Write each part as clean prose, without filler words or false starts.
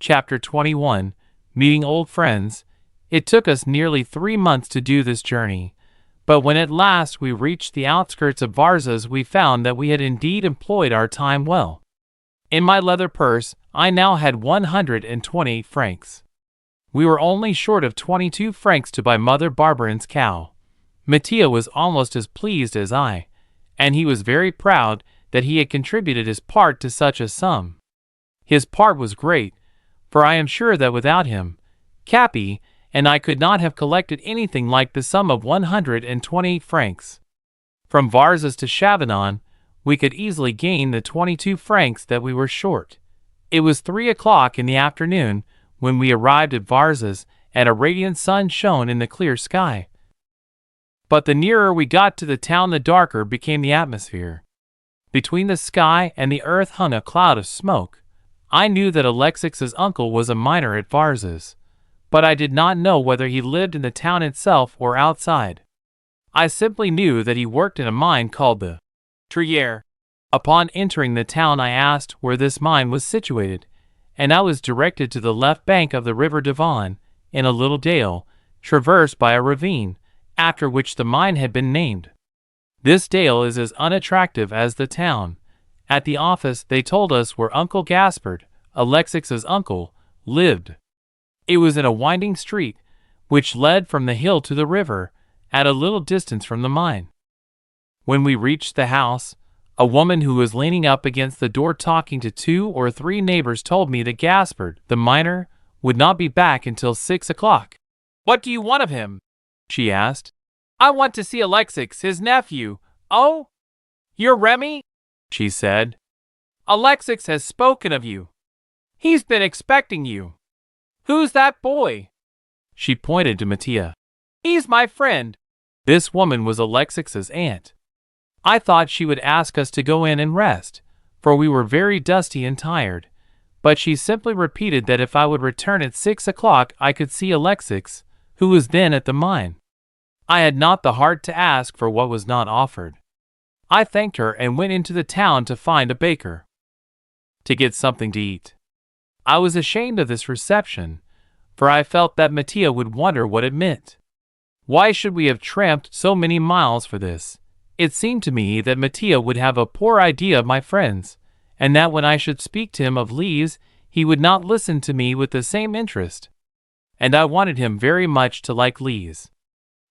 Chapter 21. Meeting Old Friends. It took us nearly 3 months to do this journey, but when at last we reached the outskirts of Varzas, we found that we had indeed employed our time well. In my leather purse, I now had 120 francs. We were only short of 22 francs to buy Mother Barberin's cow. Mattia was almost as pleased as I, and he was very proud that he had contributed his part to such a sum. His part was great, for I am sure that without him, Capi and I could not have collected anything like the sum of 120 francs. From Varzas to Chavanon, we could easily gain the 22 francs that we were short. It was 3 o'clock in the afternoon when we arrived at Varzas, and a radiant sun shone in the clear sky. But the nearer we got to the town, the darker became the atmosphere. Between the sky and the earth hung a cloud of smoke. I knew that Alexis's uncle was a miner at Varzas, but I did not know whether he lived in the town itself or outside. I simply knew that he worked in a mine called the Trier. Upon entering the town, I asked where this mine was situated, and I was directed to the left bank of the river Devon, in a little dale, traversed by a ravine, after which the mine had been named. This dale is as unattractive as the town. At the office they told us where Uncle Gaspard, Alexis's uncle, lived. It was in a winding street, which led from the hill to the river, at a little distance from the mine. When we reached the house, a woman who was leaning up against the door talking to 2 or 3 neighbors told me that Gaspard, the miner, would not be back until 6 o'clock. "What do you want of him?" she asked. "I want to see Alexis, his nephew." "Oh, you're Rémi?" she said. "Alexis has spoken of you. He's been expecting you." "Who's that boy?" She pointed to Mattia. "He's my friend." This woman was Alexis's aunt. I thought she would ask us to go in and rest, for we were very dusty and tired, but she simply repeated that if I would return at 6 o'clock I could see Alexis, who was then at the mine. I had not the heart to ask for what was not offered. I thanked her and went into the town to find a baker, to get something to eat. I was ashamed of this reception, for I felt that Mattia would wonder what it meant. Why should we have tramped so many miles for this? It seemed to me that Mattia would have a poor idea of my friends, and that when I should speak to him of Lise, he would not listen to me with the same interest. And I wanted him very much to like Lise.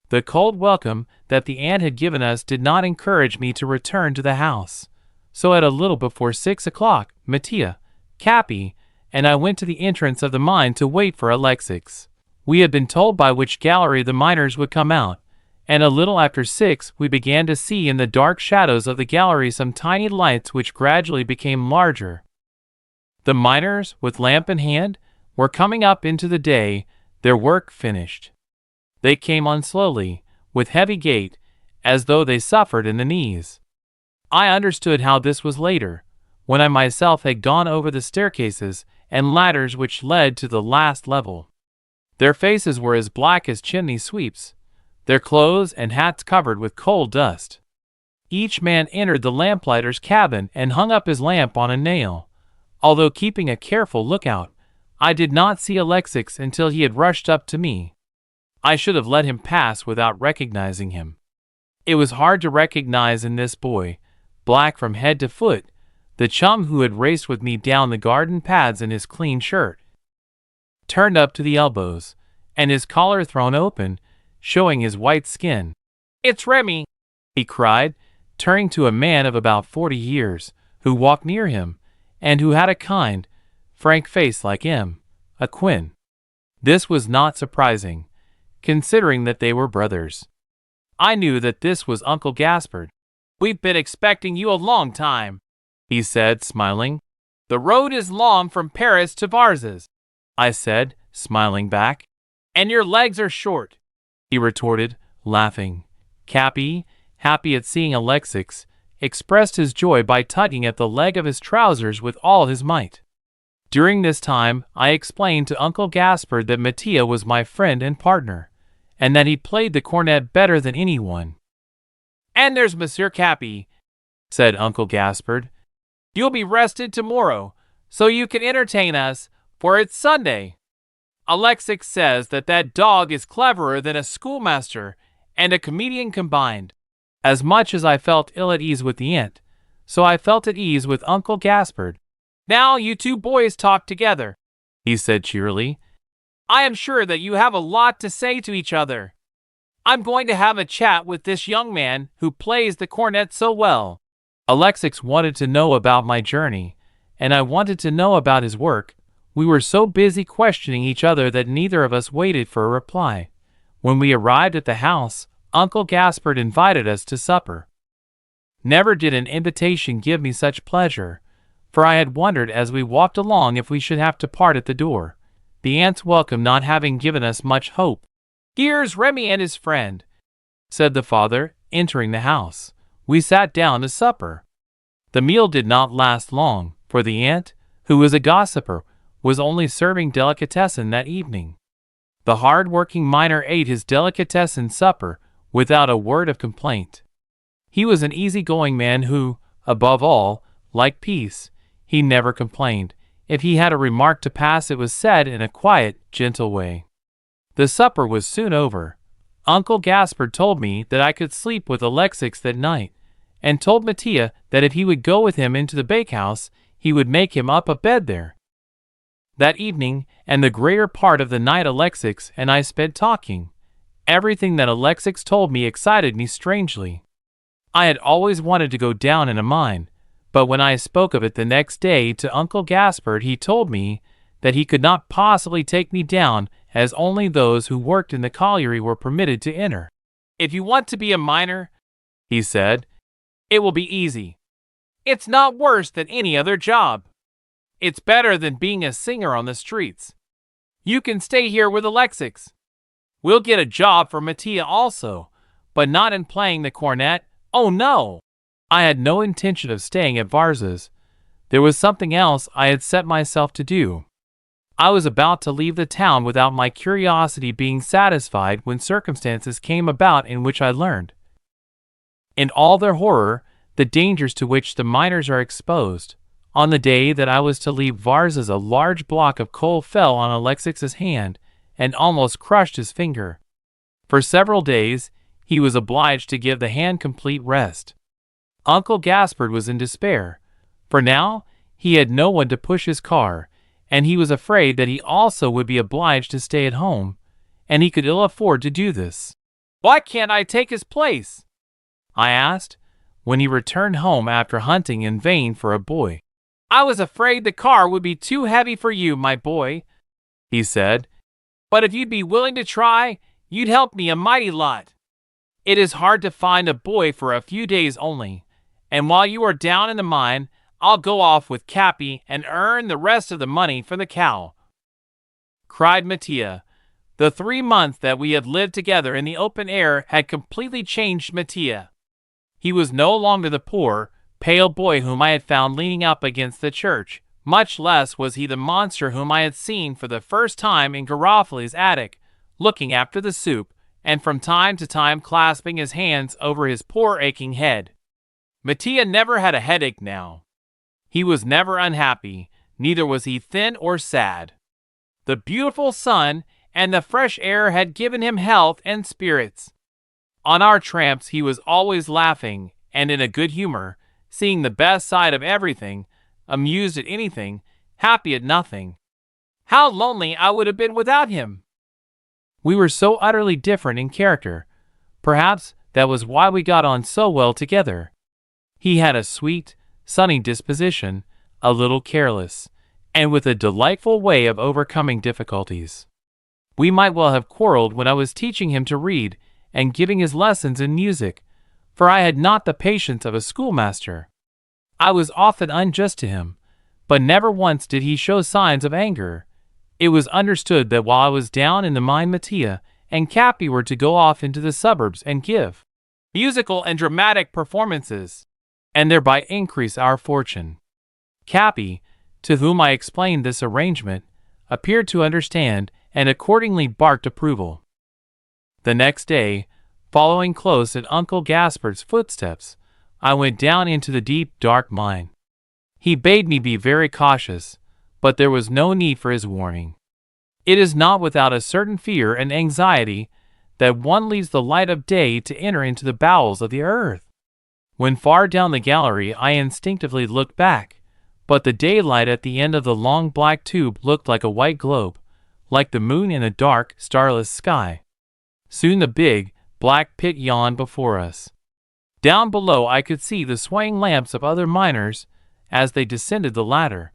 The cold welcome that the aunt had given us did not encourage me to return to the house, so at a little before 6 o'clock, Mattia, Capi, and I went to the entrance of the mine to wait for Alexis. We had been told by which gallery the miners would come out, and a little after 6 we began to see in the dark shadows of the gallery some tiny lights which gradually became larger. The miners, with lamp in hand, were coming up into the day, their work finished. They came on slowly, with heavy gait, as though they suffered in the knees. I understood how this was later, when I myself had gone over the staircases and ladders which led to the last level. Their faces were as black as chimney sweeps, their clothes and hats covered with coal dust. Each man entered the lamplighter's cabin and hung up his lamp on a nail. Although keeping a careful lookout, I did not see Alexis until he had rushed up to me. I should have let him pass without recognizing him. It was hard to recognize in this boy, black from head to foot, the chum who had raced with me down the garden paths in his clean shirt, turned up to the elbows, and his collar thrown open, showing his white skin. "It's Rémi," he cried, turning to a man of about 40 years, who walked near him, and who had a kind, frank face like a Quin. This was not surprising, considering that they were brothers. I knew that this was Uncle Gaspard. "We've been expecting you a long time," he said, smiling. "The road is long from Paris to Varzas," I said, smiling back. "And your legs are short," he retorted, laughing. Capi, happy at seeing Alexis, expressed his joy by tugging at the leg of his trousers with all his might. During this time, I explained to Uncle Gaspard that Mattia was my friend and partner, and that he played the cornet better than anyone. "And there's Monsieur Capi," said Uncle Gaspard. "You'll be rested tomorrow, so you can entertain us, for it's Sunday. Alexis says that dog is cleverer than a schoolmaster and a comedian combined. As much as I felt ill at ease with the aunt, so I felt at ease with Uncle Gaspard. "Now you two boys talk together," he said cheerily. "I am sure that you have a lot to say to each other. I'm going to have a chat with this young man who plays the cornet so well." Alexis wanted to know about my journey, and I wanted to know about his work. We were so busy questioning each other that neither of us waited for a reply. When we arrived at the house, Uncle Gaspard invited us to supper. Never did an invitation give me such pleasure, for I had wondered as we walked along if we should have to part at the door, the aunt's welcome not having given us much hope. "Here's Rémi and his friend," said the father, entering the house. We sat down to supper. The meal did not last long, for the aunt, who was a gossiper, was only serving delicatessen that evening. The hard-working miner ate his delicatessen supper without a word of complaint. He was an easy-going man who, above all, liked peace. He never complained. If he had a remark to pass, it was said in a quiet, gentle way. The supper was soon over. Uncle Gaspard told me that I could sleep with Alexis that night, and told Mattia that if he would go with him into the bakehouse, he would make him up a bed there. That evening, and the greater part of the night, Alexis and I spent talking. Everything that Alexis told me excited me strangely. I had always wanted to go down in a mine, but when I spoke of it the next day to Uncle Gaspard, he told me that he could not possibly take me down, as only those who worked in the colliery were permitted to enter. "If you want to be a miner," he said, "it will be easy. It's not worse than any other job. It's better than being a singer on the streets. You can stay here with Alexis. We'll get a job for Mattia also, but not in playing the cornet. Oh no!" I had no intention of staying at Varza's. There was something else I had set myself to do. I was about to leave the town without my curiosity being satisfied when circumstances came about in which I learned, in all their horror, the dangers to which the miners are exposed. On the day that I was to leave Varza's, a large block of coal fell on Alexis's hand and almost crushed his finger. For several days, he was obliged to give the hand complete rest. Uncle Gaspard was in despair, for now he had no one to push his car, and he was afraid that he also would be obliged to stay at home, and he could ill afford to do this. "Why can't I take his place?" I asked, when he returned home after hunting in vain for a boy. "I was afraid the car would be too heavy for you, my boy," he said. "But if you'd be willing to try, you'd help me a mighty lot. It is hard to find a boy for a few days only, and while you are down in the mine, I'll go off with Cappy and earn the rest of the money for the cow," cried Mattia. The 3 months that we had lived together in the open air had completely changed Mattia. He was no longer the poor, pale boy whom I had found leaning up against the church. Much less was he the monster whom I had seen for the first time in Garofoli's attic, looking after the soup, and from time to time clasping his hands over his poor aching head. Mattia never had a headache now. He was never unhappy, neither was he thin or sad. The beautiful sun and the fresh air had given him health and spirits. On our tramps he was always laughing and in a good humor, seeing the best side of everything, amused at anything, happy at nothing. How lonely I would have been without him! We were so utterly different in character. Perhaps that was why we got on so well together. He had a sweet, sunny disposition, a little careless, and with a delightful way of overcoming difficulties. We might well have quarreled when I was teaching him to read and giving his lessons in music, for I had not the patience of a schoolmaster. I was often unjust to him, but never once did he show signs of anger. It was understood that while I was down in the mine, Mattia and Cappy were to go off into the suburbs and give musical and dramatic performances, and thereby increase our fortune. Cappy, to whom I explained this arrangement, appeared to understand and accordingly barked approval. The next day, following close in Uncle Gaspard's footsteps, I went down into the deep, dark mine. He bade me be very cautious, but there was no need for his warning. It is not without a certain fear and anxiety that one leaves the light of day to enter into the bowels of the earth. When far down the gallery I instinctively looked back, but the daylight at the end of the long black tube looked like a white globe, like the moon in a dark, starless sky. Soon the big, black pit yawned before us. Down below I could see the swaying lamps of other miners as they descended the ladder.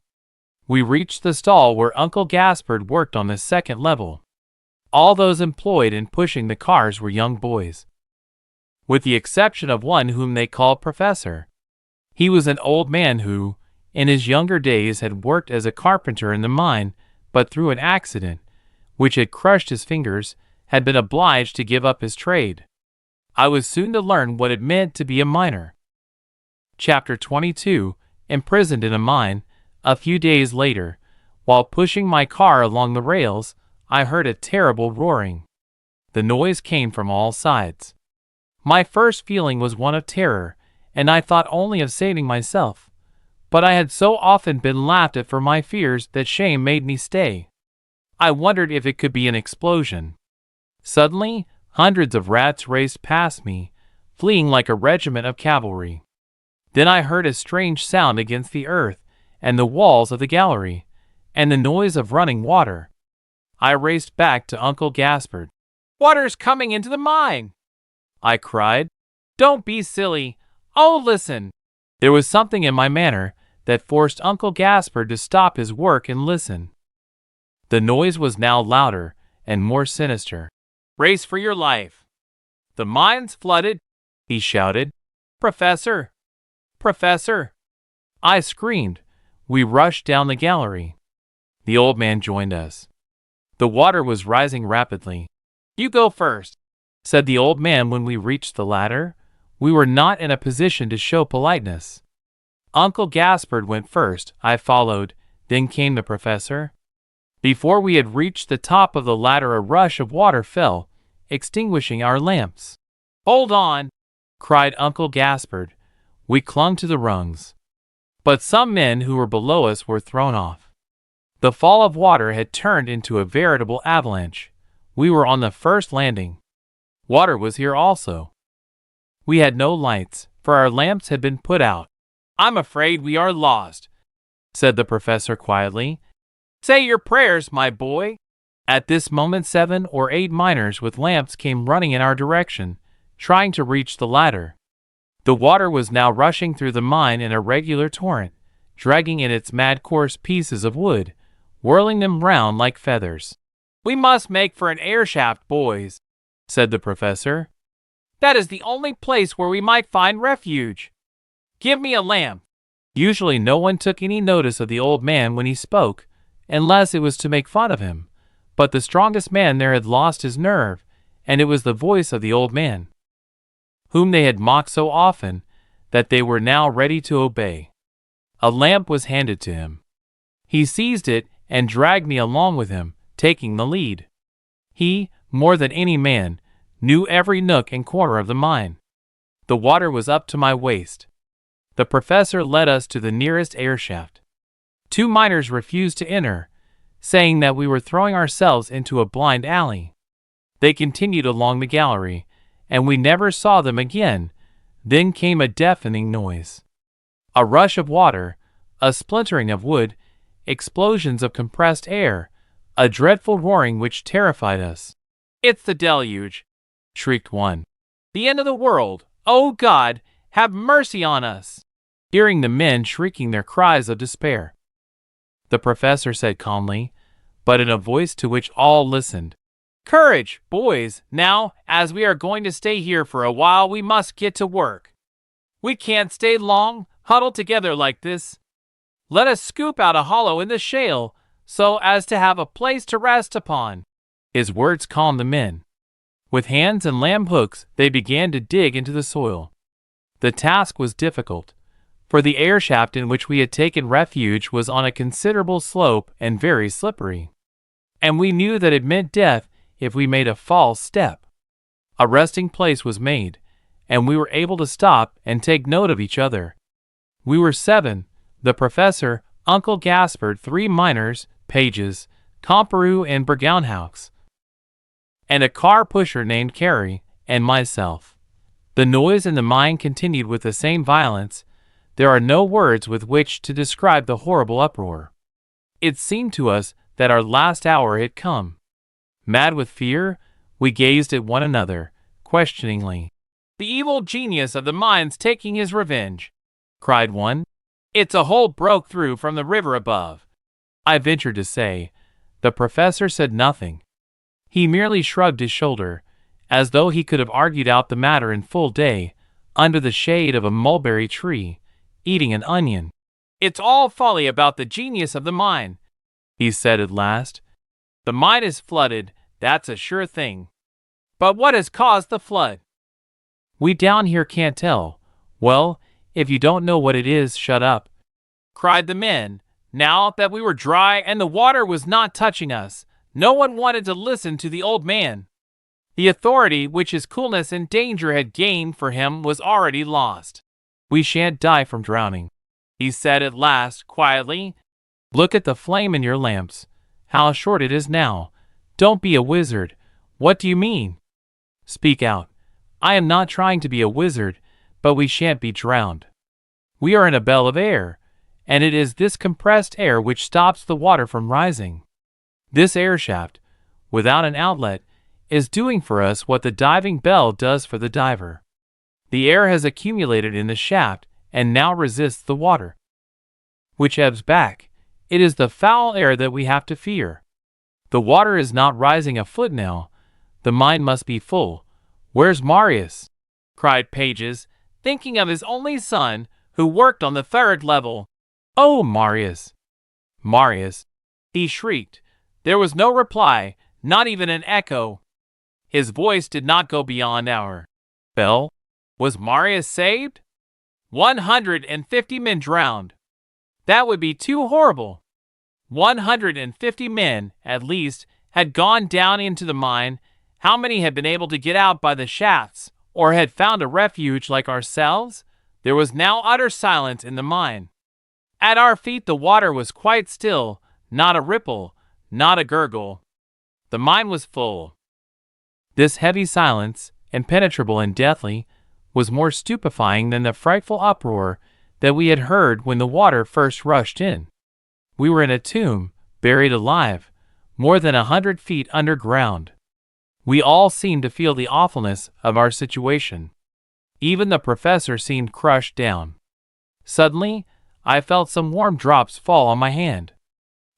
We reached the stall where Uncle Gaspard worked on the second level. All those employed in pushing the cars were young boys, with the exception of one whom they called Professor. He was an old man who, in his younger days, had worked as a carpenter in the mine, but through an accident, which had crushed his fingers, had been obliged to give up his trade. I was soon to learn what it meant to be a miner. Chapter 22. Imprisoned in a mine. A few days later, while pushing my car along the rails, I heard a terrible roaring. The noise came from all sides. My first feeling was one of terror, and I thought only of saving myself. But I had so often been laughed at for my fears that shame made me stay. I wondered if it could be an explosion. Suddenly, hundreds of rats raced past me, fleeing like a regiment of cavalry. Then I heard a strange sound against the earth and the walls of the gallery, and the noise of running water. I raced back to Uncle Gaspard. "Water's coming into the mine!" I cried. "Don't be silly. Oh, listen!" There was something in my manner that forced Uncle Gaspard to stop his work and listen. The noise was now louder and more sinister. "Race for your life! The mine's flooded!" he shouted. "Professor! Professor!" I screamed. We rushed down the gallery. The old man joined us. The water was rising rapidly. "You go first," said the old man when we reached the ladder. We were not in a position to show politeness. Uncle Gaspard went first, I followed, then came the professor. Before we had reached the top of the ladder, a rush of water fell, extinguishing our lamps. "Hold on!" cried Uncle Gaspard. We clung to the rungs. But some men who were below us were thrown off. The fall of water had turned into a veritable avalanche. We were on the first landing. Water was here also. We had no lights, for our lamps had been put out. "I'm afraid we are lost," said the professor quietly. "Say your prayers, my boy." At this moment 7 or 8 miners with lamps came running in our direction, trying to reach the ladder. The water was now rushing through the mine in a regular torrent, dragging in its mad course pieces of wood, whirling them round like feathers. "We must make for an air shaft, boys," said the professor. "That is the only place where we might find refuge. Give me a lamp." Usually no one took any notice of the old man when he spoke, unless it was to make fun of him, but the strongest man there had lost his nerve, and it was the voice of the old man, whom they had mocked so often, that they were now ready to obey. A lamp was handed to him. He seized it and dragged me along with him, taking the lead. He, more than any man, knew every nook and corner of the mine. The water was up to my waist. The professor led us to the nearest air shaft. 2 miners refused to enter, saying that we were throwing ourselves into a blind alley. They continued along the gallery, and we never saw them again. Then came a deafening noise. A rush of water, a splintering of wood, explosions of compressed air, a dreadful roaring which terrified us. "It's the deluge," shrieked one. "The end of the world! Oh God, have mercy on us!" Hearing the men shrieking their cries of despair, the professor said calmly, but in a voice to which all listened, "Courage, boys! Now, as we are going to stay here for a while, we must get to work. We can't stay long, huddled together like this. Let us scoop out a hollow in the shale, so as to have a place to rest upon." His words calmed the men. With hands and lamb hooks, they began to dig into the soil. The task was difficult, for the air shaft in which we had taken refuge was on a considerable slope and very slippery, and we knew that it meant death if we made a false step. A resting place was made, and we were able to stop and take note of each other. We were 7, the professor, Uncle Gaspard, 3 miners, pages, Comperu and Bergownhouse, and a car pusher named Carey, and myself. The noise in the mine continued with the same violence. There are no words with which to describe the horrible uproar. It seemed to us that our last hour had come. Mad with fear, we gazed at one another, questioningly. "The evil genius of the mine's taking his revenge," cried one. "It's a hole broke through from the river above," I ventured to say. The professor said nothing. He merely shrugged his shoulder, as though he could have argued out the matter in full day, under the shade of a mulberry tree, eating an onion. "It's all folly about the genius of the mine," he said at last. "The mine is flooded, that's a sure thing. But what has caused the flood?" "We down here can't tell." "Well, if you don't know what it is, shut up," cried the men. Now that we were dry and the water was not touching us, no one wanted to listen to the old man. The authority which his coolness and danger had gained for him was already lost. "We shan't die from drowning," he said at last, quietly. "Look at the flame in your lamps. How short it is now. Don't be a wizard. What do you mean? Speak out." "I am not trying to be a wizard, but we shan't be drowned. We are in a bell of air, and it is this compressed air which stops the water from rising. This air shaft, without an outlet, is doing for us what the diving bell does for the diver. The air has accumulated in the shaft and now resists the water, which ebbs back. It is the foul air that we have to fear. The water is not rising a foot now. The mine must be full. Where's Marius?" cried Pages, thinking of his only son, who worked on the 3rd level. "Oh, Marius! Marius!" he shrieked. There was no reply, not even an echo. His voice did not go beyond our bell. Was Marius saved? 150 men drowned. That would be too horrible. 150 men, at least, had gone down into the mine. How many had been able to get out by the shafts, or had found a refuge like ourselves? There was now utter silence in the mine. At our feet the water was quite still, not a ripple, not a gurgle. The mine was full. This heavy silence, impenetrable and deathly, was more stupefying than the frightful uproar that we had heard when the water first rushed in. We were in a tomb, buried alive, more than 100 feet underground. We all seemed to feel the awfulness of our situation. Even the professor seemed crushed down. Suddenly, I felt some warm drops fall on my hand.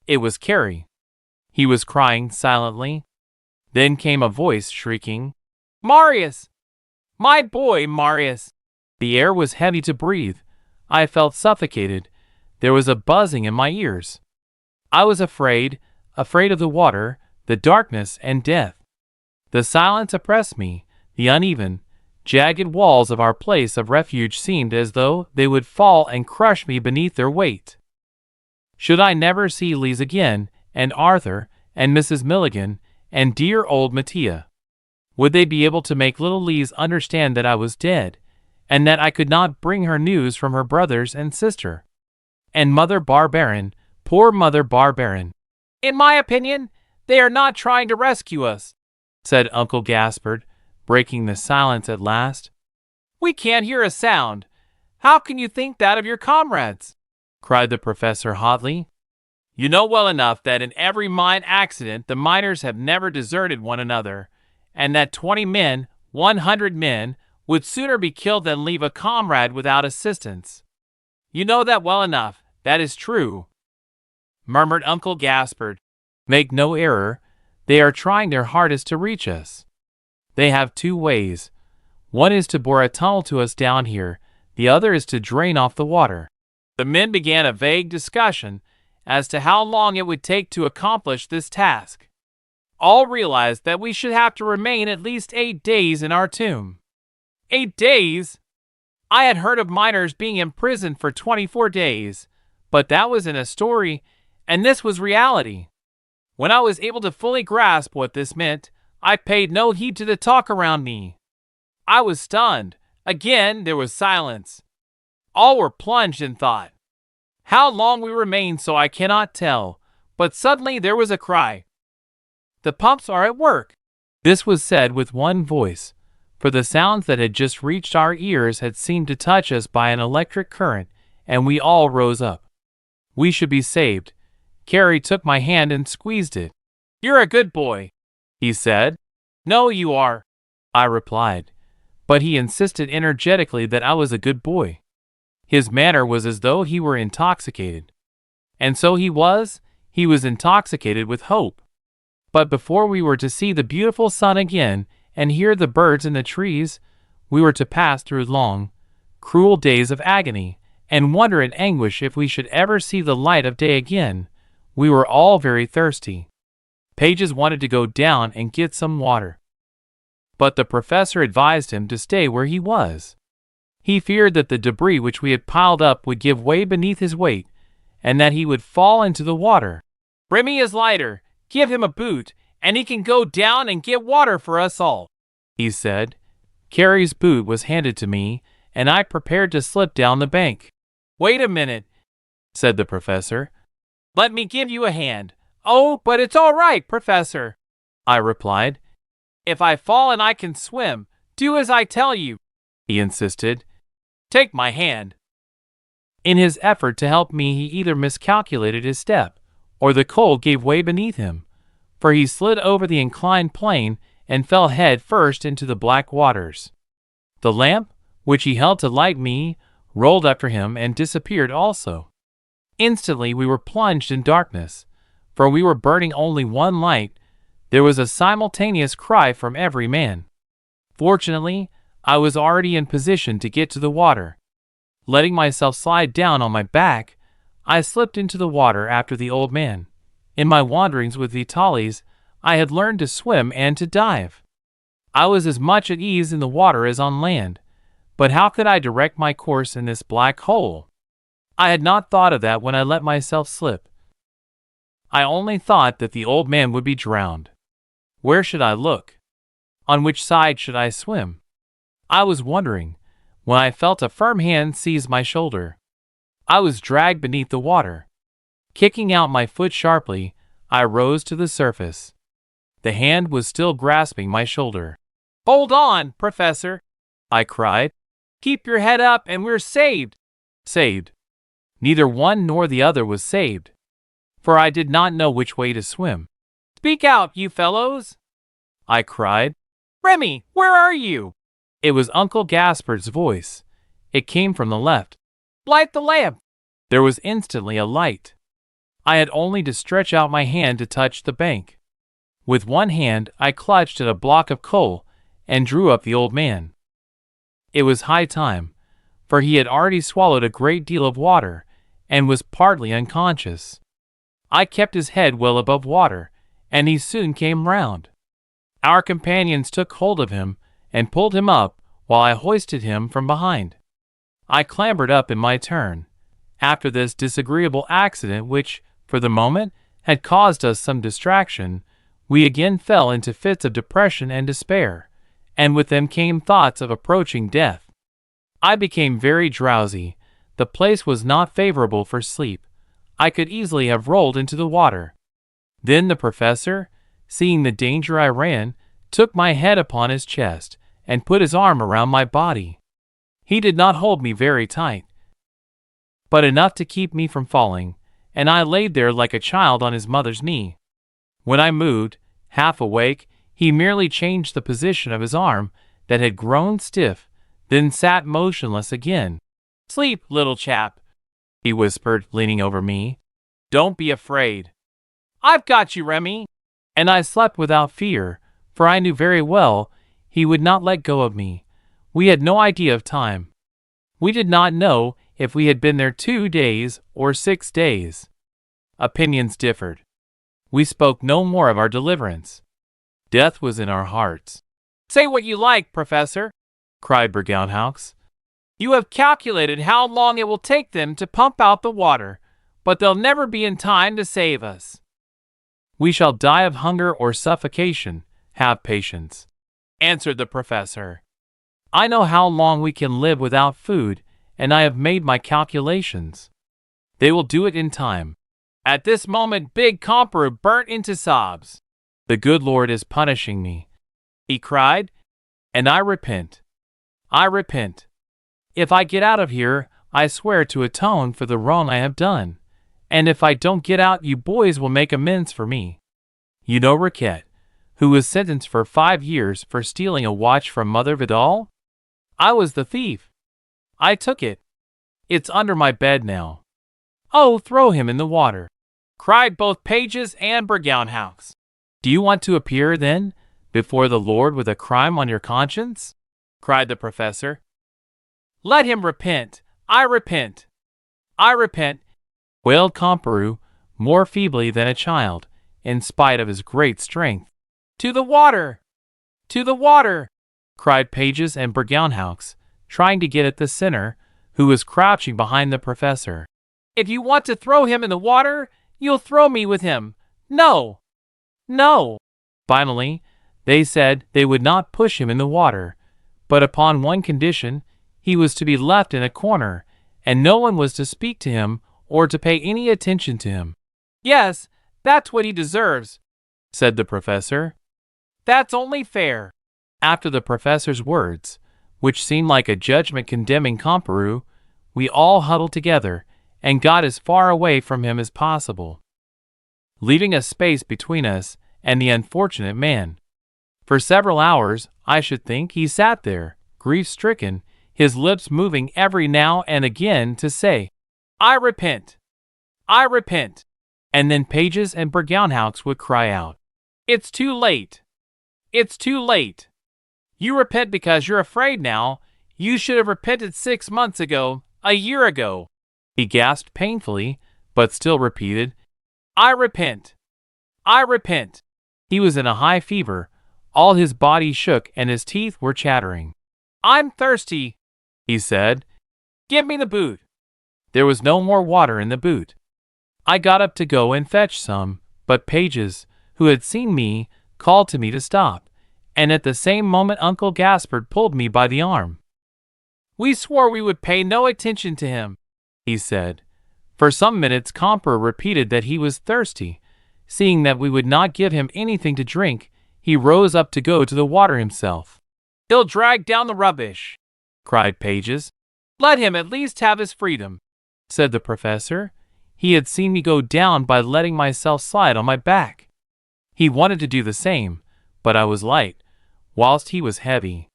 It was Carey. He was crying silently. Then came a voice shrieking, "Marius! My boy, Marius!" The air was heavy to breathe. I felt suffocated. There was a buzzing in my ears. I was afraid of the water, the darkness, and death. The silence oppressed me. The uneven, jagged walls of our place of refuge seemed as though they would fall and crush me beneath their weight. Should I never see Lise again, and Arthur, and Mrs. Milligan, and dear old Mattia? Would they be able to make little Lise understand that I was dead, and that I could not bring her news from her brothers and sister? And Mother Barberin, poor Mother Barberin. "In my opinion, they are not trying to rescue us," said Uncle Gaspard, breaking the silence at last. "We can't hear a sound. How can you think that of your comrades?" cried the professor hotly. "You know well enough that in every mine accident the miners have never deserted one another, and that 20 men, 100 men, would sooner be killed than leave a comrade without assistance. You know that well enough, that is true," murmured Uncle Gaspard. "Make no error, they are trying their hardest to reach us. They have 2 ways. One is to bore a tunnel to us down here, the other is to drain off the water." The men began a vague discussion as to how long it would take to accomplish this task. All realized that we should have to remain at least 8 days in our tomb. 8 days? I had heard of miners being imprisoned for 24 days, but that was in a story, and this was reality. When I was able to fully grasp what this meant, I paid no heed to the talk around me. I was stunned. Again there was silence. All were plunged in thought. How long we remained so I cannot tell, but suddenly there was a cry. The pumps are at work. This was said with one voice, for the sounds that had just reached our ears had seemed to touch us by an electric current, and we all rose up. We should be saved. Carrie took my hand and squeezed it. You're a good boy, he said. No, you are, I replied, but he insisted energetically that I was a good boy. His manner was as though he were intoxicated. And so he was intoxicated with hope. But before we were to see the beautiful sun again and hear the birds in the trees, we were to pass through long, cruel days of agony, and wonder and anguish if we should ever see the light of day again. We were all very thirsty. Pages wanted to go down and get some water, but the professor advised him to stay where he was. He feared that the debris which we had piled up would give way beneath his weight, and that he would fall into the water. Rémi is lighter. Give him a boot, and he can go down and get water for us all, he said. Carrie's boot was handed to me, and I prepared to slip down the bank. Wait a minute, said the professor. Let me give you a hand. Oh, but it's all right, Professor, I replied. If I fall and I can swim, do as I tell you, he insisted. Take my hand. In his effort to help me, he either miscalculated his step, or the cold gave way beneath him, for he slid over the inclined plane and fell head first into the black waters. The lamp, which he held to light me, rolled after him and disappeared also. Instantly we were plunged in darkness, for we were burning only one light. There was a simultaneous cry from every man. Fortunately, I was already in position to get to the water. Letting myself slide down on my back, I slipped into the water after the old man. In my wanderings with Vitalis, I had learned to swim and to dive. I was as much at ease in the water as on land, but how could I direct my course in this black hole? I had not thought of that when I let myself slip. I only thought that the old man would be drowned. Where should I look? On which side should I swim? I was wondering, when I felt a firm hand seize my shoulder. I was dragged beneath the water. Kicking out my foot sharply, I rose to the surface. The hand was still grasping my shoulder. Hold on, Professor, I cried. Keep your head up and we're saved. Saved. Neither one nor the other was saved, for I did not know which way to swim. Speak out, you fellows, I cried. Rémi, where are you? It was Uncle Gasper's voice. It came from the left. Light the lamp. There was instantly a light. I had only to stretch out my hand to touch the bank. With one hand I clutched at a block of coal and drew up the old man. It was high time, for he had already swallowed a great deal of water and was partly unconscious. I kept his head well above water, and he soon came round. Our companions took hold of him and pulled him up while I hoisted him from behind. I clambered up in my turn. After this disagreeable accident, which, for the moment, had caused us some distraction, we again fell into fits of depression and despair, and with them came thoughts of approaching death. I became very drowsy. The place was not favorable for sleep. I could easily have rolled into the water. Then the professor, seeing the danger I ran, took my head upon his chest and put his arm around my body. He did not hold me very tight, but enough to keep me from falling, and I laid there like a child on his mother's knee. When I moved, half awake, he merely changed the position of his arm that had grown stiff, then sat motionless again. Sleep, little chap, he whispered, leaning over me. Don't be afraid. I've got you, Rémi. And I slept without fear, for I knew very well he would not let go of me. We had no idea of time. We did not know if we had been there 2 days or 6 days. Opinions differed. We spoke no more of our deliverance. Death was in our hearts. Say what you like, Professor, cried Berghouthaus. You have calculated how long it will take them to pump out the water, but they'll never be in time to save us. We shall die of hunger or suffocation. Have patience, answered the professor. I know how long we can live without food, and I have made my calculations. They will do it in time. At this moment, big Comperu burnt into sobs. The good Lord is punishing me, he cried, and I repent. I repent. If I get out of here, I swear to atone for the wrong I have done. And if I don't get out, you boys will make amends for me. You know Riquet, who was sentenced for 5 years for stealing a watch from Mother Vidal? I was the thief. I took it. It's under my bed now. Oh, throw him in the water, cried both Pages and Bergounhouse. Do you want to appear, then, before the Lord with a crime on your conscience? Cried the professor. Let him repent. I repent. I repent, wailed Comperu, more feebly than a child, in spite of his great strength. To the water! To the water! Cried Pages and Bergounhouse, trying to get at the sinner, who was crouching behind the professor. If you want to throw him in the water, you'll throw me with him. No! No! Finally, they said they would not push him in the water, but upon one condition: he was to be left in a corner, and no one was to speak to him or to pay any attention to him. Yes, that's what he deserves, said the professor. That's only fair. After the professor's words, which seemed like a judgment condemning Comperu, we all huddled together and got as far away from him as possible, leaving a space between us and the unfortunate man. For several hours, I should think, he sat there, grief-stricken, his lips moving every now and again to say, I repent. I repent. And then Pages and Bergounhouse would cry out, It's too late. It's too late. You repent because you're afraid now. You should have repented 6 months ago, a year ago. He gasped painfully, but still repeated, I repent. I repent. He was in a high fever. All his body shook and his teeth were chattering. I'm thirsty, he said. Give me the boot. There was no more water in the boot. I got up to go and fetch some, but Pages, who had seen me, called to me to stop, and at the same moment Uncle Gaspard pulled me by the arm. We swore we would pay no attention to him, he said. For some minutes Comperu repeated that he was thirsty. Seeing that we would not give him anything to drink, he rose up to go to the water himself. He'll drag down the rubbish, cried Pages. Let him at least have his freedom, said the professor. He had seen me go down by letting myself slide on my back. He wanted to do the same, but I was light, whilst he was heavy.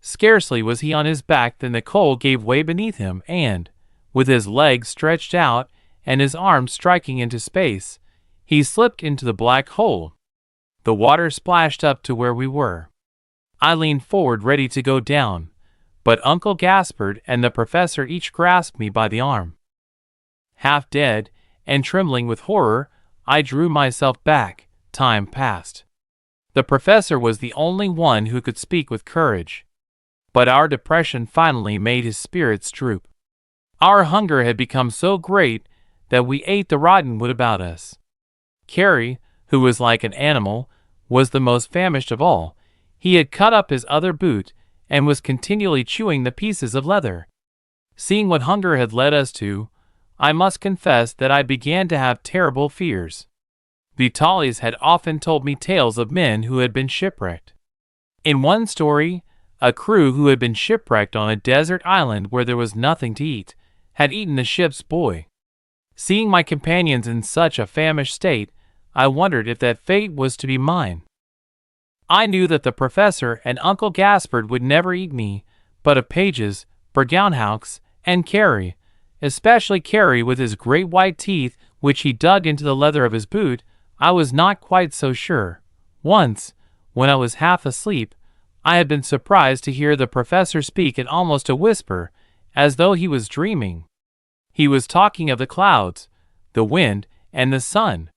Scarcely was he on his back than the coal gave way beneath him, and, with his legs stretched out and his arms striking into space, he slipped into the black hole. The water splashed up to where we were. I leaned forward ready to go down, but Uncle Gaspard and the professor each grasped me by the arm. Half dead, and trembling with horror, I drew myself back. Time passed. The professor was the only one who could speak with courage. But our depression finally made his spirits droop. Our hunger had become so great that we ate the rotten wood about us. Carrie, who was like an animal, was the most famished of all. He had cut up his other boot, and was continually chewing the pieces of leather. Seeing what hunger had led us to, I must confess that I began to have terrible fears. Vitalis had often told me tales of men who had been shipwrecked. In one story, a crew who had been shipwrecked on a desert island where there was nothing to eat, had eaten the ship's boy. Seeing my companions in such a famished state, I wondered if that fate was to be mine. I knew that the professor and Uncle Gaspard would never eat me, but of Pages, Bergounhouse, and Carrie, especially Carrie with his great white teeth which he dug into the leather of his boot, I was not quite so sure. Once, when I was half asleep, I had been surprised to hear the professor speak in almost a whisper, as though he was dreaming. He was talking of the clouds, the wind, and the sun.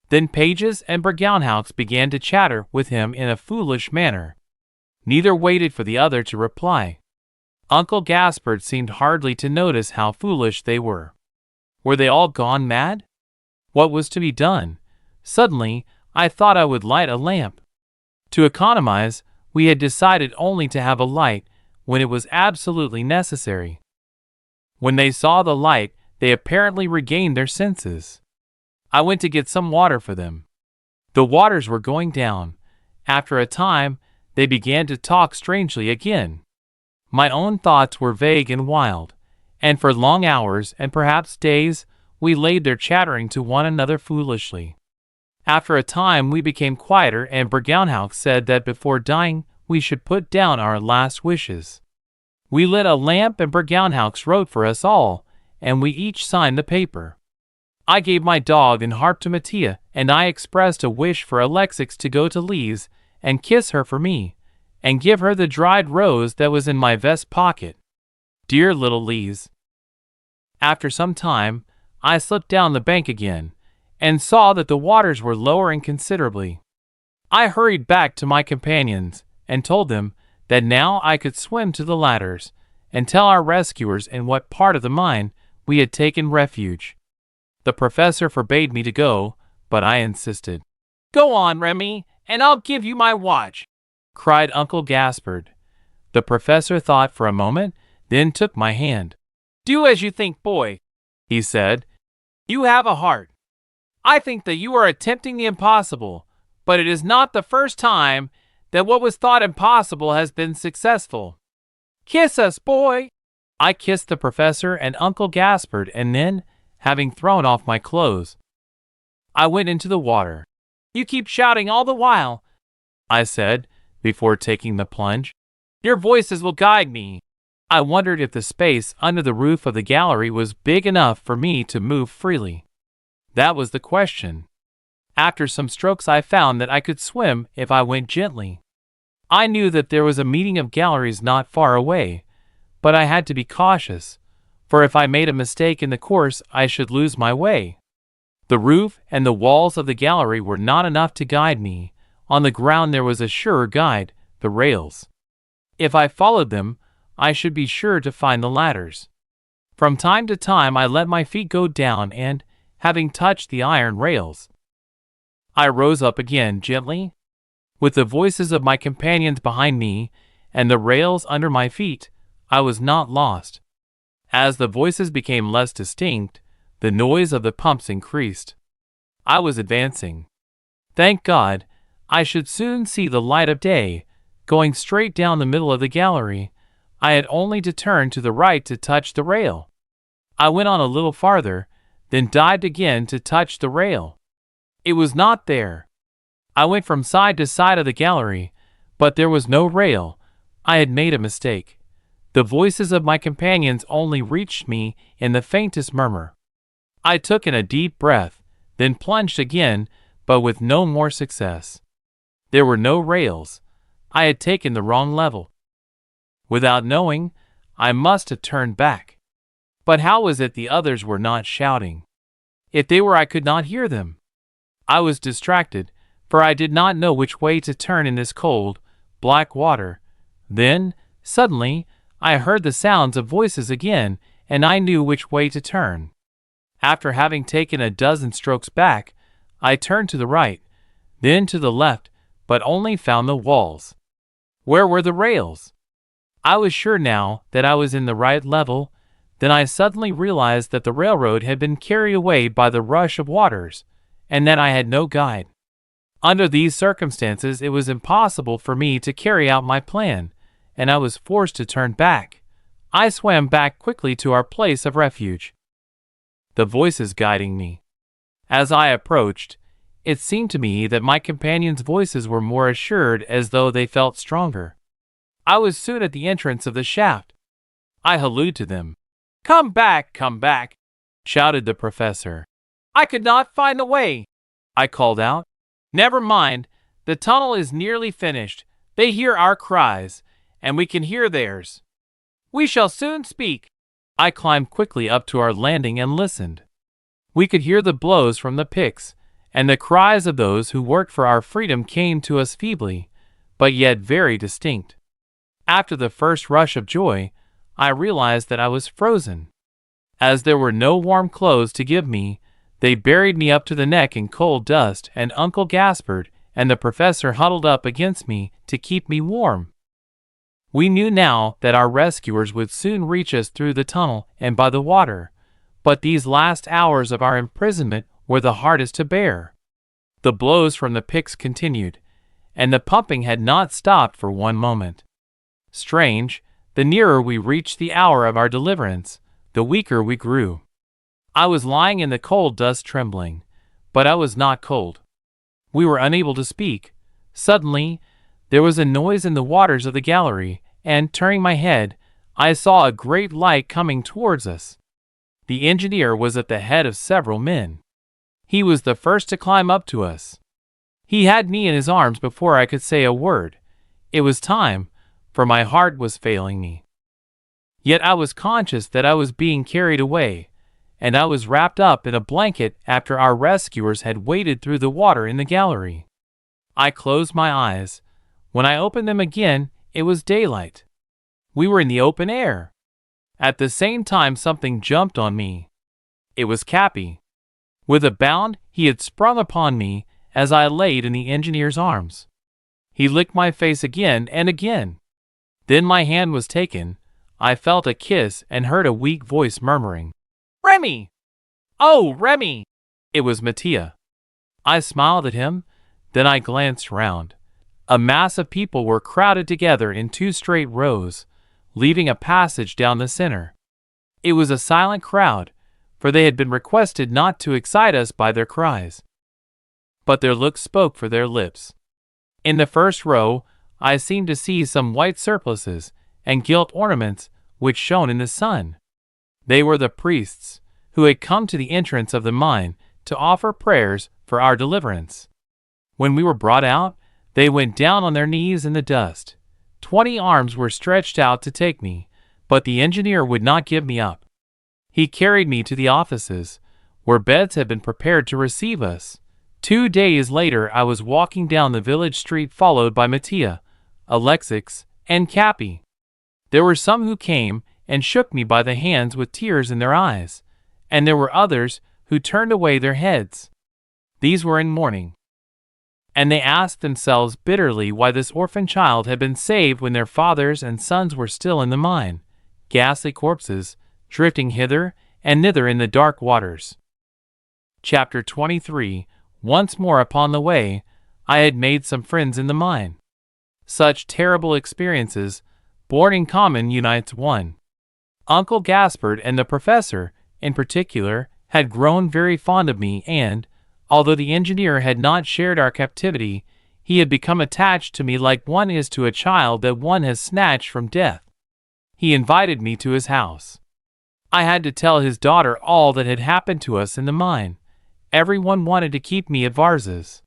Then Pages and Bergounhouse began to chatter with him in a foolish manner. Neither waited for the other to reply. Uncle Gaspard seemed hardly to notice how foolish they were. Were they all gone mad? What was to be done? Suddenly, I thought I would light a lamp. To economize, we had decided only to have a light when it was absolutely necessary. When they saw the light, they apparently regained their senses. I went to get some water for them. The waters were going down. After a time, they began to talk strangely again. My own thoughts were vague and wild, and for long hours and perhaps days, we laid there chattering to one another foolishly. After a time we became quieter, and Berghaus said that before dying we should put down our last wishes. We lit a lamp and Berghaus wrote for us all, and we each signed the paper. I gave my dog and harp to Mattia, and I expressed a wish for Alexis to go to Lise and kiss her for me, and give her the dried rose that was in my vest pocket. Dear little Lise. After some time, I slipped down the bank again, and saw that the waters were lowering considerably. I hurried back to my companions, and told them that now I could swim to the ladders, and tell our rescuers in what part of the mine we had taken refuge. The professor forbade me to go, but I insisted. "Go on, Rémi, and I'll give you my watch," cried Uncle Gaspard. The professor thought for a moment, then took my hand. "Do as you think, boy," he said. "You have a heart. I think that you are attempting the impossible, but it is not the first time that what was thought impossible has been successful. Kiss us, boy." I kissed the professor and Uncle Gaspard, and then, having thrown off my clothes, I went into the water. "You keep shouting all the while," I said, before taking the plunge. "Your voices will guide me." I wondered if the space under the roof of the gallery was big enough for me to move freely. That was the question. After some strokes I found that I could swim if I went gently. I knew that there was a meeting of galleries not far away, but I had to be cautious, for if I made a mistake in the course I should lose my way. The roof and the walls of the gallery were not enough to guide me. On the ground there was a surer guide, the rails. If I followed them, I should be sure to find the ladders. From time to time I let my feet go down, and, having touched the iron rails, I rose up again gently. With the voices of my companions behind me and the rails under my feet, I was not lost. As the voices became less distinct, the noise of the pumps increased. I was advancing. Thank God, I should soon see the light of day. Going straight down the middle of the gallery, I had only to turn to the right to touch the rail. I went on a little farther, then dived again to touch the rail. It was not there. I went from side to side of the gallery, but there was no rail. I had made a mistake. The voices of my companions only reached me in the faintest murmur. I took in a deep breath, then plunged again, but with no more success. There were no rails. I had taken the wrong level. Without knowing, I must have turned back. But how was it the others were not shouting? If they were, I could not hear them. I was distracted, for I did not know which way to turn in this cold, black water. Then, suddenly, I heard the sounds of voices again, and I knew which way to turn. After having taken a dozen strokes back, I turned to the right, then to the left, but only found the walls. Where were the rails? I was sure now that I was in the right level. Then I suddenly realized that the railroad had been carried away by the rush of waters, and that I had no guide. Under these circumstances it was impossible for me to carry out my plan, and I was forced to turn back. I swam back quickly to our place of refuge, the voices guiding me. As I approached, it seemed to me that my companions' voices were more assured, as though they felt stronger. I was soon at the entrance of the shaft. I hallooed to them. Come back, shouted the professor. I could not find the way, I called out. Never mind, the tunnel is nearly finished. They hear our cries, and we can hear theirs. We shall soon speak. I climbed quickly up to our landing and listened. We could hear the blows from the picks, and the cries of those who worked for our freedom came to us feebly, but yet very distinct. After the first rush of joy, I realized that I was frozen. As there were no warm clothes to give me, they buried me up to the neck in cold dust, and Uncle Gaspard and the professor huddled up against me to keep me warm. We knew now that our rescuers would soon reach us through the tunnel and by the water, But these last hours of our imprisonment were the hardest to bear. The blows from the picks continued, and the pumping had not stopped for one moment. Strange, the nearer we reached the hour of our deliverance, the weaker we grew. I was lying in the cold dust trembling, but I was not cold. We were unable to speak. Suddenly, there was a noise in the waters of the gallery, and, turning my head, I saw a great light coming towards us. The engineer was at the head of several men. He was the first to climb up to us. He had me in his arms before I could say a word. It was time, for my heart was failing me. Yet I was conscious that I was being carried away, and I was wrapped up in a blanket after our rescuers had waded through the water in the gallery. I closed my eyes. When I opened them again, it was daylight. We were in the open air. At the same time, something jumped on me. It was Cappy. With a bound, he had sprung upon me as I laid in the engineer's arms. He licked my face again and again. Then my hand was taken. I felt a kiss and heard a weak voice murmuring, "Rémi! Oh, Rémi!" It was Mattia. I smiled at him, then I glanced round. A mass of people were crowded together in 2 straight rows, leaving a passage down the center. It was a silent crowd, for they had been requested not to excite us by their cries. But their looks spoke for their lips. In the first row, I seemed to see some white surplices and gilt ornaments which shone in the sun. They were the priests, who had come to the entrance of the mine to offer prayers for our deliverance. When we were brought out, they went down on their knees in the dust. 20 arms were stretched out to take me, but the engineer would not give me up. He carried me to the offices, where beds had been prepared to receive us. 2 days later I was walking down the village street followed by Mattia, Alexis, and Cappy. There were some who came and shook me by the hands with tears in their eyes, and there were others who turned away their heads. These were in mourning. And they asked themselves bitterly why this orphan child had been saved when their fathers and sons were still in the mine, ghastly corpses, drifting hither and thither in the dark waters. Chapter 23. Once more upon the way, I had made some friends in the mine. Such terrible experiences, born in common, unites one. Uncle Gaspard and the professor, in particular, had grown very fond of me and, although the engineer had not shared our captivity, he had become attached to me like one is to a child that one has snatched from death. He invited me to his house. I had to tell his daughter all that had happened to us in the mine. Everyone wanted to keep me at Varza's.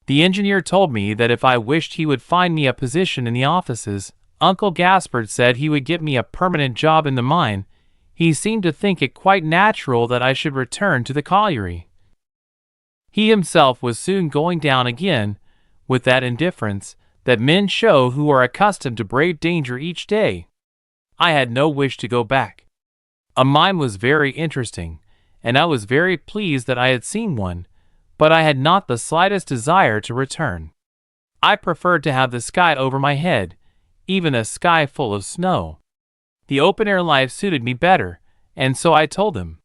The engineer told me that if I wished he would find me a position in the offices. Uncle Gaspard said he would get me a permanent job in the mine. He seemed to think it quite natural that I should return to the colliery. He himself was soon going down again, with that indifference that men show who are accustomed to brave danger each day. I had no wish to go back. A mine was very interesting, and I was very pleased that I had seen one, but I had not the slightest desire to return. I preferred to have the sky over my head, even a sky full of snow. The open-air life suited me better, and so I told him.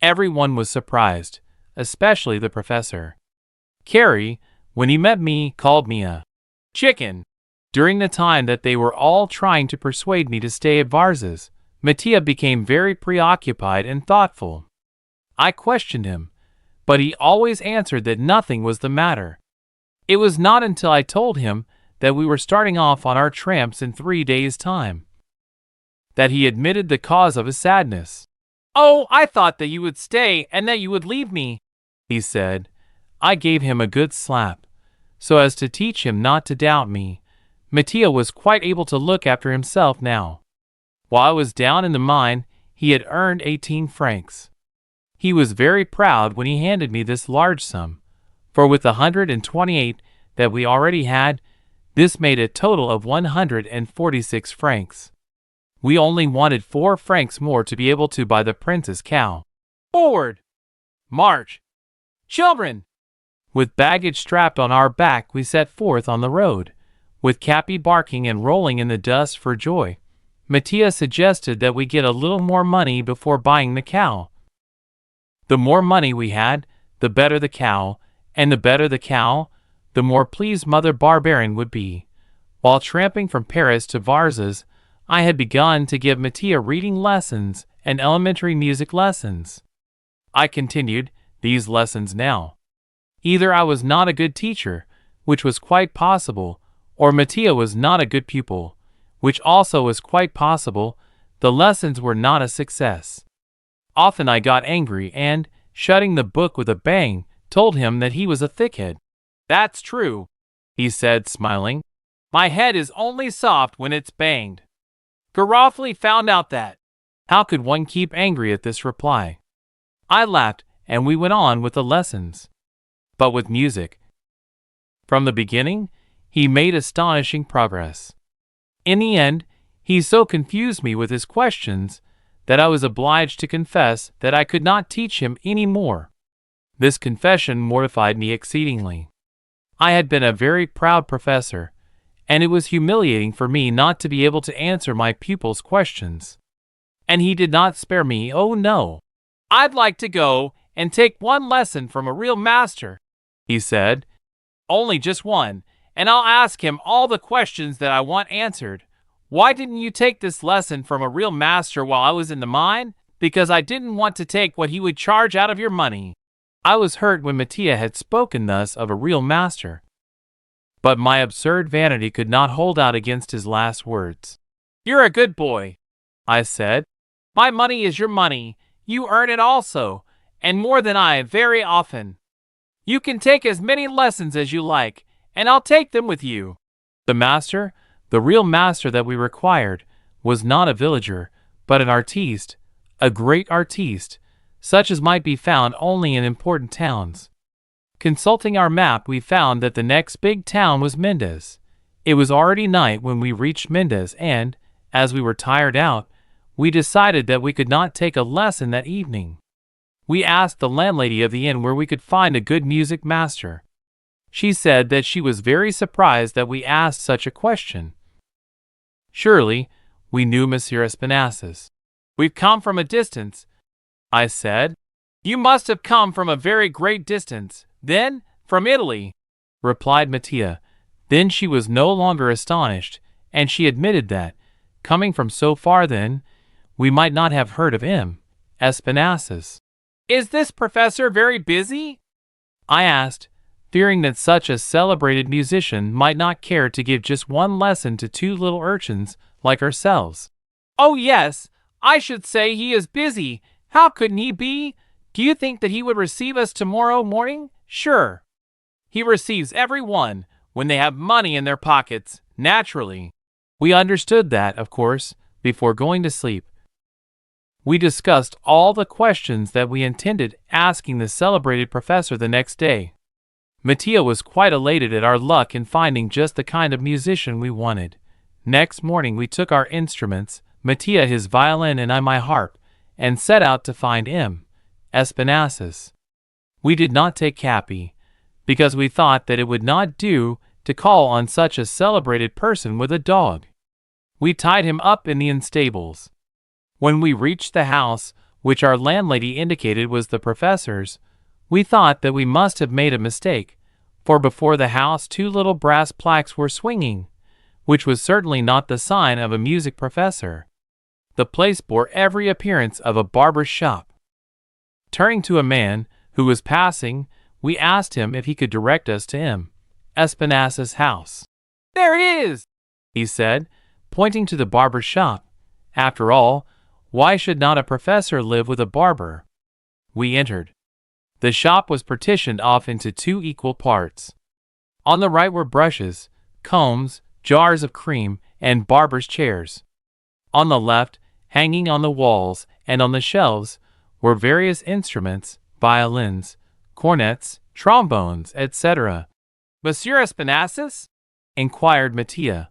Everyone was surprised, especially the professor. Carrie, when he met me, called me a chicken. During the time that they were all trying to persuade me to stay at Varza's, Mattia became very preoccupied and thoughtful. I questioned him, but he always answered that nothing was the matter. It was not until I told him that we were starting off on our tramps in 3 days' time that he admitted the cause of his sadness. "Oh, I thought that you would stay and that you would leave me," he said. I gave him a good slap, so as to teach him not to doubt me. Mattia was quite able to look after himself now. While I was down in the mine, he had earned 18 francs. He was very proud when he handed me this large sum, for with the 128 that we already had, this made a total of 146 francs. We only wanted 4 francs more to be able to buy the prince's cow. Forward! March! Children! With baggage strapped on our back, we set forth on the road, with Cappy barking and rolling in the dust for joy. Mattia suggested that we get a little more money before buying the cow. The more money we had, the better the cow, and the better the cow, the more pleased Mother Barbarian would be. While tramping from Paris to Varzas, I had begun to give Mattia reading lessons and elementary music lessons. I continued these lessons now. Either I was not a good teacher, which was quite possible, or Mattia was not a good pupil, which also was quite possible. The lessons were not a success. Often I got angry and, shutting the book with a bang, told him that he was a thickhead. "That's true," he said, smiling. "My head is only soft when it's banged. Garofoli found out that." How could one keep angry at this reply? I laughed, and we went on with the lessons. But with music. From the beginning, he made astonishing progress. In the end, he so confused me with his questions that I was obliged to confess that I could not teach him any more. This confession mortified me exceedingly. I had been a very proud professor, and it was humiliating for me not to be able to answer my pupils' questions. And he did not spare me. "Oh no, I'd like to go and take one lesson from a real master," he said. "Only just one, and I'll ask him all the questions that I want answered. Why didn't you take this lesson from a real master while I was in the mine?" "Because I didn't want to take what he would charge out of your money." I was hurt when Mattia had spoken thus of a real master. But my absurd vanity could not hold out against his last words. "You're a good boy," I said. "My money is your money. You earn it also, and more than I very often. You can take as many lessons as you like, and I'll take them with you." The master, the real master that we required, was not a villager, but an artiste, a great artiste, such as might be found only in important towns. Consulting our map, we found that the next big town was Mendes. It was already night when we reached Mendes, and, as we were tired out, we decided that we could not take a lesson that evening. We asked the landlady of the inn where we could find a good music master. She said that she was very surprised that we asked such a question. Surely, we knew Monsieur Espinassas. "We've come from a distance," I said. "You must have come from a very great distance, then, from Italy," replied Mattia. Then she was no longer astonished, and she admitted that, coming from so far then, we might not have heard of him, Espinassas. "Is this professor very busy?" I asked, fearing that such a celebrated musician might not care to give just one lesson to two little urchins like ourselves. "Oh yes, I should say he is busy. How couldn't he be? Do you think that he would receive us tomorrow morning? Sure. He receives every one when they have money in their pockets, naturally." We understood that, of course, before going to sleep. We discussed all the questions that we intended asking the celebrated professor the next day. Mattia was quite elated at our luck in finding just the kind of musician we wanted. Next morning we took our instruments, Mattia his violin and I my harp, and set out to find him, Espinassas. We did not take Capi, because we thought that it would not do to call on such a celebrated person with a dog. We tied him up in the inn stables. When we reached the house, which our landlady indicated was the professor's, we thought that we must have made a mistake, for before the house two little brass plaques were swinging, which was certainly not the sign of a music professor. The place bore every appearance of a barber's shop. Turning to a man who was passing, we asked him if he could direct us to him, Espinassas' house. "There it is," he said, pointing to the barber's shop. After all, why should not a professor live with a barber? We entered. The shop was partitioned off into two equal parts. On the right were brushes, combs, jars of cream, and barber's chairs. On the left, hanging on the walls and on the shelves, were various instruments, violins, cornets, trombones, etc. "Monsieur Espinassas?" inquired Mattia.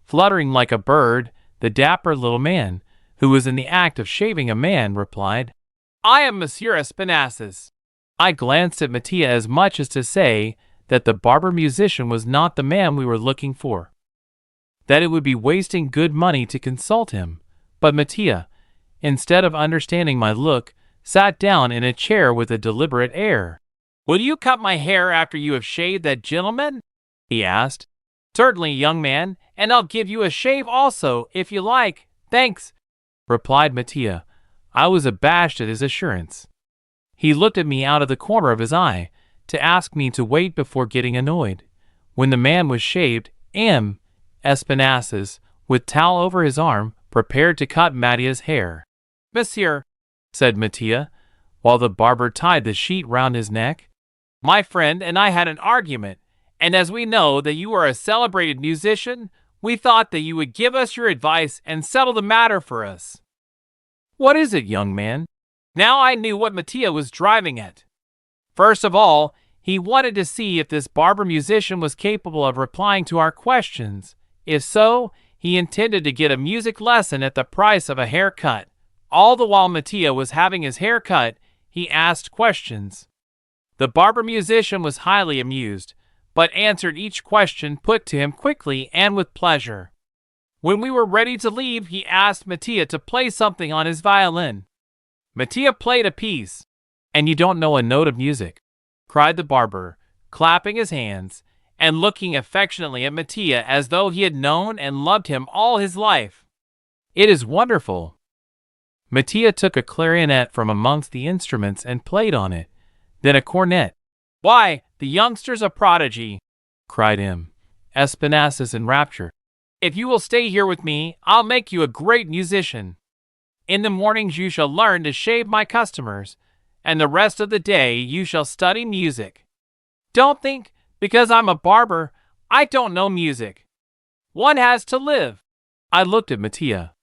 Fluttering like a bird, the dapper little man, who was in the act of shaving a man, replied, "I am Monsieur Espinassas." I glanced at Mattia as much as to say that the barber musician was not the man we were looking for, that it would be wasting good money to consult him. But Mattia, instead of understanding my look, sat down in a chair with a deliberate air. "Will you cut my hair after you have shaved that gentleman?" he asked. "Certainly, young man, and I'll give you a shave also, if you like. Thanks," replied Mattia. I was abashed at his assurance. He looked at me out of the corner of his eye, to ask me to wait before getting annoyed. When the man was shaved, Espinassas, with towel over his arm, prepared to cut Mattia's hair. "Monsieur," said Mattia, while the barber tied the sheet round his neck, "my friend and I had an argument, and as we know that you are a celebrated musician, we thought that you would give us your advice and settle the matter for us." "What is it, young man?" Now I knew what Mattia was driving at. First of all, he wanted to see if this barber musician was capable of replying to our questions. If so, he intended to get a music lesson at the price of a haircut. All the while Mattia was having his hair cut, he asked questions. The barber musician was highly amused, but answered each question put to him quickly and with pleasure. When we were ready to leave, he asked Mattia to play something on his violin. Mattia played a piece. "And you don't know a note of music?" cried the barber, clapping his hands, and looking affectionately at Mattia as though he had known and loved him all his life. "It is wonderful." Mattia took a clarionet from amongst the instruments and played on it, then a cornet. "Why, the youngster's a prodigy," cried Espinassas in rapture. "If you will stay here with me, I'll make you a great musician. In the mornings you shall learn to shave my customers, and the rest of the day you shall study music. Don't think, because I'm a barber, I don't know music. One has to live." I looked at Mattia.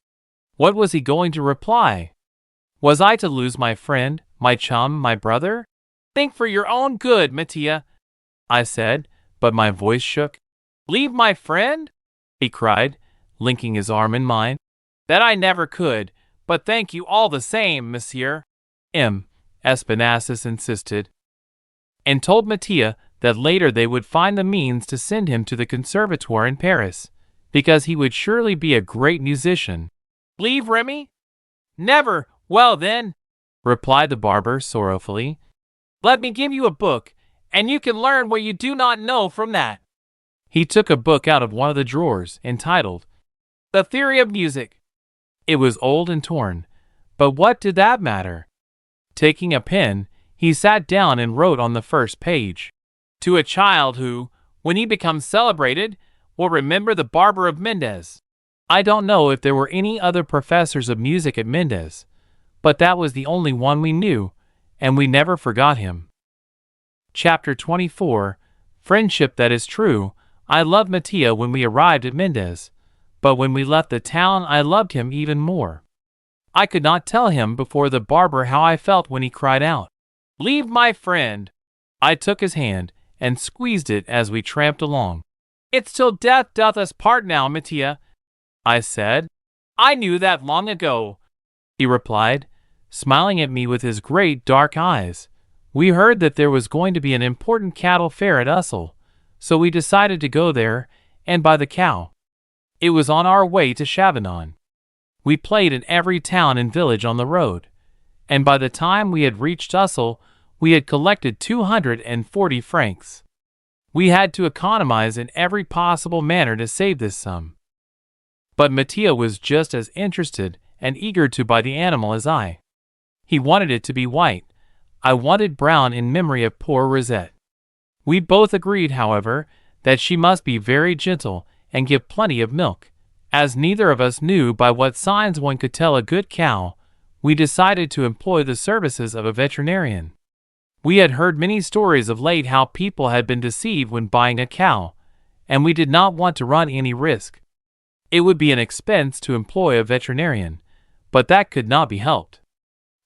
What was he going to reply? Was I to lose my friend, my chum, my brother? "Think for your own good, Mattia," I said, but my voice shook. "Leave my friend?" he cried, linking his arm in mine. "That I never could. But thank you all the same, monsieur," Espinassas insisted, and told Mattia that later they would find the means to send him to the conservatoire in Paris, because he would surely be a great musician. "Leave Rémi?" "Never." "Well then," replied the barber sorrowfully, "let me give you a book, and you can learn what you do not know from that." He took a book out of one of the drawers, entitled "The Theory of Music." It was old and torn, but what did that matter? Taking a pen, he sat down and wrote on the first page, "To a child who, when he becomes celebrated, will remember the barber of Mendes." I don't know if there were any other professors of music at Mendes, but that was the only one we knew, and we never forgot him. Chapter 24, Friendship That Is True. I loved Mattia when we arrived at Mendes, but when we left the town I loved him even more. I could not tell him before the barber how I felt when he cried out, "Leave my friend." I took his hand and squeezed it as we tramped along. "It's till death doth us part now, Mattia," I said. "I knew that long ago," he replied, smiling at me with his great dark eyes. "We heard that there was going to be an important cattle fair at Ussel, so we decided to go there and buy the cow. It was on our way to Chavanon. We played in every town and village on the road, and by the time we had reached Ussel, we had collected 240 francs. We had to economize in every possible manner to save this sum. But Mattia was just as interested and eager to buy the animal as I. He wanted it to be white. I wanted brown in memory of poor Rosette. We both agreed, however, that she must be very gentle and give plenty of milk. As neither of us knew by what signs one could tell a good cow, we decided to employ the services of a veterinarian. We had heard many stories of late how people had been deceived when buying a cow, and we did not want to run any risk. It would be an expense to employ a veterinarian, but that could not be helped.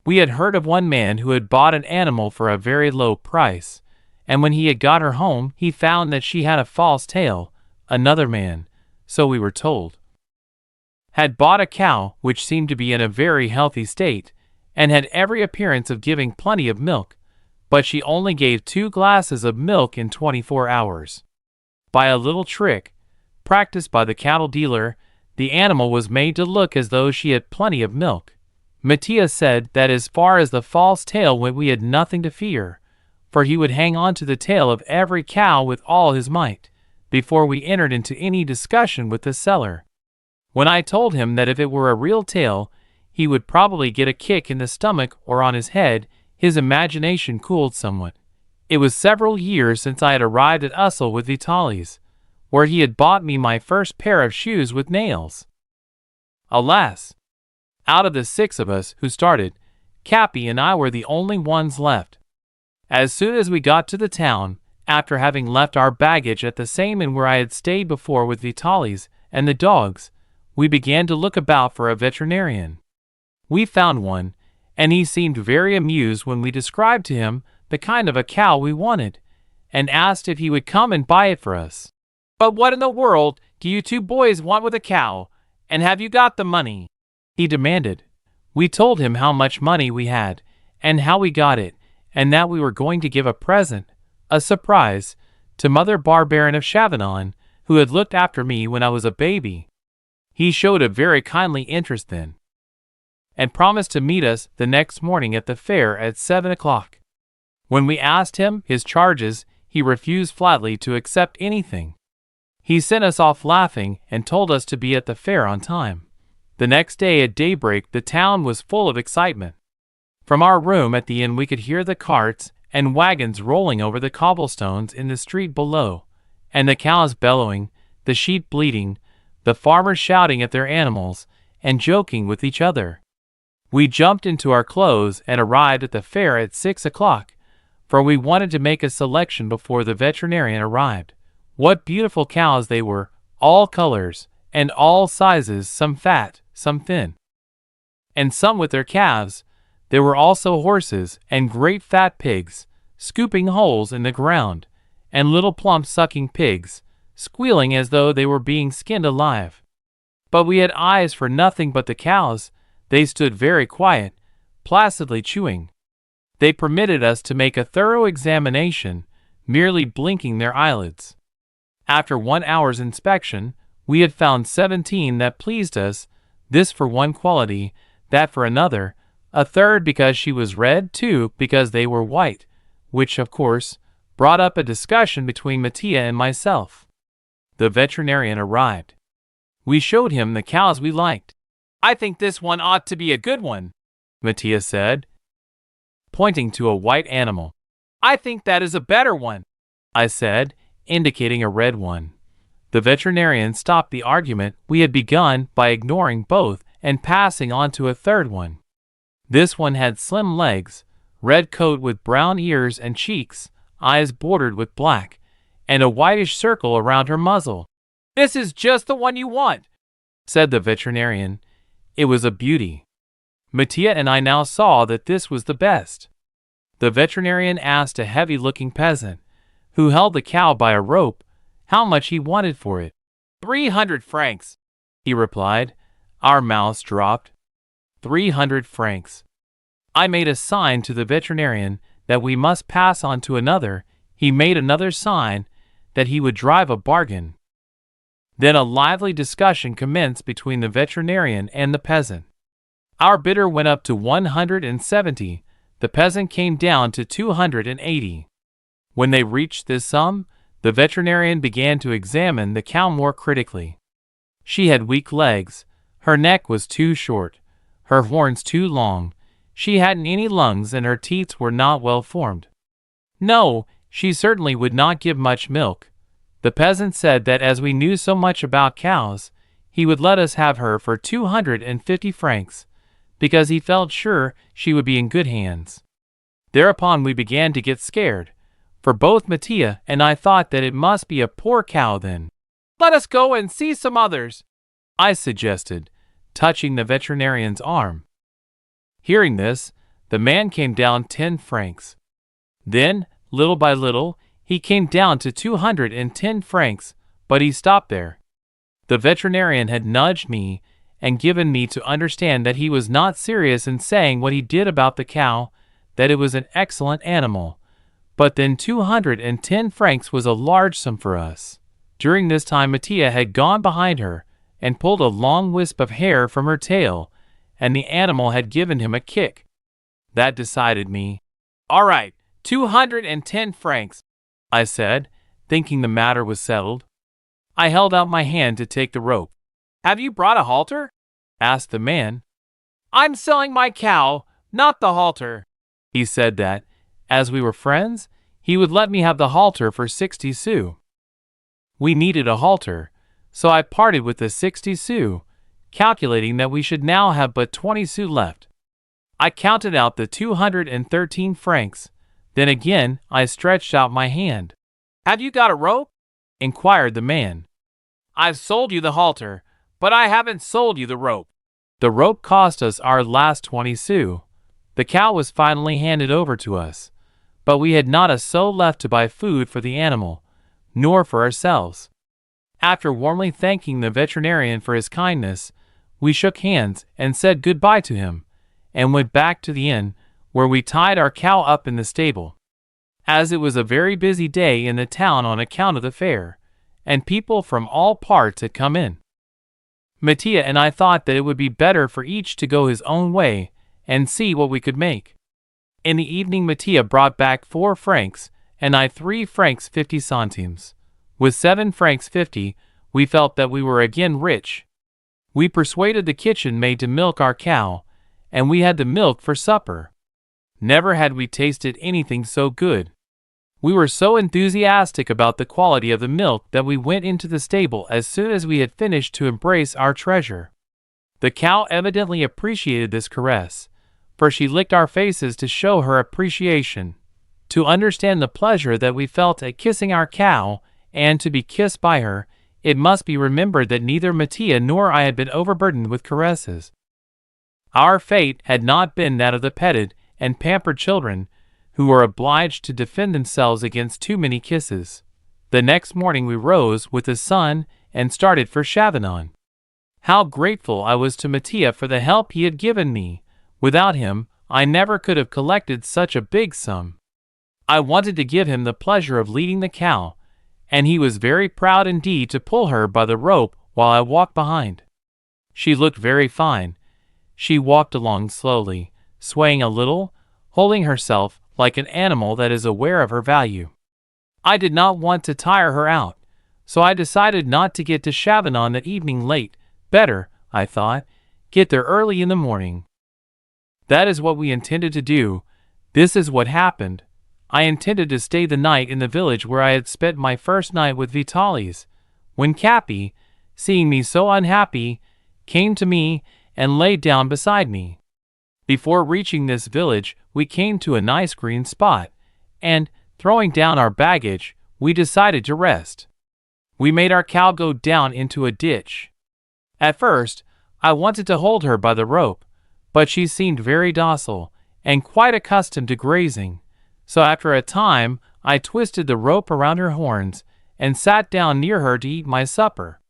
We had heard of one man who had bought an animal for a very low price, and when he had got her home, he found that she had a false tail. Another man, so we were told, had bought a cow which seemed to be in a very healthy state, and had every appearance of giving plenty of milk, but she only gave 2 glasses of milk in 24 hours. By a little trick, practiced by the cattle dealer, the animal was made to look as though she had plenty of milk. Mattia said that as far as the false tail went, we had nothing to fear, for he would hang on to the tail of every cow with all his might, before we entered into any discussion with the seller. When I told him that if it were a real tail, he would probably get a kick in the stomach or on his head, his imagination cooled somewhat. It was several years since I had arrived at Ussel with Vitalis, where he had bought me my first pair of shoes with nails. Alas! Out of the 6 of us who started, Cappy and I were the only ones left. As soon as we got to the town, after having left our baggage at the same inn where I had stayed before with Vitalis and the dogs, we began to look about for a veterinarian. We found one, and he seemed very amused when we described to him the kind of a cow we wanted, and asked if he would come and buy it for us. "But what in the world do you 2 boys want with a cow, and have you got the money?" he demanded. We told him how much money we had, and how we got it, and that we were going to give a present, a surprise, to Mother Barbarin of Chavanon, who had looked after me when I was a baby. He showed a very kindly interest then, and promised to meet us the next morning at the fair at 7 o'clock. When we asked him his charges, he refused flatly to accept anything. He sent us off laughing and told us to be at the fair on time. The next day at daybreak the town was full of excitement. From our room at the inn we could hear the carts and wagons rolling over the cobblestones in the street below, and the cows bellowing, the sheep bleating, the farmers shouting at their animals, and joking with each other. We jumped into our clothes and arrived at the fair at 6 o'clock, for we wanted to make a selection before the veterinarian arrived. What beautiful cows they were, all colors, and all sizes, some fat, some thin, and some with their calves. There were also horses and great fat pigs, scooping holes in the ground, and little plump sucking pigs, squealing as though they were being skinned alive. But we had eyes for nothing but the cows. They stood very quiet, placidly chewing. They permitted us to make a thorough examination, merely blinking their eyelids. After 1 hour's inspection, we had found 17 that pleased us, this for one quality, that for another, a third because she was red, 2 because they were white, which, of course, brought up a discussion between Mattia and myself. The veterinarian arrived. We showed him the cows we liked. "I think this one ought to be a good one," Mattia said, pointing to a white animal. "I think that is a better one," I said, indicating a red one. The veterinarian stopped the argument we had begun by ignoring both and passing on to a third one. This one had slim legs, red coat with brown ears and cheeks, eyes bordered with black, and a whitish circle around her muzzle. "This is just the one you want," said the veterinarian. It was a beauty. Mattia and I now saw that this was the best. The veterinarian asked a heavy-looking peasant, who held the cow by a rope, how much he wanted for it. 300 francs, he replied. Our mouths dropped. 300 francs. I made a sign to the veterinarian that we must pass on to another. He made another sign that he would drive a bargain. Then a lively discussion commenced between the veterinarian and the peasant. Our bidder went up to 170. The peasant came down to 280. When they reached this sum, the veterinarian began to examine the cow more critically. She had weak legs, her neck was too short, her horns too long, she hadn't any lungs, and her teeth were not well formed. No, she certainly would not give much milk. The peasant said that as we knew so much about cows, he would let us have her for 250 francs, because he felt sure she would be in good hands. Thereupon we began to get scared, for both Mattia and I thought that it must be a poor cow then. "Let us go and see some others," I suggested, touching the veterinarian's arm. Hearing this, the man came down 10 francs. Then, little by little, he came down to 210 francs, but he stopped there. The veterinarian had nudged me and given me to understand that he was not serious in saying what he did about the cow, that it was an excellent animal. But then 210 francs was a large sum for us. During this time Mattia had gone behind her and pulled a long wisp of hair from her tail, and the animal had given him a kick. That decided me. "All right, 210 francs, I said, thinking the matter was settled. I held out my hand to take the rope. "Have you brought a halter?" asked the man. "I'm selling my cow, not the halter." He said that, as we were friends, he would let me have the halter for 60 sous. We needed a halter, so I parted with the 60 sous, calculating that we should now have but 20 sous left. I counted out the 213 francs. Then again I stretched out my hand. "Have you got a rope?" inquired the man. "I've sold you the halter, but I haven't sold you the rope." The rope cost us our last 20 sous. The cow was finally handed over to us, but we had not a sou left to buy food for the animal, nor for ourselves. After warmly thanking the veterinarian for his kindness, we shook hands and said goodbye to him, and went back to the inn, where we tied our cow up in the stable. As it was a very busy day in the town on account of the fair, and people from all parts had come in, Mattia and I thought that it would be better for each to go his own way and see what we could make. In the evening Mattia brought back 4 francs, and I 3 francs 50 centimes. With 7 francs 50, we felt that we were again rich. We persuaded the kitchen maid to milk our cow, and we had the milk for supper. Never had we tasted anything so good. We were so enthusiastic about the quality of the milk that we went into the stable as soon as we had finished to embrace our treasure. The cow evidently appreciated this caress, for she licked our faces to show her appreciation. To understand the pleasure that we felt at kissing our cow, and to be kissed by her, it must be remembered that neither Mattia nor I had been overburdened with caresses. Our fate had not been that of the petted and pampered children, who were obliged to defend themselves against too many kisses. The next morning we rose with the sun and started for Chavanon. How grateful I was to Mattia for the help he had given me. Without him, I never could have collected such a big sum. I wanted to give him the pleasure of leading the cow, and he was very proud indeed to pull her by the rope while I walked behind. She looked very fine. She walked along slowly, swaying a little, holding herself like an animal that is aware of her value. I did not want to tire her out, so I decided not to get to Chavanon that evening late. Better, I thought, get there early in the morning. That is what we intended to do. This is what happened. I intended to stay the night in the village where I had spent my first night with Vitalis, when Capi, seeing me so unhappy, came to me and lay down beside me. Before reaching this village, we came to a nice green spot, and, throwing down our baggage, we decided to rest. We made our cow go down into a ditch. At first, I wanted to hold her by the rope, but she seemed very docile and quite accustomed to grazing, so after a time I twisted the rope around her horns and sat down near her to eat my supper.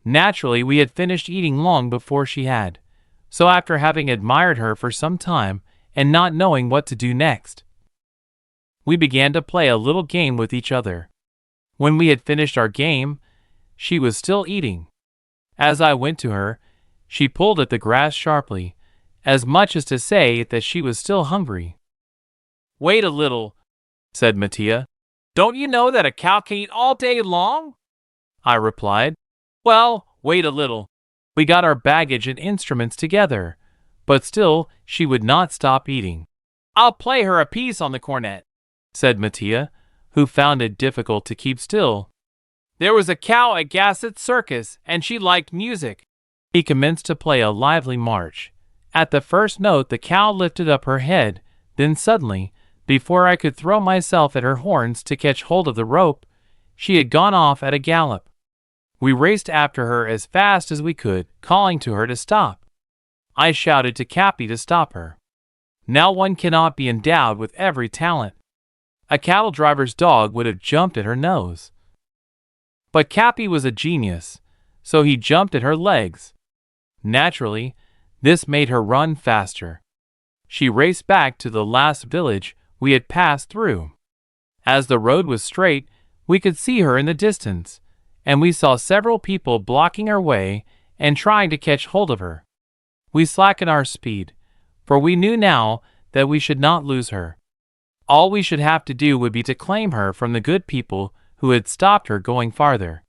Naturally, we had finished eating long before she had, so after having admired her for some time and not knowing what to do next, we began to play a little game with each other. When we had finished our game, she was still eating. As I went to her, she pulled at the grass sharply, as much as to say that she was still hungry. "Wait a little," said Mattia. "Don't you know that a cow can eat all day long?" I replied. "Well, wait a little." We got our baggage and instruments together, but still she would not stop eating. "I'll play her a piece on the cornet," said Mattia, who found it difficult to keep still. "There was a cow at Gassett's circus, and she liked music." He commenced to play a lively march. At the first note the cow lifted up her head, then suddenly, before I could throw myself at her horns to catch hold of the rope, she had gone off at a gallop. We raced after her as fast as we could, calling to her to stop. I shouted to Capi to stop her. Now one cannot be endowed with every talent. A cattle driver's dog would have jumped at her nose. But Capi was a genius, so he jumped at her legs. Naturally, this made her run faster. She raced back to the last village we had passed through. As the road was straight, we could see her in the distance, and we saw several people blocking our way and trying to catch hold of her. We slackened our speed, for we knew now that we should not lose her. All we should have to do would be to claim her from the good people who had stopped her going farther.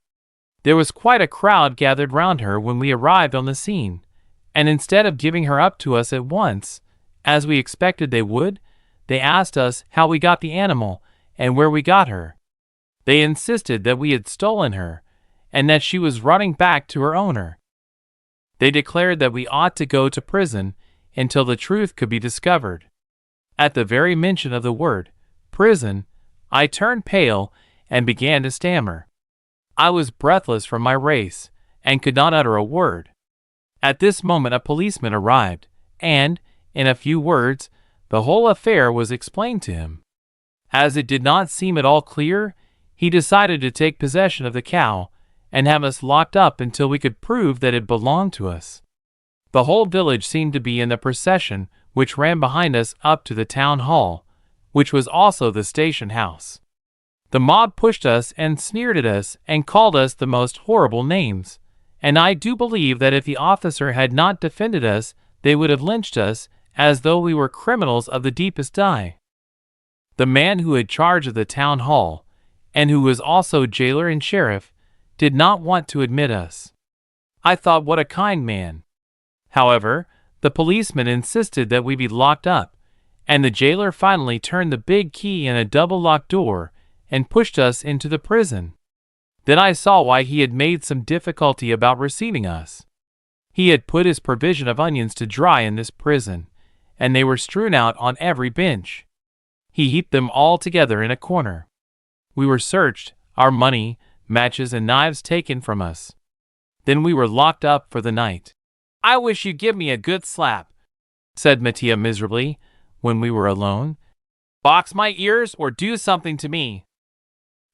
There was quite a crowd gathered round her when we arrived on the scene, and instead of giving her up to us at once, as we expected they would, they asked us how we got the animal and where we got her. They insisted that we had stolen her, and that she was running back to her owner. They declared that we ought to go to prison until the truth could be discovered. At the very mention of the word prison, I turned pale and began to stammer. I was breathless from my race and could not utter a word. At this moment a policeman arrived, and, in a few words, the whole affair was explained to him. As it did not seem at all clear, he decided to take possession of the cow and have us locked up until we could prove that it belonged to us. The whole village seemed to be in the procession which ran behind us up to the town hall, which was also the station house. The mob pushed us and sneered at us and called us the most horrible names, and I do believe that if the officer had not defended us, they would have lynched us as though we were criminals of the deepest dye. The man who had charge of the town hall, and who was also jailer and sheriff, did not want to admit us. I thought, what a kind man. However, the policeman insisted that we be locked up, and the jailer finally turned the big key in a double-locked door and pushed us into the prison. Then I saw why he had made some difficulty about receiving us. He had put his provision of onions to dry in this prison, and they were strewn out on every bench. He heaped them all together in a corner. We were searched, our money, matches, and knives taken from us. Then we were locked up for the night. "I wish you'd give me a good slap," said Mattia miserably, when we were alone. "Box my ears or do something to me.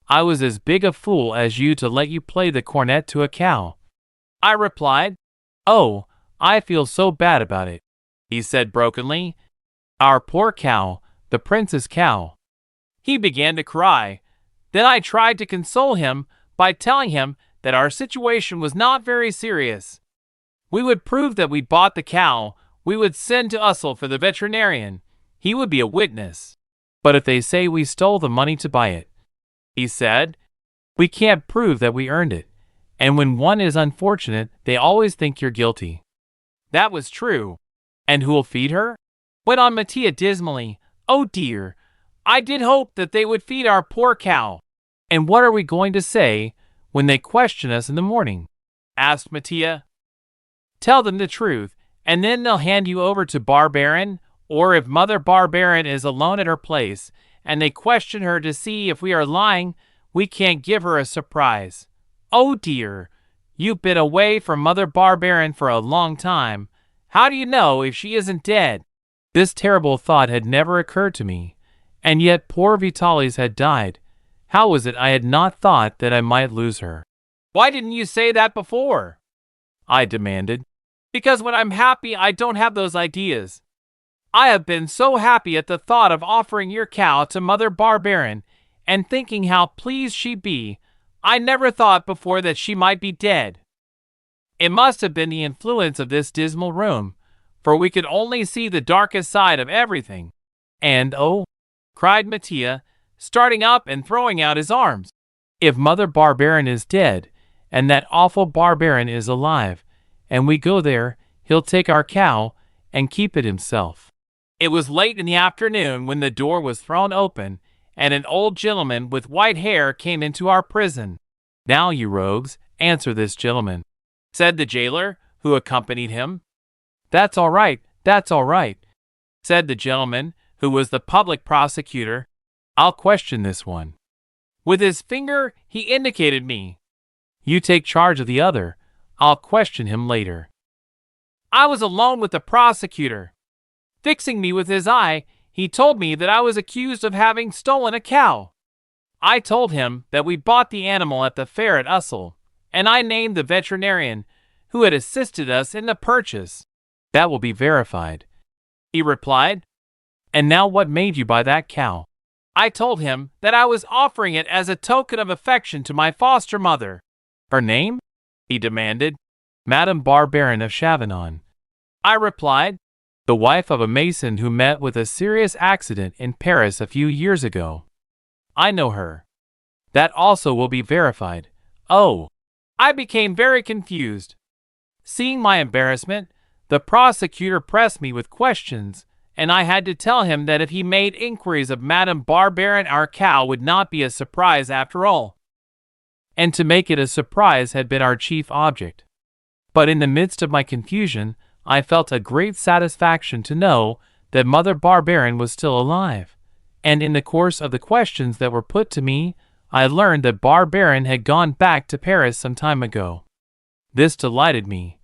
I was as big a fool as you to let you play the cornet to a cow." I replied. "Oh, I feel so bad about it," he said brokenly. "Our poor cow, the prince's cow." He began to cry. Then I tried to console him by telling him that our situation was not very serious. We would prove that we bought the cow. We would send to Ussel for the veterinarian. He would be a witness. "But if they say we stole the money to buy it," he said, "we can't prove that we earned it. And when one is unfortunate, they always think you're guilty." That was true. "And who'll feed her?" went on Mattia dismally. "Oh dear, I did hope that they would feed our poor cow." "And what are we going to say when they question us in the morning?" asked Mattia. "Tell them the truth, and then they'll hand you over to Barbarin, or if Mother Barbarin is alone at her place, and they question her to see if we are lying, we can't give her a surprise. Oh dear, you've been away from Mother Barbarin for a long time. How do you know if she isn't dead?" This terrible thought had never occurred to me, and yet poor Vitalis had died. How was it I had not thought that I might lose her? "Why didn't you say that before?" I demanded. "Because when I'm happy I don't have those ideas. I have been so happy at the thought of offering your cow to Mother Barbarin, and thinking how pleased she'd be, I never thought before that she might be dead." It must have been the influence of this dismal room, for we could only see the darkest side of everything. "And oh," cried Mattia, starting up and throwing out his arms, "if Mother Barbarin is dead, and that awful Barbarin is alive, and we go there, he'll take our cow and keep it himself." It was late in the afternoon when the door was thrown open, and an old gentleman with white hair came into our prison. "Now, you rogues, answer this gentleman," said the jailer, who accompanied him. That's all right," said the gentleman, who was the public prosecutor. "I'll question this one." With his finger he indicated me. "You take charge of the other. I'll question him later." I was alone with the prosecutor. Fixing me with his eye, he told me that I was accused of having stolen a cow. I told him that we bought the animal at the fair at Ussel, and I named the veterinarian who had assisted us in the purchase. "That will be verified," he replied. "And now what made you buy that cow?" I told him that I was offering it as a token of affection to my foster mother. "Her name?" he demanded. "Madame Barbarin of Chavanon." I replied. The wife of a mason who met with a serious accident in Paris a few years ago. I know her. That also will be verified. Oh. I became very confused. Seeing my embarrassment, the prosecutor pressed me with questions, and I had to tell him that if he made inquiries of Madame Barberin, our cow would not be a surprise after all. And to make it a surprise had been our chief object. But in the midst of my confusion, I felt a great satisfaction to know that Mother Barberin was still alive, and in the course of the questions that were put to me, I learned that Barberin had gone back to Paris some time ago. This delighted me.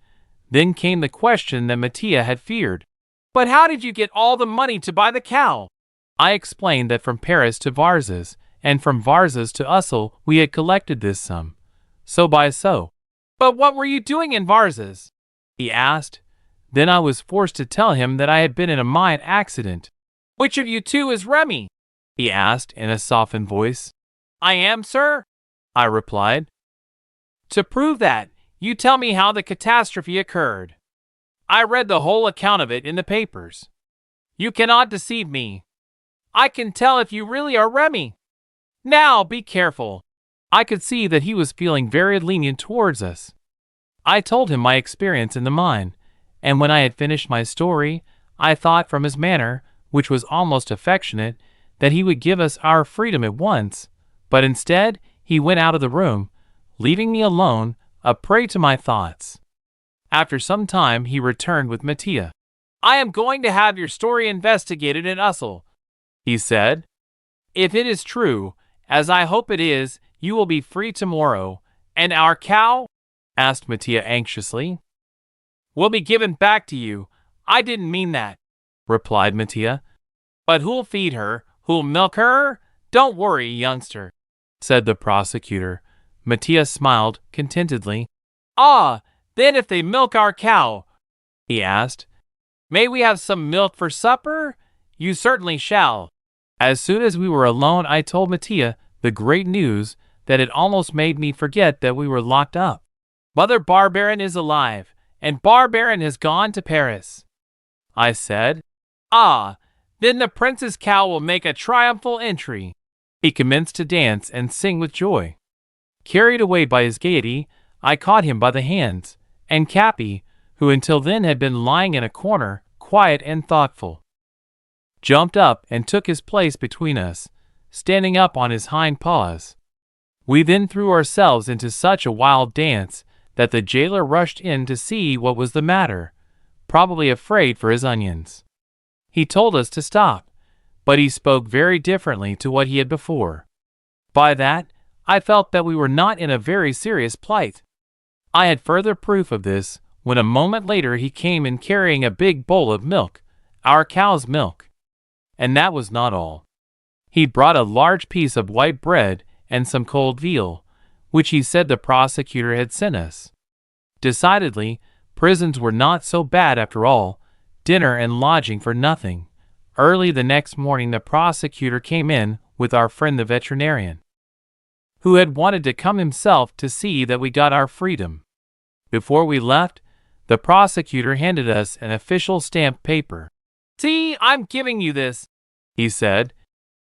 Then came the question that Mattia had feared. But how did you get all the money to buy the cow? I explained that from Paris to Varzas, and from Varzas to Ussel, we had collected this sum. So by so. But what were you doing in Varzas? He asked. Then I was forced to tell him that I had been in a mine accident. Which of you two is Rémi? He asked in a softened voice. I am, sir, I replied. To prove that, you tell me how the catastrophe occurred. I read the whole account of it in the papers. You cannot deceive me. I can tell if you really are Rémi. Now, be careful. I could see that he was feeling very lenient towards us. I told him my experience in the mine, and when I had finished my story, I thought from his manner, which was almost affectionate, that he would give us our freedom at once, but instead, he went out of the room, leaving me alone, a prey to my thoughts. After some time, he returned with Mattia. I am going to have your story investigated in Ussel, he said. If it is true, as I hope it is, you will be free tomorrow. And our cow? Asked Mattia anxiously. Will be given back to you. I didn't mean that, replied Mattia. But who'll feed her? Who'll milk her? Don't worry, youngster, said the prosecutor. Mattia smiled contentedly. Ah, then if they milk our cow, he asked, may we have some milk for supper? You certainly shall. As soon as we were alone, I told Mattia the great news that it almost made me forget that we were locked up. Mother Barberin is alive, and Barberin has gone to Paris, I said. Ah, then the prince's cow will make a triumphal entry. He commenced to dance and sing with joy. Carried away by his gaiety, I caught him by the hands, and Cappy, who until then had been lying in a corner, quiet and thoughtful, jumped up and took his place between us, standing up on his hind paws. We then threw ourselves into such a wild dance that the jailer rushed in to see what was the matter, probably afraid for his onions. He told us to stop, but he spoke very differently to what he had before. By that, I felt that we were not in a very serious plight. I had further proof of this when a moment later he came in carrying a big bowl of milk, our cow's milk. And that was not all. He brought a large piece of white bread and some cold veal, which he said the prosecutor had sent us. Decidedly, prisons were not so bad after all, dinner and lodging for nothing. Early the next morning the prosecutor came in with our friend the veterinarian, who had wanted to come himself to see that we got our freedom. Before we left, the prosecutor handed us an official stamped paper. See, I'm giving you this, he said.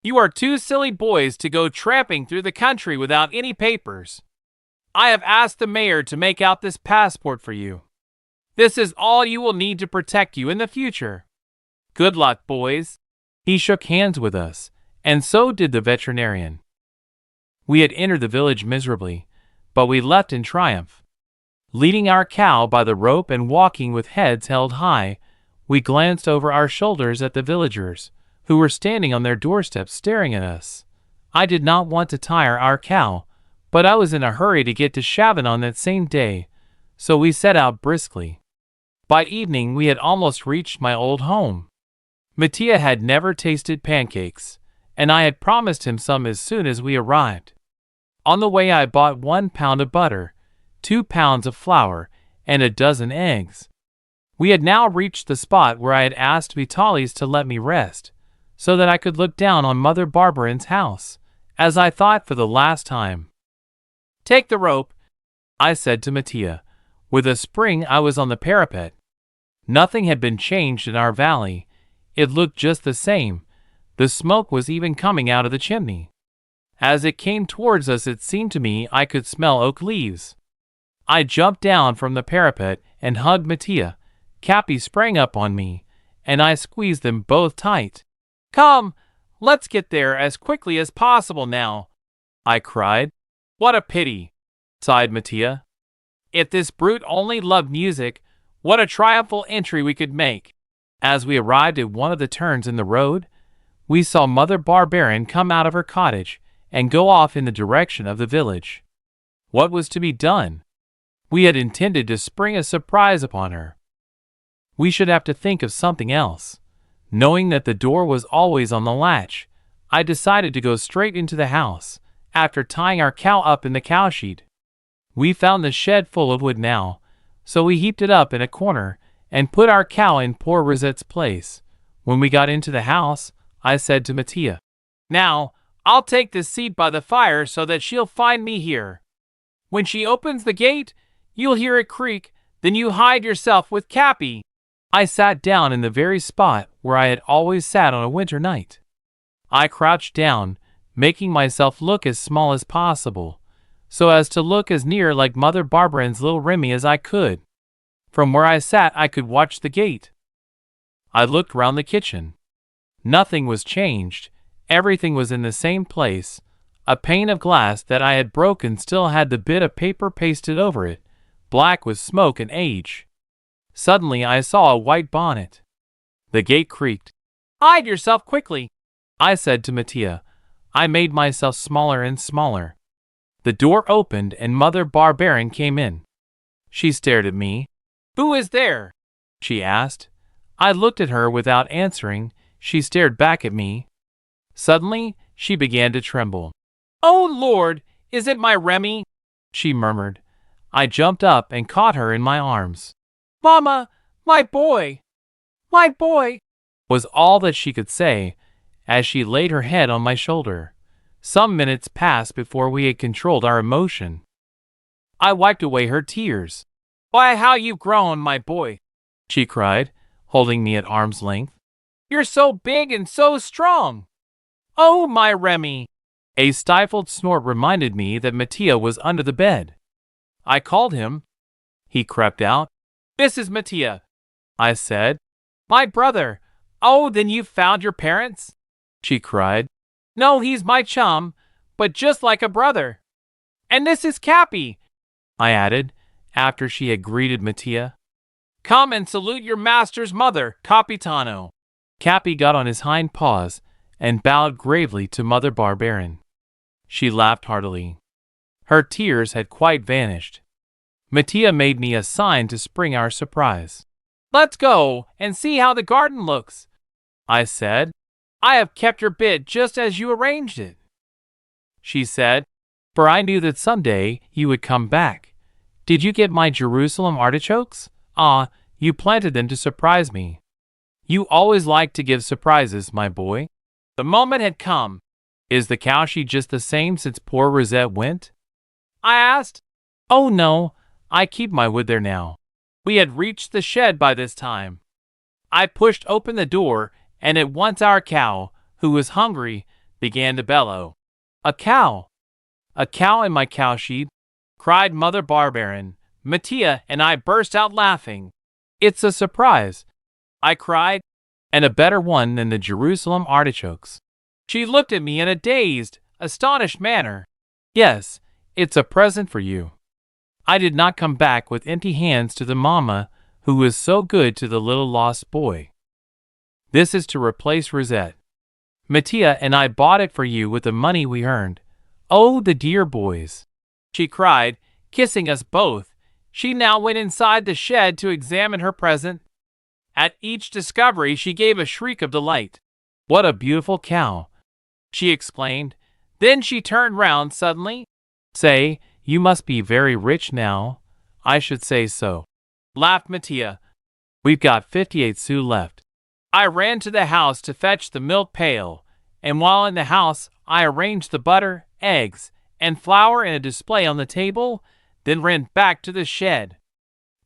You are two silly boys to go tramping through the country without any papers. I have asked the mayor to make out this passport for you. This is all you will need to protect you in the future. Good luck, boys. He shook hands with us, and so did the veterinarian. We had entered the village miserably, but we left in triumph. Leading our cow by the rope and walking with heads held high, we glanced over our shoulders at the villagers, who were standing on their doorsteps staring at us. I did not want to tire our cow, but I was in a hurry to get to Chavannes on that same day, so we set out briskly. By evening we had almost reached my old home. Mattia had never tasted pancakes, and I had promised him some as soon as we arrived. On the way I bought 1 pound of butter, 2 pounds of flour, and a dozen eggs. We had now reached the spot where I had asked Vitalis to let me rest, so that I could look down on Mother Barberin's house, as I thought for the last time. Take the rope, I said to Mattia. With a spring I was on the parapet. Nothing had been changed in our valley. It looked just the same. The smoke was even coming out of the chimney. As it came towards us, it seemed to me I could smell oak leaves. I jumped down from the parapet and hugged Mattia. Cappy sprang up on me, and I squeezed them both tight. "Come, let's get there as quickly as possible now," I cried. "What a pity," sighed Mattia. "If this brute only loved music, what a triumphal entry we could make." As we arrived at one of the turns in the road, we saw Mother Barbarian come out of her cottage and go off in the direction of the village. What was to be done? We had intended to spring a surprise upon her. We should have to think of something else. Knowing that the door was always on the latch, I decided to go straight into the house, after tying our cow up in the cowshed. We found the shed full of wood now, so we heaped it up in a corner and put our cow in poor Rosette's place. When we got into the house, I said to Mattia, "Now, I'll take this seat by the fire so that she'll find me here. When she opens the gate, you'll hear it creak, then you hide yourself with Cappy." I sat down in the very spot where I had always sat on a winter night. I crouched down, making myself look as small as possible, so as to look as near like Mother Barbarian's little Rémi as I could. From where I sat, I could watch the gate. I looked round the kitchen. Nothing was changed. Everything was in the same place. A pane of glass that I had broken still had the bit of paper pasted over it, black with smoke and age. Suddenly I saw a white bonnet. The gate creaked. "Hide yourself quickly," I said to Mattia. I made myself smaller and smaller. The door opened and Mother Barbarian came in. She stared at me. "Who is there?" she asked. I looked at her without answering. She stared back at me. Suddenly, she began to tremble. "Oh Lord, is it my Rémi?" she murmured. I jumped up and caught her in my arms. "Mama, my boy! My boy!" was all that she could say, as she laid her head on my shoulder. Some minutes passed before we had controlled our emotion. I wiped away her tears. "Why, how you've grown, my boy!" she cried, holding me at arm's length. "You're so big and so strong! Oh, my Rémi!" A stifled snort reminded me that Mattia was under the bed. I called him. He crept out. "This is Mattia," I said. "My brother. Oh, then you've found your parents?" she cried. "No, he's my chum, but just like a brother. And this is Cappy," I added, after she had greeted Mattia. "Come and salute your master's mother, Capitano." Cappy got on his hind paws and bowed gravely to Mother Barbarian. She laughed heartily. Her tears had quite vanished. Mattia made me a sign to spring our surprise. "Let's go and see how the garden looks," I said. "I have kept your bit just as you arranged it," she said, "for I knew that someday you would come back. Did you get my Jerusalem artichokes? Ah, you planted them to surprise me. You always like to give surprises, my boy." The moment had come. "Is the cowshed just the same since poor Rosette went?" I asked. "Oh no, I keep my wood there now." We had reached the shed by this time. I pushed open the door, and at once our cow, who was hungry, began to bellow. "A cow! A cow in my cowshed!" cried Mother Barbarian. Mattia and I burst out laughing. "It's a surprise," I cried, "and a better one than the Jerusalem artichokes." She looked at me in a dazed, astonished manner. "Yes, it's a present for you." I did not come back with empty hands to the mama who was so good to the little lost boy. "This is to replace Rosette. Mattia and I bought it for you with the money we earned. Oh, the dear boys!" she cried, kissing us both. She now went inside the shed to examine her present. At each discovery she gave a shriek of delight. "What a beautiful cow!" she exclaimed. Then she turned round suddenly. "Say, you must be very rich now." "I should say so," laughed Mattia. "We've got 58 sous left." I ran to the house to fetch the milk pail, and while in the house I arranged the butter, eggs, and flour in a display on the table, then ran back to the shed.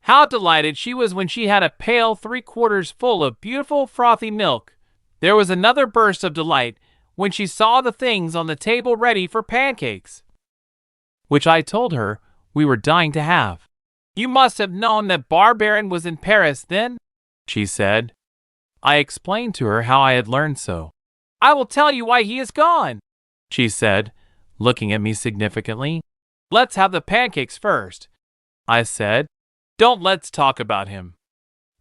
How delighted she was when she had a pail 3/4 full of beautiful frothy milk. There was another burst of delight when she saw the things on the table ready for pancakes, which I told her we were dying to have. You must have known that Barbarin was in Paris then, she said. I explained to her how I had learned so. I will tell you why he is gone, she said, looking at me significantly. Let's have the pancakes first, I said. Don't let's talk about him.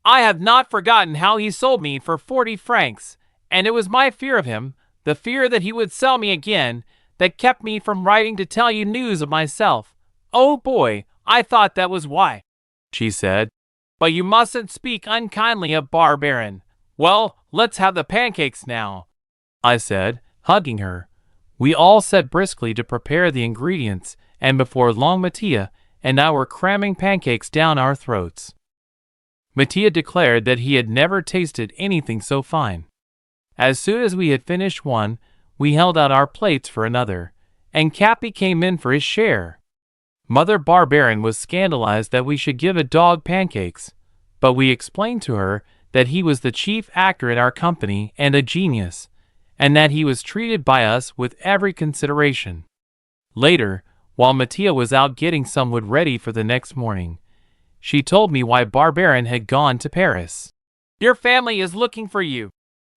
I have not forgotten how he sold me for 40 francs, and it was my fear of him, the fear that he would sell me again, that kept me from writing to tell you news of myself. Oh boy, I thought that was why, she said. But you mustn't speak unkindly of Barbarin. Well, let's have the pancakes now, I said, hugging her. We all set briskly to prepare the ingredients, and before long Mattia and I were cramming pancakes down our throats. Mattia declared that he had never tasted anything so fine. As soon as we had finished one, we held out our plates for another, and Cappy came in for his share. Mother Barbarin was scandalized that we should give a dog pancakes, but we explained to her that he was the chief actor in our company and a genius, and that he was treated by us with every consideration. Later, while Mattia was out getting some wood ready for the next morning, she told me why Barbarin had gone to Paris. Your family is looking for you,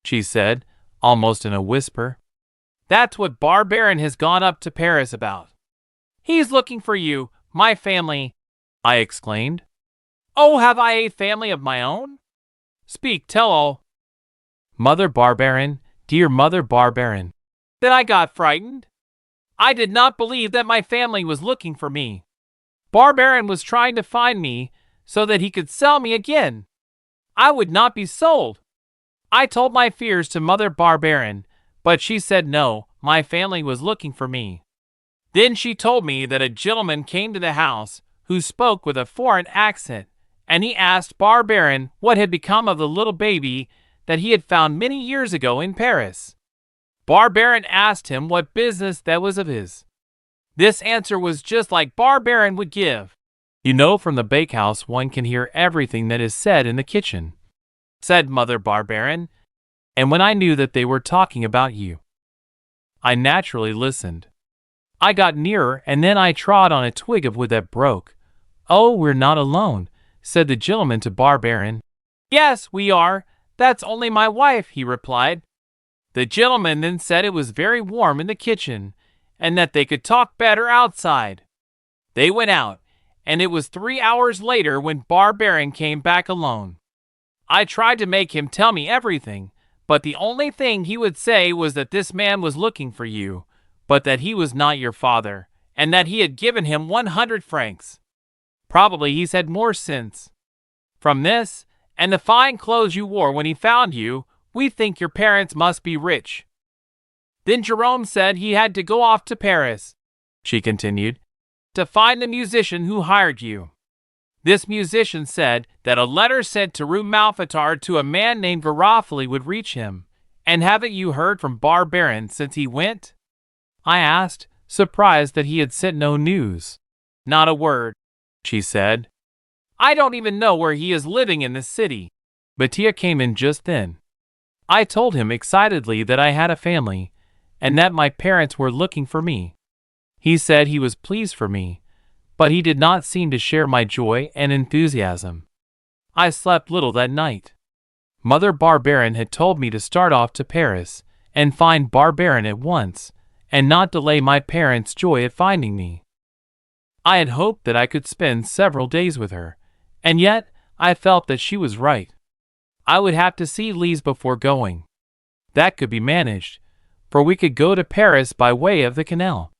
she said, almost in a whisper. That's what Barbarin has gone up to Paris about. He's looking for you, my family, I exclaimed. Oh, have I a family of my own? Speak, tell all. Mother Barbarin, dear Mother Barbarin. Then I got frightened. I did not believe that my family was looking for me. Barbarin was trying to find me so that he could sell me again. I would not be sold. I told my fears to Mother Barbarin, but she said no, my family was looking for me. Then she told me that a gentleman came to the house who spoke with a foreign accent, and he asked Barbarin what had become of the little baby that he had found many years ago in Paris. Barbarin asked him what business that was of his. This answer was just like Barbarin would give. You know, from the bakehouse one can hear everything that is said in the kitchen, said Mother Barbarin, and when I knew that they were talking about you, I naturally listened. I got nearer, and then I trod on a twig of wood that broke. Oh, we're not alone, said the gentleman to Barbarin. Yes, we are. That's only my wife, he replied. The gentleman then said it was very warm in the kitchen, and that they could talk better outside. They went out, and it was 3 hours later when Barbarin came back alone. I tried to make him tell me everything, but the only thing he would say was that this man was looking for you, but that he was not your father, and that he had given him 100 francs. Probably he's had more since. From this, and the fine clothes you wore when he found you, we think your parents must be rich. Then Jerome said he had to go off to Paris, she continued, to find the musician who hired you. This musician said that a letter sent to Rue Malfitard to a man named Garofoli would reach him. And haven't you heard from Barbarin since he went? I asked, surprised that he had sent no news. Not a word, she said. I don't even know where he is living in this city. Mattia came in just then. I told him excitedly that I had a family, and that my parents were looking for me. He said he was pleased for me, but he did not seem to share my joy and enthusiasm. I slept little that night. Mother Barbarin had told me to start off to Paris and find Barbarin at once, and not delay my parents' joy at finding me. I had hoped that I could spend several days with her, and yet I felt that she was right. I would have to see Lise before going. That could be managed, for we could go to Paris by way of the canal.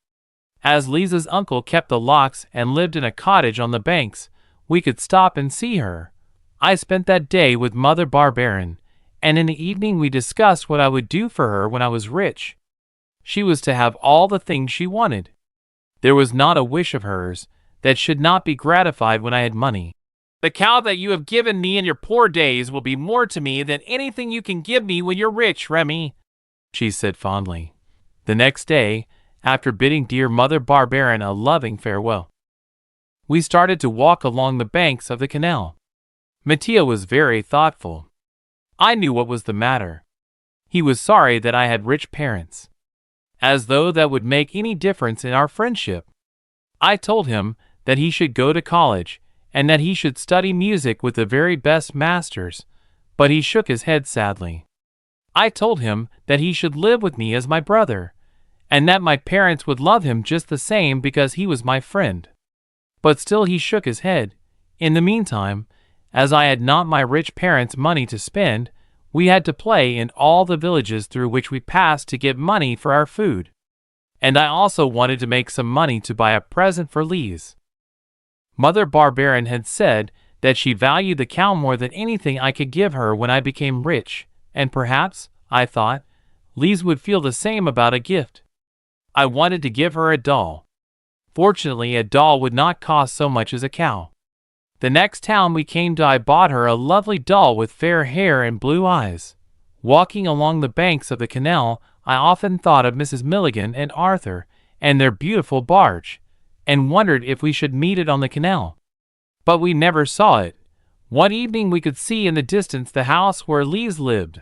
As Lise's uncle kept the locks and lived in a cottage on the banks, we could stop and see her. I spent that day with Mother Barbarin, and in the evening we discussed what I would do for her when I was rich. She was to have all the things she wanted. There was not a wish of hers that should not be gratified when I had money. The cow that you have given me in your poor days will be more to me than anything you can give me when you're rich, Rémi, she said fondly. The next day, after bidding dear Mother Barbarin a loving farewell, We started to walk along the banks of the canal. Mattia was very thoughtful. I knew what was the matter. He was sorry that I had rich parents. As though that would make any difference in our friendship. I told him that he should go to college and that he should study music with the very best masters, but he shook his head sadly. I told him that he should live with me as my brother, and that my parents would love him just the same because he was my friend. But still he shook his head. In the meantime, as I had not my rich parents' money to spend, we had to play in all the villages through which we passed to get money for our food. And I also wanted to make some money to buy a present for Lise. Mother Barbarin had said that she valued the cow more than anything I could give her when I became rich, and perhaps, I thought, Lise would feel the same about a gift. I wanted to give her a doll. Fortunately, a doll would not cost so much as a cow. The next town we came to, I bought her a lovely doll with fair hair and blue eyes. Walking along the banks of the canal, I often thought of Mrs. Milligan and Arthur and their beautiful barge, and wondered if we should meet it on the canal. But we never saw it. One evening we could see in the distance the house where Lise lived.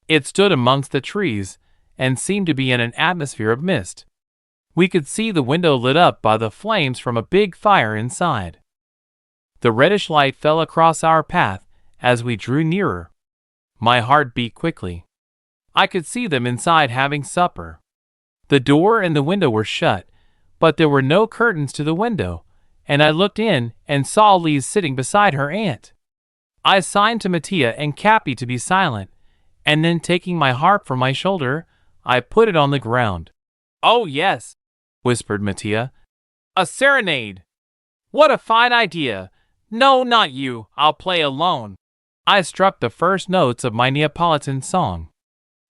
It stood amongst the trees, and seemed to be in an atmosphere of mist. We could see the window lit up by the flames from a big fire inside. The reddish light fell across our path as we drew nearer. My heart beat quickly. I could see them inside having supper. The door and the window were shut, but there were no curtains to the window, and I looked in and saw Lise sitting beside her aunt. I signed to Mattia and Cappy to be silent, and then taking my harp from my shoulder, I put it on the ground. "Oh yes," whispered Mattia. "A serenade! What a fine idea! No, not you, I'll play alone." I struck the first notes of my Neapolitan song.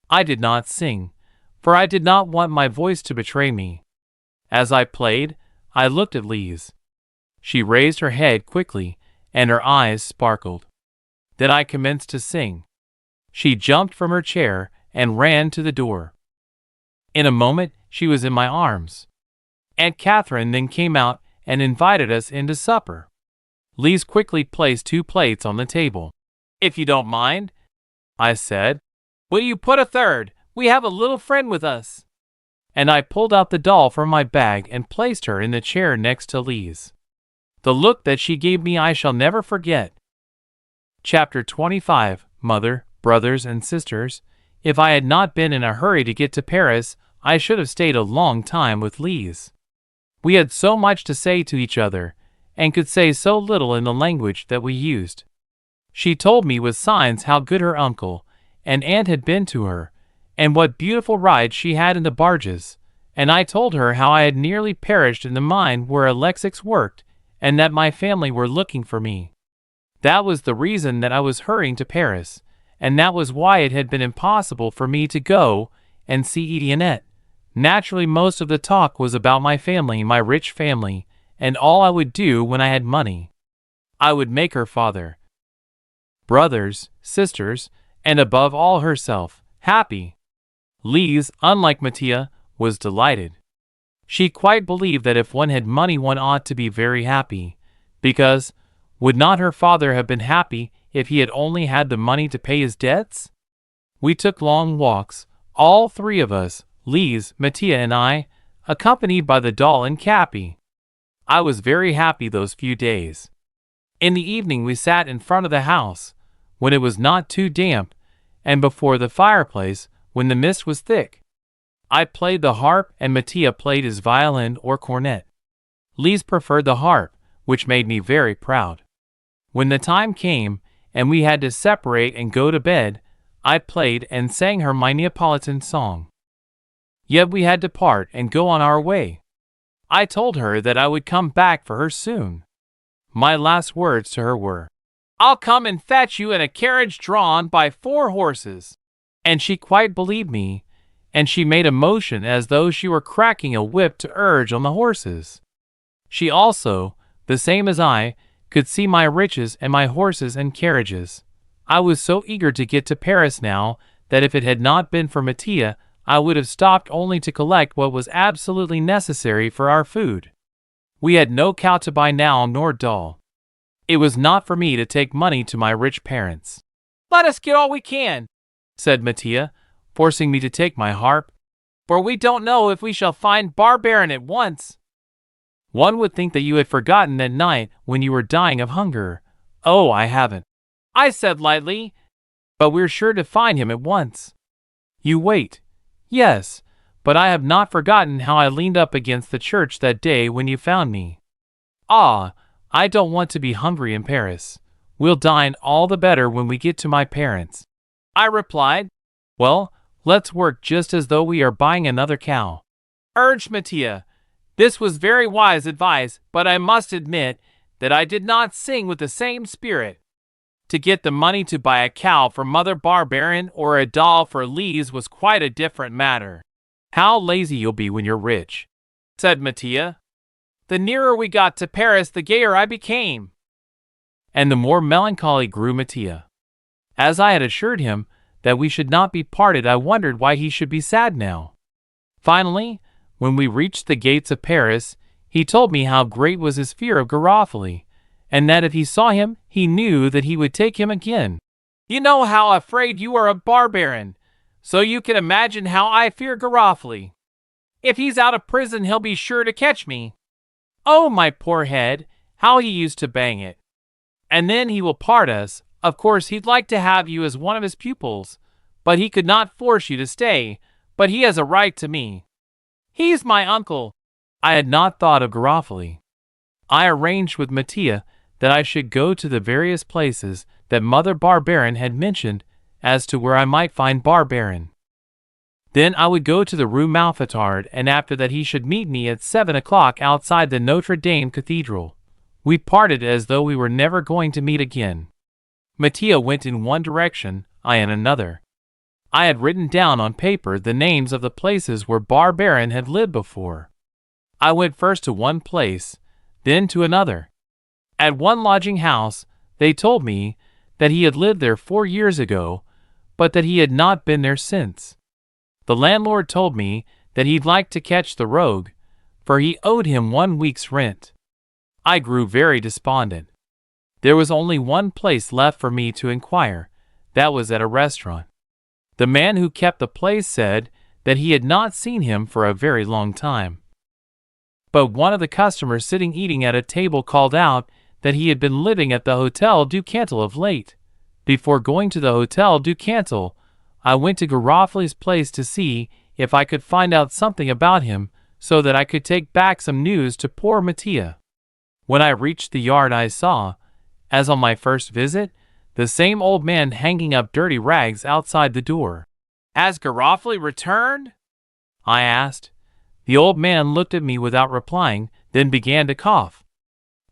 I did not sing, for I did not want my voice to betray me. As I played, I looked at Lise. She raised her head quickly, and her eyes sparkled. Then I commenced to sing. She jumped from her chair and ran to the door. In a moment, she was in my arms. Aunt Catherine then came out and invited us into supper. Lise quickly placed 2 plates on the table. "If you don't mind," I said, "will you put a third? We have a little friend with us." And I pulled out the doll from my bag and placed her in the chair next to Lise. The look that she gave me I shall never forget. Chapter 25. Mother, brothers, and sisters. If I had not been in a hurry to get to Paris, I should have stayed a long time with Lise. We had so much to say to each other, and could say so little in the language that we used. She told me with signs how good her uncle and aunt had been to her, and what beautiful rides she had in the barges, and I told her how I had nearly perished in the mine where Alexix worked, and that my family were looking for me. That was the reason that I was hurrying to Paris, and that was why it had been impossible for me to go and see Etiennette. Naturally, most of the talk was about my family, my rich family, and all I would do when I had money. I would make her father, brothers, sisters, and above all herself, happy. Lise, unlike Mattia, was delighted. She quite believed that if one had money one ought to be very happy, because would not her father have been happy if he had only had the money to pay his debts? We took long walks, all 3 of us, Lise, Mattia, and I, accompanied by the doll and Cappy. I was very happy those few days. In the evening we sat in front of the house, when it was not too damp, and before the fireplace, when the mist was thick. I played the harp and Mattia played his violin or cornet. Lise preferred the harp, which made me very proud. When the time came, and we had to separate and go to bed, I played and sang her my Neapolitan song. Yet we had to part and go on our way. I told her that I would come back for her soon. My last words to her were, "I'll come and fetch you in a carriage drawn by 4 horses." And she quite believed me, and she made a motion as though she were cracking a whip to urge on the horses. She also, the same as I, could see my riches and my horses and carriages. I was so eager to get to Paris now that if it had not been for Mattia, I would have stopped only to collect what was absolutely necessary for our food. We had no cow to buy now nor doll. It was not for me to take money to my rich parents. "Let us get all we can," said Mattia, forcing me to take my harp, "for we don't know if we shall find Barbarin at once." "One would think that you had forgotten that night when you were dying of hunger." "Oh, I haven't," I said lightly, "but we're sure to find him at once." "You wait." "Yes, but I have not forgotten how I leaned up against the church that day when you found me." "Ah, I don't want to be hungry in Paris. We'll dine all the better when we get to my parents'," I replied. "Well, let's work just as though we are buying another cow," urged Mattia. This was very wise advice, but I must admit that I did not sing with the same spirit. To get the money to buy a cow for Mother Barbarin or a doll for Lise was quite a different matter. "How lazy you'll be when you're rich," said Mattia. The nearer we got to Paris, the gayer I became, and the more melancholy grew Mattia. As I had assured him that we should not be parted, I wondered why he should be sad now. Finally, when we reached the gates of Paris, he told me how great was his fear of Garofoli, and that if he saw him, he knew that he would take him again. "You know how afraid you are of Barbarin, so you can imagine how I fear Garofoli. If he's out of prison, he'll be sure to catch me. Oh, my poor head, how he used to bang it. And then he will part us. Of course, he'd like to have you as one of his pupils, but he could not force you to stay, but he has a right to me. He's my uncle." I had not thought of Garofoli. I arranged with Mattia that I should go to the various places that Mother Barbarin had mentioned as to where I might find Barbarin. Then I would go to the Rue Malfitard, and after that he should meet me at 7 o'clock outside the Notre Dame Cathedral. We parted as though we were never going to meet again. Mattia went in one direction, I in another. I had written down on paper the names of the places where Barbarin had lived before. I went first to one place, then to another. At one lodging house, they told me that he had lived there 4 years ago, but that he had not been there since. The landlord told me that he'd like to catch the rogue, for he owed him 1 week's rent. I grew very despondent. There was only one place left for me to inquire. That was at a restaurant. The man who kept the place said that he had not seen him for a very long time. But one of the customers sitting eating at a table called out that he had been living at the Hotel du Cantal of late. Before going to the Hotel du Cantal, I went to Garofoli's place to see if I could find out something about him so that I could take back some news to poor Mattia. When I reached the yard, I saw, as on my first visit, the same old man hanging up dirty rags outside the door. "Has Garofoli returned?" I asked. The old man looked at me without replying, then began to cough.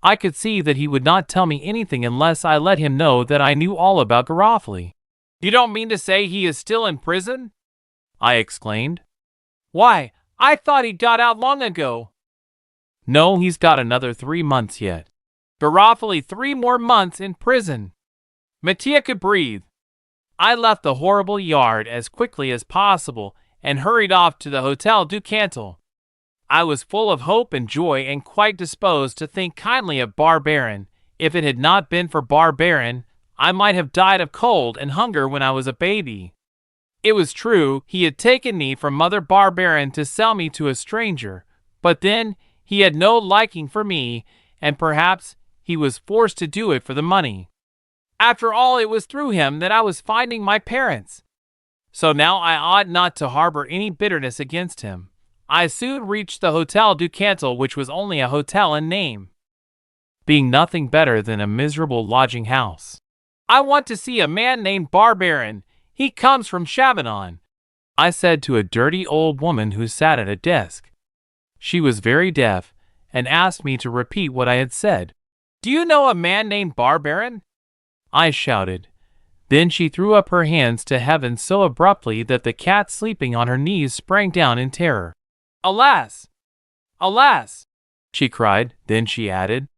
I could see that he would not tell me anything unless I let him know that I knew all about Garofoli. "You don't mean to say he is still in prison?" I exclaimed. "Why, I thought he got out long ago." "No, he's got another 3 months yet." Garofoli 3 more months in prison! Mattia could breathe. I left the horrible yard as quickly as possible and hurried off to the Hotel du Cantal. I was full of hope and joy and quite disposed to think kindly of Barbarin. If it had not been for Barbarin, I might have died of cold and hunger when I was a baby. It was true, he had taken me from Mother Barbarin to sell me to a stranger, but then he had no liking for me, and perhaps he was forced to do it for the money. After all, it was through him that I was finding my parents. So now I ought not to harbor any bitterness against him. I soon reached the Hotel du Cantal, which was only a hotel in name, being nothing better than a miserable lodging house. "I want to see a man named Barbarin. He comes from Chavanon," I said to a dirty old woman who sat at a desk. She was very deaf and asked me to repeat what I had said. "Do you know a man named Barbarin?" I shouted. Then she threw up her hands to heaven so abruptly that the cat sleeping on her knees sprang down in terror. "Alas! Alas!" she cried. Then she added,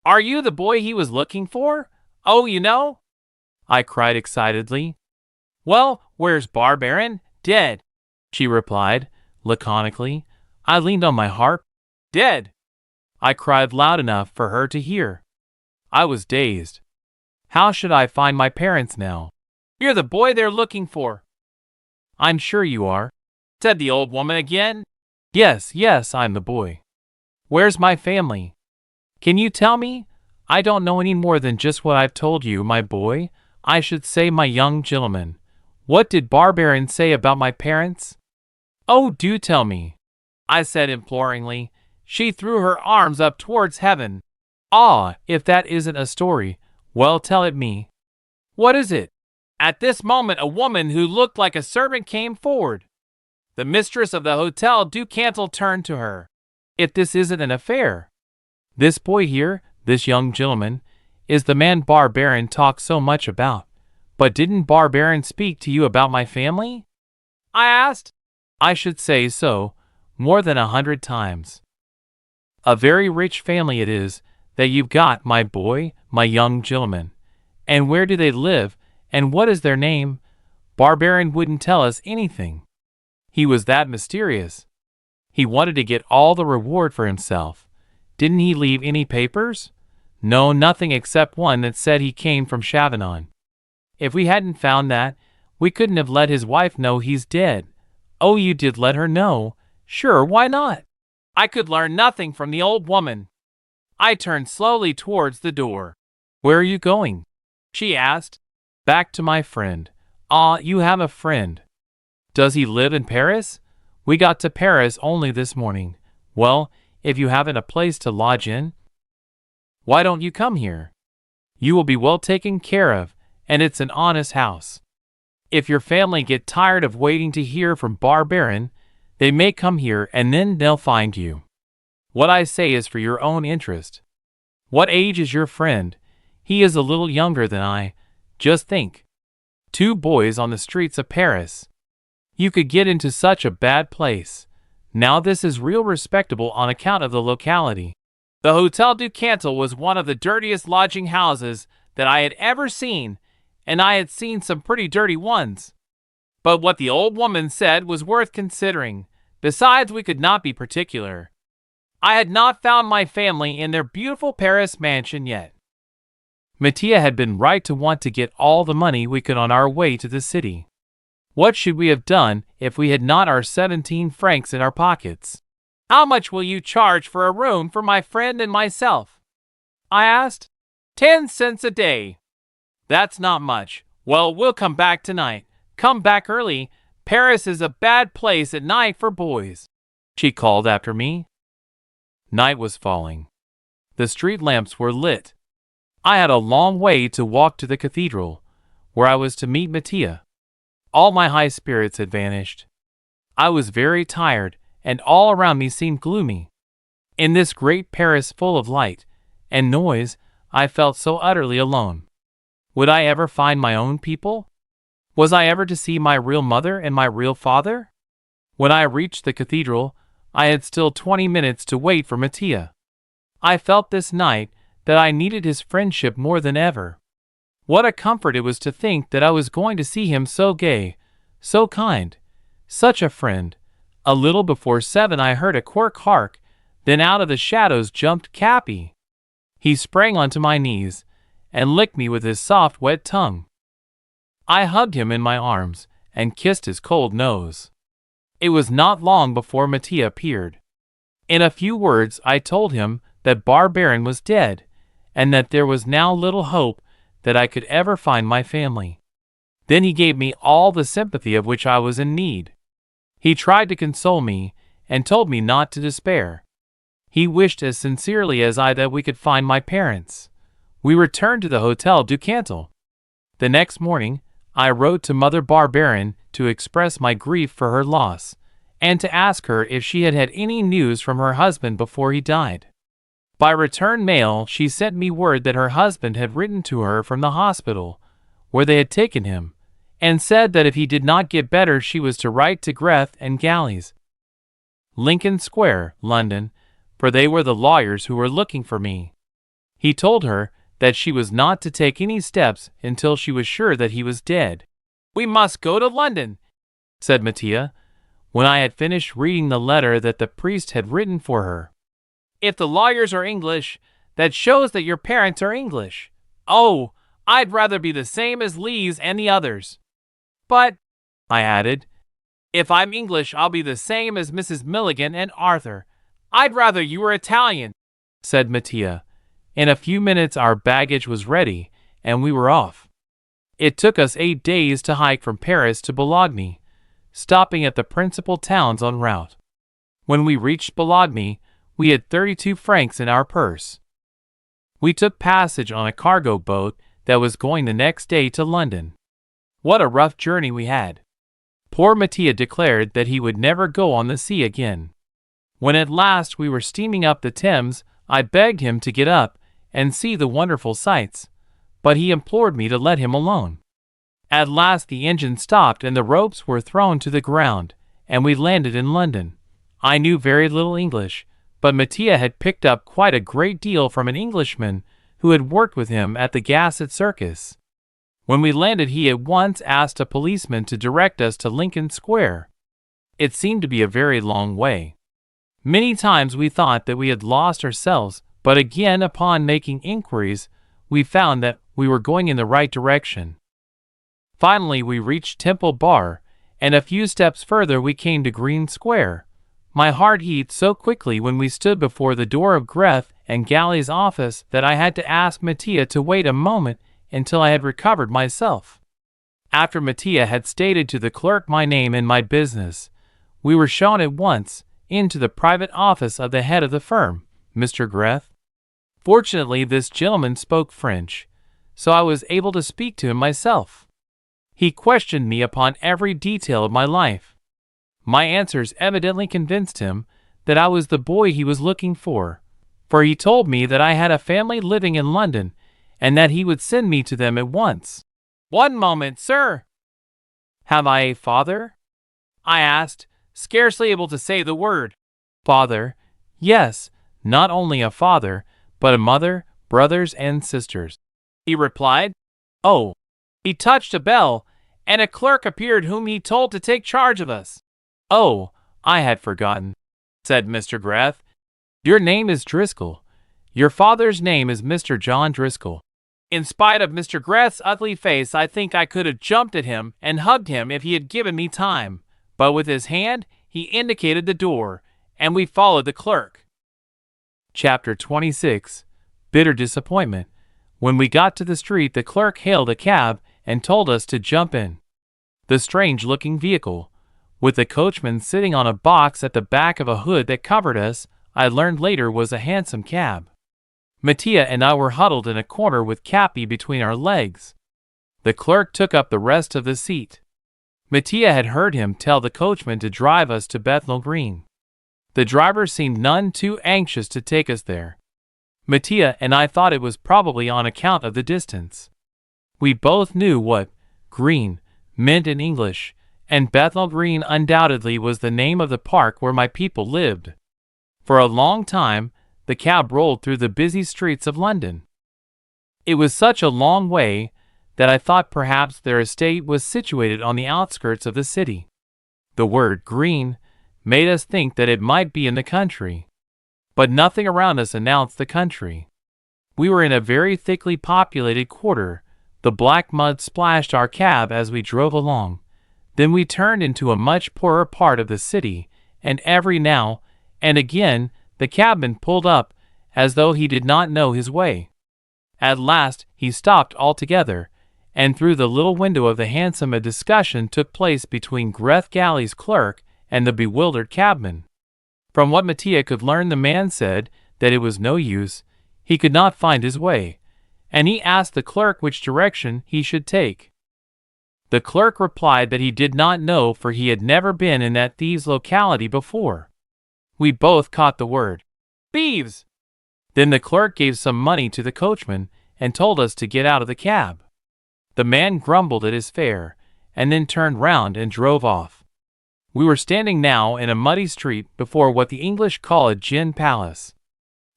"Are you the boy he was looking for? Oh, you know?" I cried excitedly. "Well, where's Barbarin?" "Dead," she replied, laconically. I leaned on my harp. "Dead!" I cried loud enough for her to hear. I was dazed. How should I find my parents now? You're the boy they're looking for. I'm sure you are, said the old woman again. Yes, I'm the boy. Where's my family? Can you tell me? I don't know any more than just what I've told you, my boy. I should say my young gentleman. What did Barbarian say about my parents? Oh, do tell me, I said imploringly. She threw her arms up towards heaven. Ah, if that isn't a story, well, tell it me. What is it? At this moment a woman who looked like a servant came forward. The mistress of the Hotel du Cantal turned to her. If this isn't an affair. This boy here, this young gentleman, is the man Barbarian talks so much about. But didn't Barbarian speak to you about my family? I asked. I should say so, more than 100 times. A very rich family it is that you've got, my boy, my young gentleman. And where do they live, and what is their name? Barbarian wouldn't tell us anything. He was that mysterious. He wanted to get all the reward for himself. Didn't he leave any papers? No, nothing except one that said he came from Chavanon. If we hadn't found that, we couldn't have let his wife know he's dead. Oh, you did let her know? Sure, why not? I could learn nothing from the old woman. I turned slowly towards the door. Where are you going? She asked. Back to my friend. Ah, you have a friend. Does he live in Paris? We got to Paris only this morning. Well, if you haven't a place to lodge in, why don't you come here? You will be well taken care of, and it's an honest house. If your family get tired of waiting to hear from Barbarian, they may come here and then they'll find you. What I say is for your own interest. What age is your friend? He is a little younger than I. Just think. 2 boys on the streets of Paris. You could get into such a bad place. Now this is real respectable on account of the locality. The Hotel du Cantal was one of the dirtiest lodging houses that I had ever seen, and I had seen some pretty dirty ones. But what the old woman said was worth considering. Besides, we could not be particular. I had not found my family in their beautiful Paris mansion yet. Mattia had been right to want to get all the money we could on our way to the city. What should we have done if we had not our 17 francs in our pockets? How much will you charge for a room for my friend and myself? I asked. 10 cents a day. That's not much. Well, we'll come back tonight. Come back early. Paris is a bad place at night for boys, she called after me. Night was falling. The street lamps were lit. I had a long way to walk to the cathedral, where I was to meet Mattia. All my high spirits had vanished. I was very tired, and all around me seemed gloomy. In this great Paris full of light and noise, I felt so utterly alone. Would I ever find my own people? Was I ever to see my real mother and my real father? When I reached the cathedral, I had still 20 minutes to wait for Mattia. I felt this night that I needed his friendship more than ever. What a comfort it was to think that I was going to see him so gay, so kind, such a friend. A little before 7 I heard a quirk hark, then out of the shadows jumped Cappy. He sprang onto my knees and licked me with his soft wet tongue. I hugged him in my arms and kissed his cold nose. It was not long before Mattia appeared. In a few words I told him that Barbarian was dead, and that there was now little hope that I could ever find my family. Then he gave me all the sympathy of which I was in need. He tried to console me, and told me not to despair. He wished as sincerely as I that we could find my parents. We returned to the Hotel du Cantal. The next morning, I wrote to Mother Barbarian to express my grief for her loss, and to ask her if she had had any news from her husband before he died. By return mail, she sent me word that her husband had written to her from the hospital, where they had taken him, and said that if he did not get better she was to write to Greth and Galleys, Lincoln Square, London, for they were the lawyers who were looking for me. He told her that she was not to take any steps until she was sure that he was dead. "We must go to London," said Mattia, when I had finished reading the letter that the priest had written for her. If the lawyers are English, that shows that your parents are English. Oh, I'd rather be the same as Lee's and the others. But, I added, if I'm English, I'll be the same as Mrs. Milligan and Arthur. I'd rather you were Italian, said Mattia. In a few minutes our baggage was ready, and we were off. It took us 8 days to hike from Paris to Bologna, stopping at the principal towns en route. When we reached Bologna, we had 32 francs in our purse. We took passage on a cargo boat that was going the next day to London. What a rough journey we had. Poor Mattia declared that he would never go on the sea again. When at last we were steaming up the Thames, I begged him to get up and see the wonderful sights, but he implored me to let him alone. At last the engine stopped and the ropes were thrown to the ground, and we landed in London. I knew very little English, but Mattia had picked up quite a great deal from an Englishman who had worked with him at the Gasset Circus. When we landed, he at once asked a policeman to direct us to Lincoln Square. It seemed to be a very long way. Many times we thought that we had lost ourselves, but again, upon making inquiries, we found that we were going in the right direction. Finally, we reached Temple Bar, and a few steps further we came to Green Square. My heart heaved so quickly when we stood before the door of Greth and Galley's office that I had to ask Mattia to wait a moment until I had recovered myself. After Mattia had stated to the clerk my name and my business, we were shown at once into the private office of the head of the firm, Mr. Greth. Fortunately, this gentleman spoke French, so I was able to speak to him myself. He questioned me upon every detail of my life. My answers evidently convinced him that I was the boy he was looking for he told me that I had a family living in London and that he would send me to them at once. "One moment, sir. Have I a father?" I asked, scarcely able to say the word. "Father? Yes, not only a father, but a mother, brothers and sisters," he replied. "Oh." He touched a bell, and a clerk appeared whom he told to take charge of us. "Oh, I had forgotten," said Mr. Greth. "Your name is Driscoll. Your father's name is Mr. John Driscoll." In spite of Mr. Greth's ugly face, I think I could have jumped at him and hugged him if he had given me time, but with his hand he indicated the door, and we followed the clerk. Chapter 26. Bitter Disappointment. When we got to the street, the clerk hailed a cab and told us to jump in. The strange-looking vehicle, with the coachman sitting on a box at the back of a hood that covered us, I learned later was a hansom cab. Mattia and I were huddled in a corner with Cappy between our legs. The clerk took up the rest of the seat. Mattia had heard him tell the coachman to drive us to Bethnal Green. The driver seemed none too anxious to take us there. Mattia and I thought it was probably on account of the distance. We both knew what "green" meant in English, and Bethnal Green undoubtedly was the name of the park where my people lived. For a long time, the cab rolled through the busy streets of London. It was such a long way that I thought perhaps their estate was situated on the outskirts of the city. The word "green" made us think that it might be in the country. But nothing around us announced the country. We were in a very thickly populated quarter. The black mud splashed our cab as we drove along. Then we turned into a much poorer part of the city, and every now and again the cabman pulled up as though he did not know his way. At last he stopped altogether, and through the little window of the hansom a discussion took place between Greth Galley's clerk and the bewildered cabman. From what Mattia could learn, the man said that it was no use, he could not find his way, and he asked the clerk which direction he should take. The clerk replied that he did not know, for he had never been in that thieves' locality before. We both caught the word "thieves." Then the clerk gave some money to the coachman and told us to get out of the cab. The man grumbled at his fare, and then turned round and drove off. We were standing now in a muddy street before what the English call a gin palace.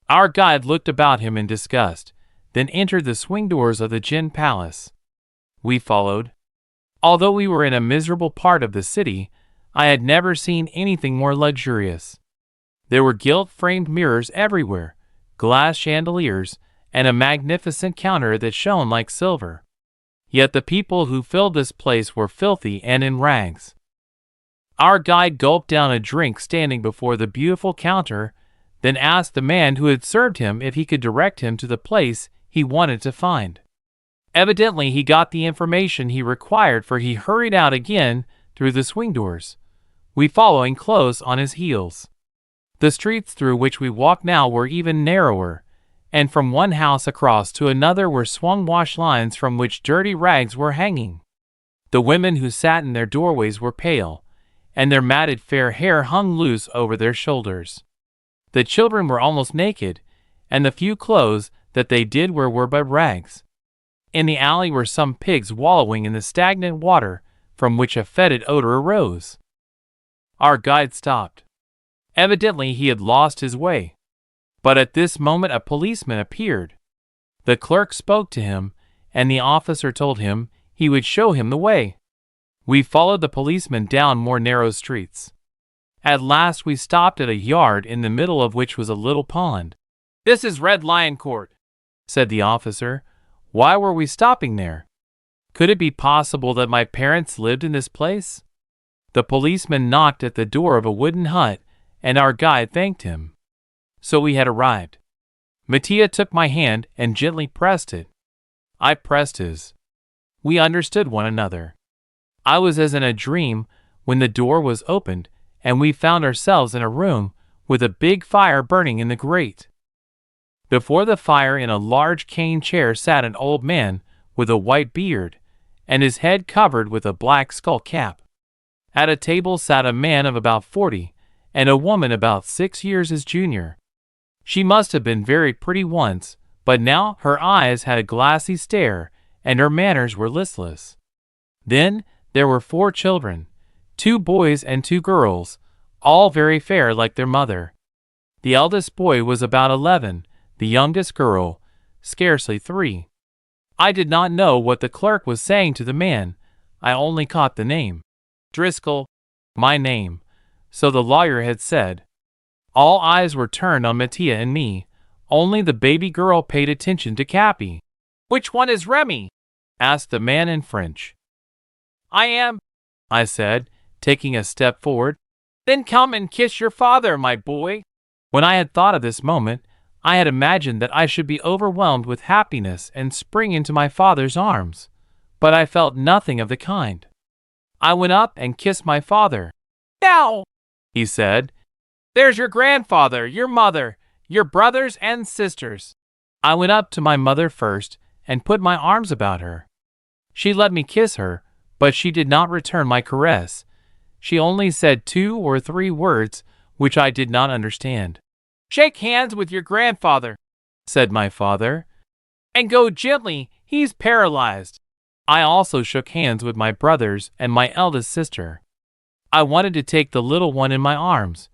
Our guide looked about him in disgust, then entered the swing doors of the gin palace. We followed. Although we were in a miserable part of the city, I had never seen anything more luxurious. There were gilt-framed mirrors everywhere, glass chandeliers, and a magnificent counter that shone like silver. Yet the people who filled this place were filthy and in rags. Our guide gulped down a drink standing before the beautiful counter, then asked the man who had served him if he could direct him to the place he wanted to find. Evidently, he got the information he required, for he hurried out again through the swing doors, we following close on his heels. The streets through which we walked now were even narrower, and from one house across to another were swung wash lines from which dirty rags were hanging. The women who sat in their doorways were pale, and their matted fair hair hung loose over their shoulders. The children were almost naked, and the few clothes that they did wear were but rags. In the alley were some pigs wallowing in the stagnant water, from which a fetid odor arose. Our guide stopped. Evidently he had lost his way. But at this moment a policeman appeared. The clerk spoke to him, and the officer told him he would show him the way. We followed the policeman down more narrow streets. At last we stopped at a yard in the middle of which was a little pond. "This is Red Lion Court," said the officer. Why were we stopping there? Could it be possible that my parents lived in this place? The policeman knocked at the door of a wooden hut, and our guide thanked him. So we had arrived. Mattia took my hand and gently pressed it. I pressed his. We understood one another. I was as in a dream when the door was opened, and we found ourselves in a room with a big fire burning in the grate. Before the fire in a large cane chair sat an old man with a white beard, and his head covered with a black skull cap. At a table sat a man of about 40, and a woman about 6 years his junior. She must have been very pretty once, but now her eyes had a glassy stare, and her manners were listless. Then there were 4 children, 2 boys and 2 girls, all very fair like their mother. The eldest boy was about 11, the youngest girl scarcely 3. I did not know what the clerk was saying to the man. I only caught the name. Driscoll, my name. So the lawyer had said. All eyes were turned on Mattia and me. Only the baby girl paid attention to Cappy. "Which one is Rémi?" asked the man in French. "I am," I said, taking a step forward. "Then come and kiss your father, my boy." When I had thought of this moment, I had imagined that I should be overwhelmed with happiness and spring into my father's arms, but I felt nothing of the kind. I went up and kissed my father. "Now," he said, "there's your grandfather, your mother, your brothers and sisters." I went up to my mother first and put my arms about her. She let me kiss her, but she did not return my caress. She only said 2 or 3 words which I did not understand. "Shake hands with your grandfather," said my father, "and go gently, he's paralyzed." I also shook hands with my brothers and my eldest sister. I wanted to take the little one in my arms,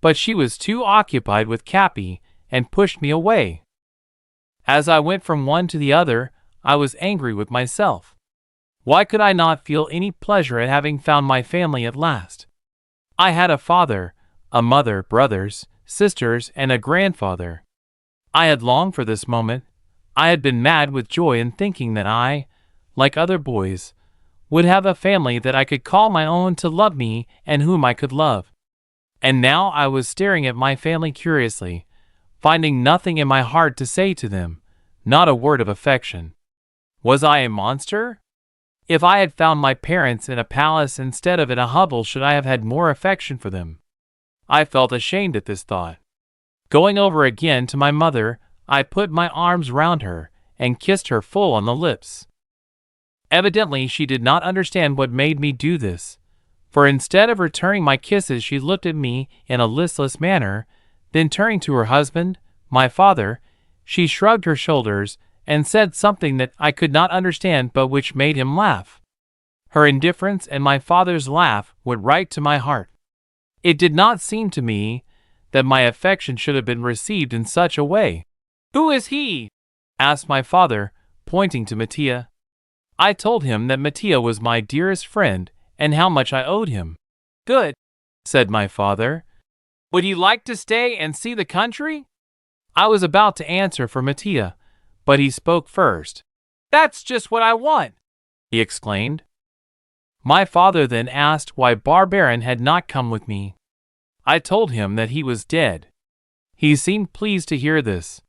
but she was too occupied with Cappy and pushed me away. As I went from one to the other, I was angry with myself. Why could I not feel any pleasure at having found my family at last? I had a father, a mother, brothers, sisters, and a grandfather. I had longed for this moment. I had been mad with joy in thinking that I, like other boys, would have a family that I could call my own, to love me and whom I could love. And now I was staring at my family curiously, finding nothing in my heart to say to them, not a word of affection. Was I a monster? If I had found my parents in a palace instead of in a hovel, should I have had more affection for them? I felt ashamed at this thought. Going over again to my mother, I put my arms round her and kissed her full on the lips. Evidently she did not understand what made me do this, for instead of returning my kisses she looked at me in a listless manner, then turning to her husband, my father, she shrugged her shoulders and said something that I could not understand but which made him laugh. Her indifference and my father's laugh went right to my heart. It did not seem to me that my affection should have been received in such a way. "Who is he?" asked my father, pointing to Mattia. I told him that Mattia was my dearest friend and how much I owed him. "Good," said my father. Would you like to stay and see the country? I was about to answer for Mattia, but he spoke first. That's just what I want, he exclaimed. My father then asked why Barbarin had not come with me. I told him that he was dead. He seemed pleased to hear this.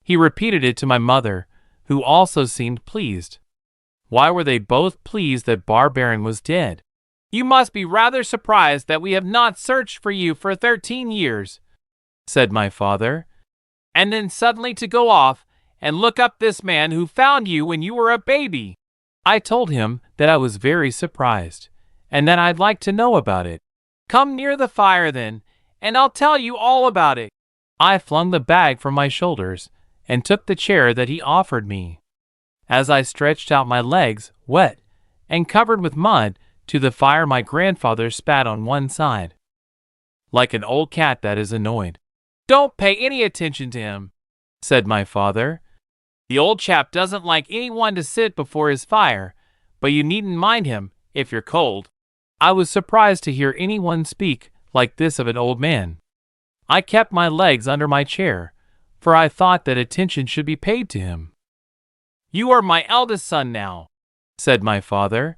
He repeated it to my mother, who also seemed pleased. Why were they both pleased that Barbarin was dead? You must be rather surprised that we have not searched for you for 13 years, said my father, and then suddenly to go off and look up this man who found you when you were a baby. I told him that I was very surprised, and that I'd like to know about it. Come near the fire then, and I'll tell you all about it. I flung the bag from my shoulders and took the chair that he offered me. As I stretched out my legs, wet and covered with mud, to the fire, my grandfather spat on one side, like an old cat that is annoyed. Don't pay any attention to him, said my father. The old chap doesn't like anyone to sit before his fire, but you needn't mind him if you're cold. I was surprised to hear anyone speak like this of an old man. I kept my legs under my chair, for I thought that attention should be paid to him. You are my eldest son now, said my father.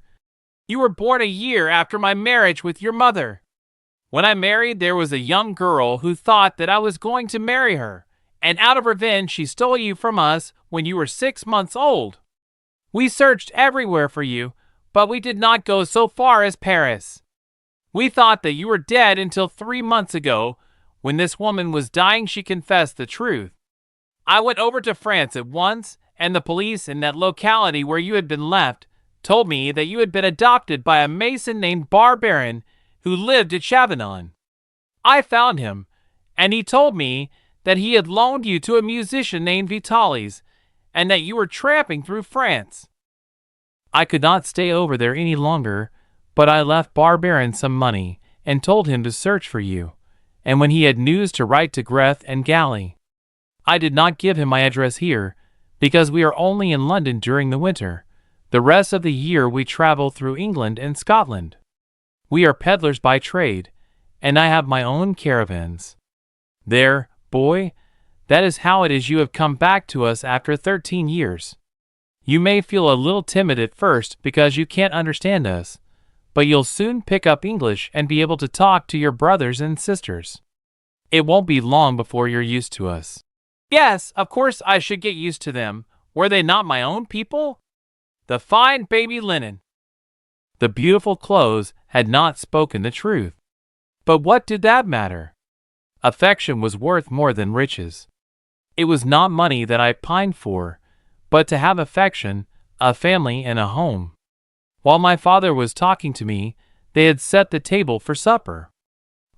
You were born a year after my marriage with your mother. When I married, there was a young girl who thought that I was going to marry her, and out of revenge she stole you from us when you were 6 months old. We searched everywhere for you, but we did not go so far as Paris. We thought that you were dead until 3 months ago. When this woman was dying, she confessed the truth. I went over to France at once, and the police in that locality where you had been left told me that you had been adopted by a mason named Barbarin who lived at Chavanon. I found him, and he told me that he had loaned you to a musician named Vitalis, and that you were tramping through France. I could not stay over there any longer, but I left Barbarin some money and told him to search for you, and when he had news to write to Greth and Galley. I did not give him my address here, because we are only in London during the winter. The rest of the year we travel through England and Scotland. We are peddlers by trade, and I have my own caravans. There, boy, that is how it is you have come back to us after 13 years. You may feel a little timid at first because you can't understand us, but you'll soon pick up English and be able to talk to your brothers and sisters. It won't be long before you're used to us. Yes, of course I should get used to them. Were they not my own people? The fine baby linen, the beautiful clothes had not spoken the truth. But what did that matter? Affection was worth more than riches. It was not money that I pined for, but to have affection, a family, and a home. While my father was talking to me, they had set the table for supper.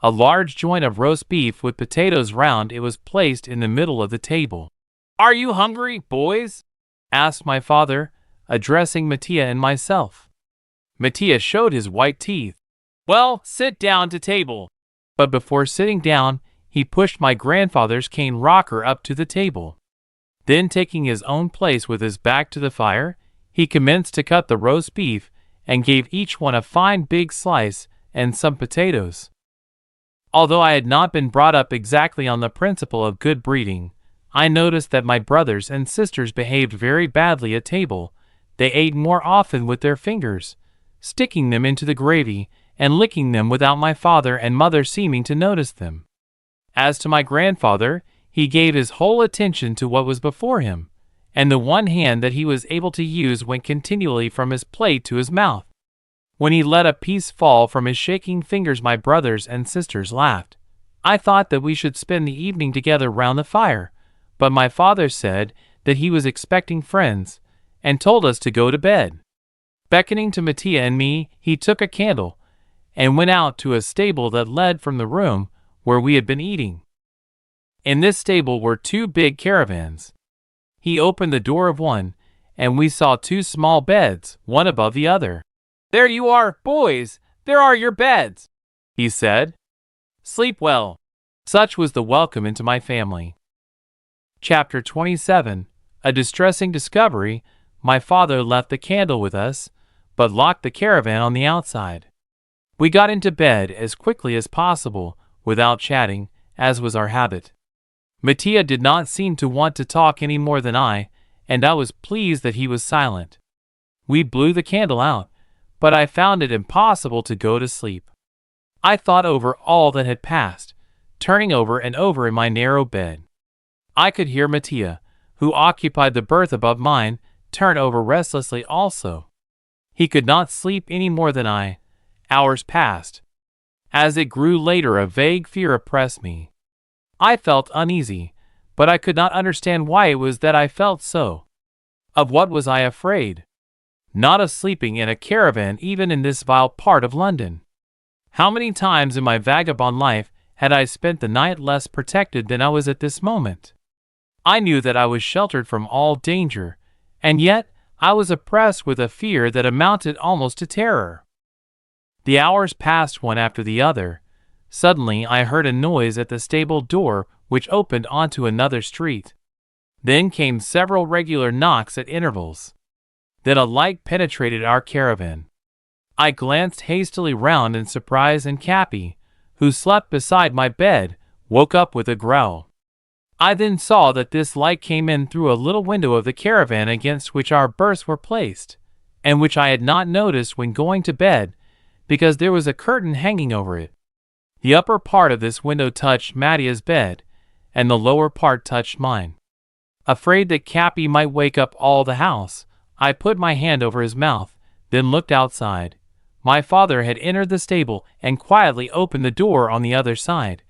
A large joint of roast beef with potatoes round it was placed in the middle of the table. Are you hungry, boys? asked my father, addressing Mattia and myself. Mattia showed his white teeth. Well, sit down to table. But before sitting down, he pushed my grandfather's cane rocker up to the table. Then, taking his own place with his back to the fire, he commenced to cut the roast beef and gave each one a fine big slice and some potatoes. Although I had not been brought up exactly on the principle of good breeding, I noticed that my brothers and sisters behaved very badly at table. They ate more often with their fingers, sticking them into the gravy and licking them without my father and mother seeming to notice them. As to my grandfather, he gave his whole attention to what was before him, and the one hand that he was able to use went continually from his plate to his mouth. When he let a piece fall from his shaking fingers, my brothers and sisters laughed. I thought that we should spend the evening together round the fire, but my father said that he was expecting friends, and told us to go to bed. Beckoning to Mattia and me, he took a candle, and went out to a stable that led from the room where we had been eating. In this stable were 2 big caravans. He opened the door of one, and we saw 2 small beds, one above the other. There you are, boys. There are your beds, he said. Sleep well. Such was the welcome into my family. Chapter 27. A distressing discovery. My father left the candle with us, but locked the caravan on the outside. We got into bed as quickly as possible, without chatting, as was our habit. Mattia did not seem to want to talk any more than I, and I was pleased that he was silent. We blew the candle out, but I found it impossible to go to sleep. I thought over all that had passed, turning over and over in my narrow bed. I could hear Mattia, who occupied the berth above mine, turn over restlessly also. He could not sleep any more than I. Hours passed. As it grew later, a vague fear oppressed me. I felt uneasy, but I could not understand why it was that I felt so. Of what was I afraid? Not of sleeping in a caravan even in this vile part of London. How many times in my vagabond life had I spent the night less protected than I was at this moment? I knew that I was sheltered from all danger, and yet I was oppressed with a fear that amounted almost to terror. The hours passed one after the other. Suddenly I heard a noise at the stable door which opened onto another street. Then came several regular knocks at intervals. Then a light penetrated our caravan. I glanced hastily round in surprise, and Cappy, who slept beside my bed, woke up with a growl. I then saw that this light came in through a little window of the caravan against which our berths were placed, and which I had not noticed when going to bed, because there was a curtain hanging over it. The upper part of this window touched Mattia's bed, and the lower part touched mine. Afraid that Cappy might wake up all the house, I put my hand over his mouth, then looked outside. My father had entered the stable and quietly opened the door on the other side.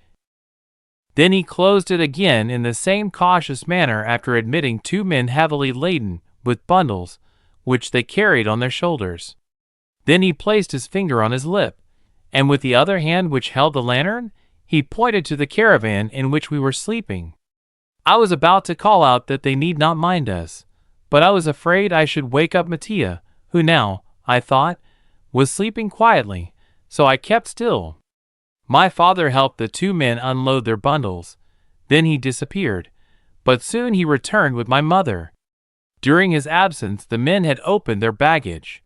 Then he closed it again in the same cautious manner after admitting two men heavily laden with bundles, which they carried on their shoulders. Then he placed his finger on his lip, and with the other hand which held the lantern, he pointed to the caravan in which we were sleeping. I was about to call out that they need not mind us, but I was afraid I should wake up Mattia, who now, I thought, was sleeping quietly, so I kept still. My father helped the two men unload their bundles. Then he disappeared, but soon he returned with my mother. During his absence, the men had opened their baggage.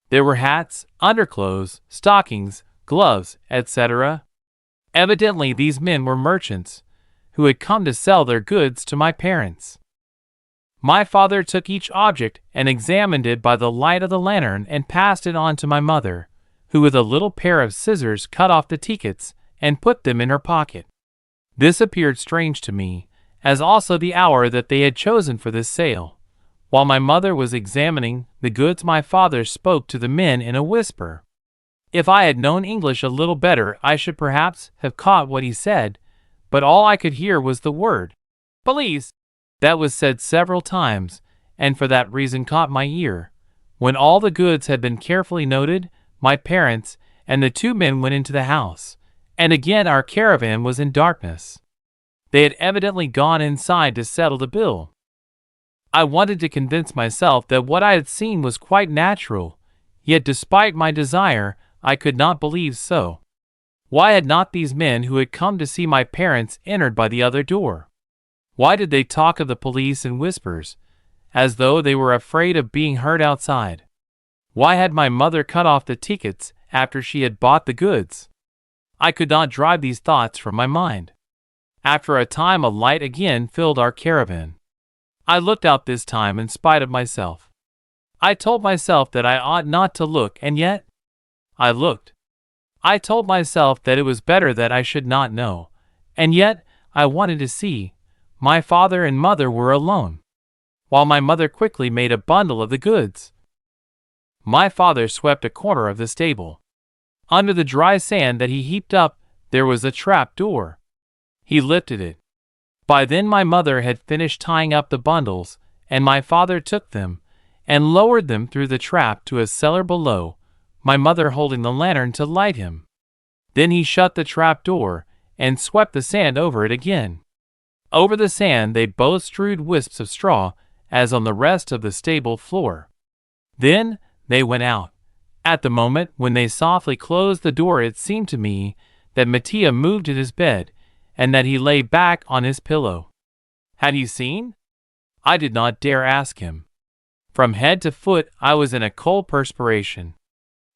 There were hats, underclothes, stockings, gloves, etc. Evidently these men were merchants, who had come to sell their goods to my parents. My father took each object and examined it by the light of the lantern and passed it on to my mother, who with a little pair of scissors cut off the tickets and put them in her pocket. This appeared strange to me, as also the hour that they had chosen for this sale. While my mother was examining the goods, my father spoke to the men in a whisper. If I had known English a little better, I should perhaps have caught what he said, but all I could hear was the word "police." That was said several times, and for that reason caught my ear. When all the goods had been carefully noted, my parents and the two men went into the house, and again our caravan was in darkness. They had evidently gone inside to settle the bill. I wanted to convince myself that what I had seen was quite natural, yet despite my desire, I could not believe so. Why had not these men who had come to see my parents entered by the other door? Why did they talk of the police in whispers, as though they were afraid of being heard outside? Why had my mother cut off the tickets after she had bought the goods? I could not drive these thoughts from my mind. After a time a light again filled our caravan. I looked out this time in spite of myself. I told myself that I ought not to look, and yet I looked. I told myself that it was better that I should not know, and yet I wanted to see. My father and mother were alone, while my mother quickly made a bundle of the goods. My father swept a corner of the stable. Under the dry sand that he heaped up, there was a trap door. He lifted it. By then my mother had finished tying up the bundles, and my father took them and lowered them through the trap to a cellar below, my mother holding the lantern to light him. Then he shut the trap door and swept the sand over it again. Over the sand they both strewed wisps of straw, as on the rest of the stable floor. Then they went out. At the moment when they softly closed the door, it seemed to me that Mattia moved in his bed, and that he lay back on his pillow. Had he seen? I did not dare ask him. From head to foot I was in a cold perspiration.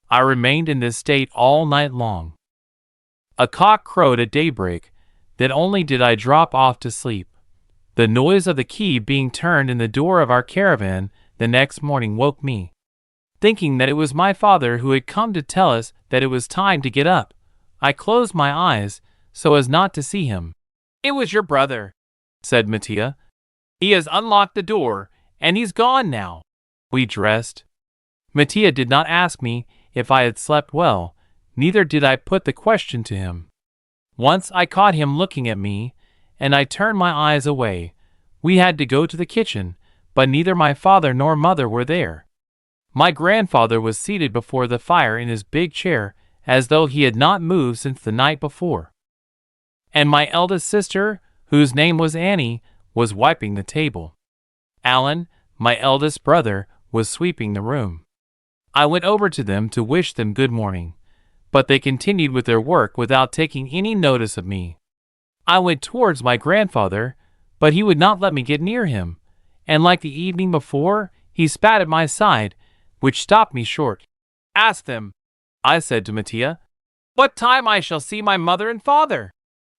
I remained in this state all night long. A cock crowed at daybreak. Then only did I drop off to sleep. The noise of the key being turned in the door of our caravan the next morning woke me. Thinking that it was my father who had come to tell us that it was time to get up, I closed my eyes so as not to see him. "It was your brother," said Mattia. "He has unlocked the door, and he's gone now." We dressed. Mattia did not ask me if I had slept well, neither did I put the question to him. Once I caught him looking at me, and I turned my eyes away. We had to go to the kitchen, but neither my father nor mother were there. My grandfather was seated before the fire in his big chair, as though he had not moved since the night before. And my eldest sister, whose name was Annie, was wiping the table. Alan, my eldest brother, was sweeping the room. I went over to them to wish them good morning, but they continued with their work without taking any notice of me. I went towards my grandfather, but he would not let me get near him, and like the evening before, he spat at my side, which stopped me short. "Ask them," I said to Mattia, "what time I shall see my mother and father."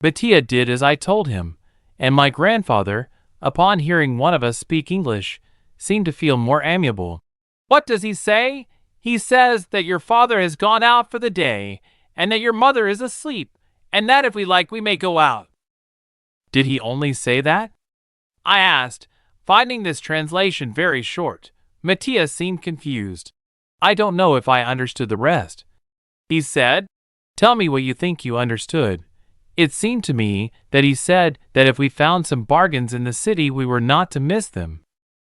Mattia did as I told him, and my grandfather, upon hearing one of us speak English, seemed to feel more amiable. "What does he say?" "He says that your father has gone out for the day, and that your mother is asleep, and that if we like we may go out." "Did he only say that?" I asked, finding this translation very short. Mattia seemed confused. I don't know if I understood the rest. He said, "Tell me what you think you understood." It seemed to me that he said that if we found some bargains in the city we were not to miss them.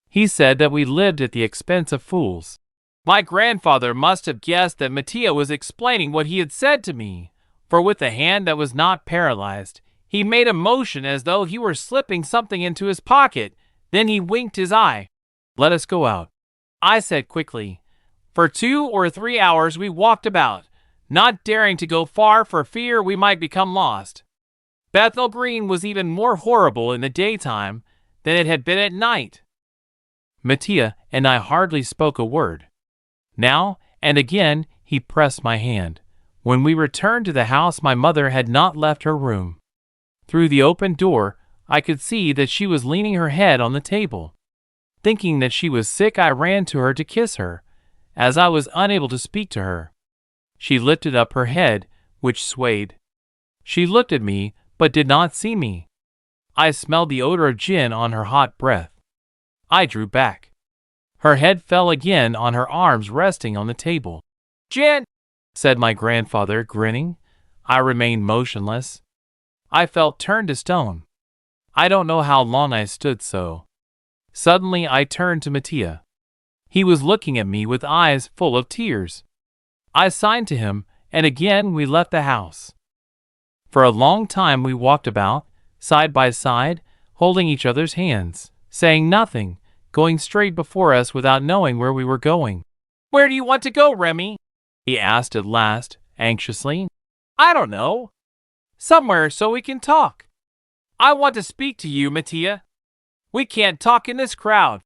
He said that we lived at the expense of fools. My grandfather must have guessed that Mattia was explaining what he had said to me, for with a hand that was not paralyzed, he made a motion as though he were slipping something into his pocket. Then he winked his eye. "Let us go out," I said quickly. For 2 or 3 hours we walked about, not daring to go far for fear we might become lost. Bethnal Green was even more horrible in the daytime than it had been at night. Mattia and I hardly spoke a word. Now and again he pressed my hand. When we returned to the house my mother had not left her room. Through the open door I could see that she was leaning her head on the table. Thinking that she was sick I ran to her to kiss her, as I was unable to speak to her. She lifted up her head, which swayed. She looked at me, but did not see me. I smelled the odor of gin on her hot breath. I drew back. Her head fell again on her arms resting on the table. "Gin," said my grandfather, grinning. I remained motionless. I felt turned to stone. I don't know how long I stood so. Suddenly I turned to Mattia. He was looking at me with eyes full of tears. I signed to him, and again we left the house. For a long time we walked about, side by side, holding each other's hands, saying nothing, going straight before us without knowing where we were going. "Where do you want to go, Rémi?" he asked at last, anxiously. "I don't know. Somewhere so we can talk." "I want to speak to you, Mattia. We can't talk in this crowd."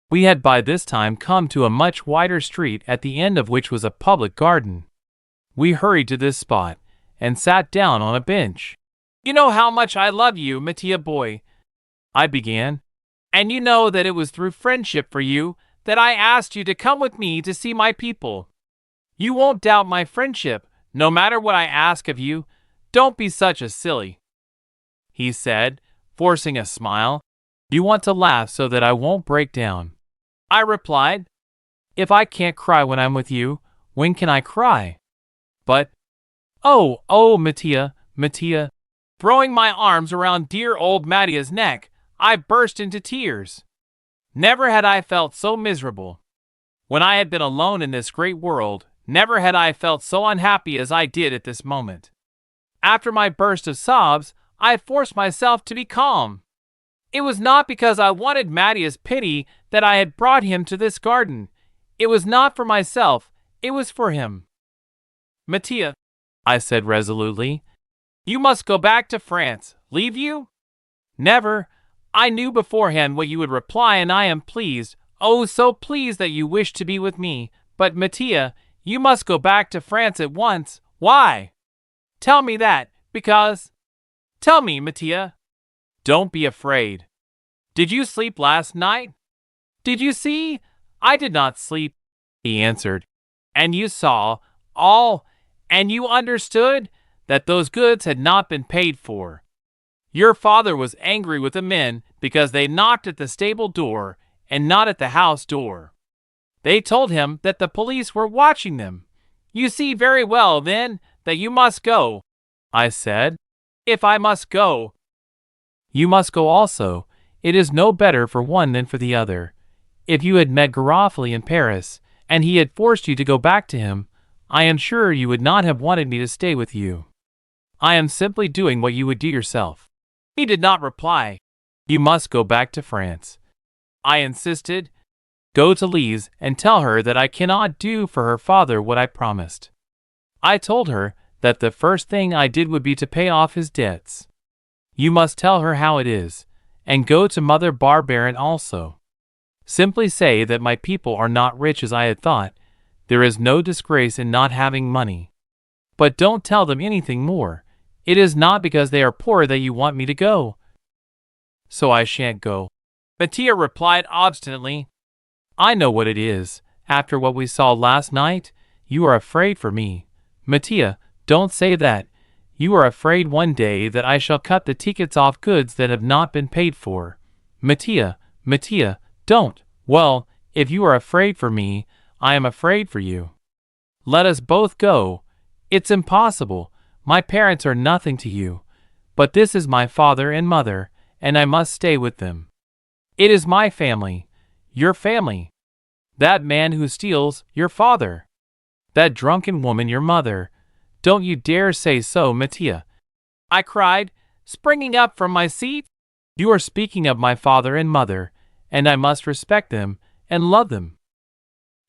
We had by this time come to a much wider street at the end of which was a public garden. We hurried to this spot and sat down on a bench. "You know how much I love you, Mattia boy," I began. "and you know that it was through friendship for you that I asked you to come with me to see my people. You won't doubt my friendship, no matter what I ask of you. Don't be such a silly," he said, forcing a smile. "You want to laugh so that I won't break down," I replied. "If I can't cry when I'm with you, when can I cry?" "But, oh, Mattia, Mattia." Throwing my arms around dear old Mattia's neck, I burst into tears. Never had I felt so miserable. When I had been alone in this great world, never had I felt so unhappy as I did at this moment. After my burst of sobs, I had forced myself to be calm. It was not because I wanted Mattia's pity that I had brought him to this garden. It was not for myself, it was for him. "Mattia," I said resolutely, "you must go back to France. Leave you? Never. I knew beforehand what you would reply, and I am pleased, oh so pleased that you wish to be with me. But Mattia, you must go back to France at once." "Why?" Tell me that, because... Tell me, Mattia. Don't be afraid. Did you sleep last night? Did you see? I did not sleep, he answered. And you saw all, and you understood that those goods had not been paid for. Your father was angry with the men because they knocked at the stable door and not at the house door. They told him that the police were watching them. You see very well, then, that you must go, I said. If I must go, you must go also. It is no better for one than for the other. If you had met Garofoli in Paris, and he had forced you to go back to him, I am sure you would not have wanted me to stay with you. I am simply doing what you would do yourself. He did not reply. You must go back to France, I insisted. Go to Lise and tell her that I cannot do for her father what I promised. I told her that the first thing I did would be to pay off his debts. You must tell her how it is, and go to Mother Barberin also. Simply say that my people are not rich as I had thought. There is no disgrace in not having money. But don't tell them anything more. It is not because they are poor that you want me to go. So I shan't go, Mattia replied obstinately. I know what it is. After what we saw last night, you are afraid for me. Mattia, don't say that. You are afraid one day that I shall cut the tickets off goods that have not been paid for. Mattia, don't. Well, if you are afraid for me, I am afraid for you. Let us both go. It's impossible. My parents are nothing to you. But this is my father and mother, and I must stay with them. It is my family. Your family. That man who steals, your father. That drunken woman, your mother. Don't you dare say so, Mattia, I cried, springing up from my seat. You are speaking of my father and mother, and I must respect them and love them.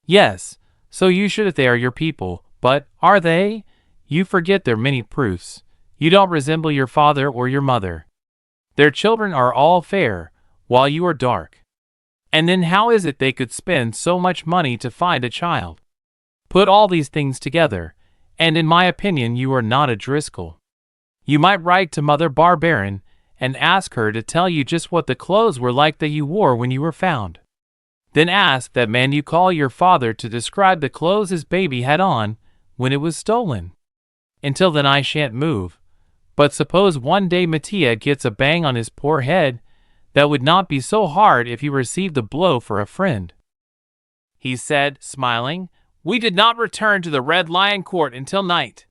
Yes, so you should if they are your people, but are they? You forget their many proofs. You don't resemble your father or your mother. Their children are all fair, while you are dark. And then how is it they could spend so much money to find a child? Put all these things together, and in my opinion you are not a Driscoll. You might write to Mother Barberin and ask her to tell you just what the clothes were like that you wore when you were found. Then ask that man you call your father to describe the clothes his baby had on when it was stolen. Until then I shan't move. But suppose one day Mattia gets a bang on his poor head, that would not be so hard if he received a blow for a friend. He said, smiling. We did not return to the Red Lion Court until night.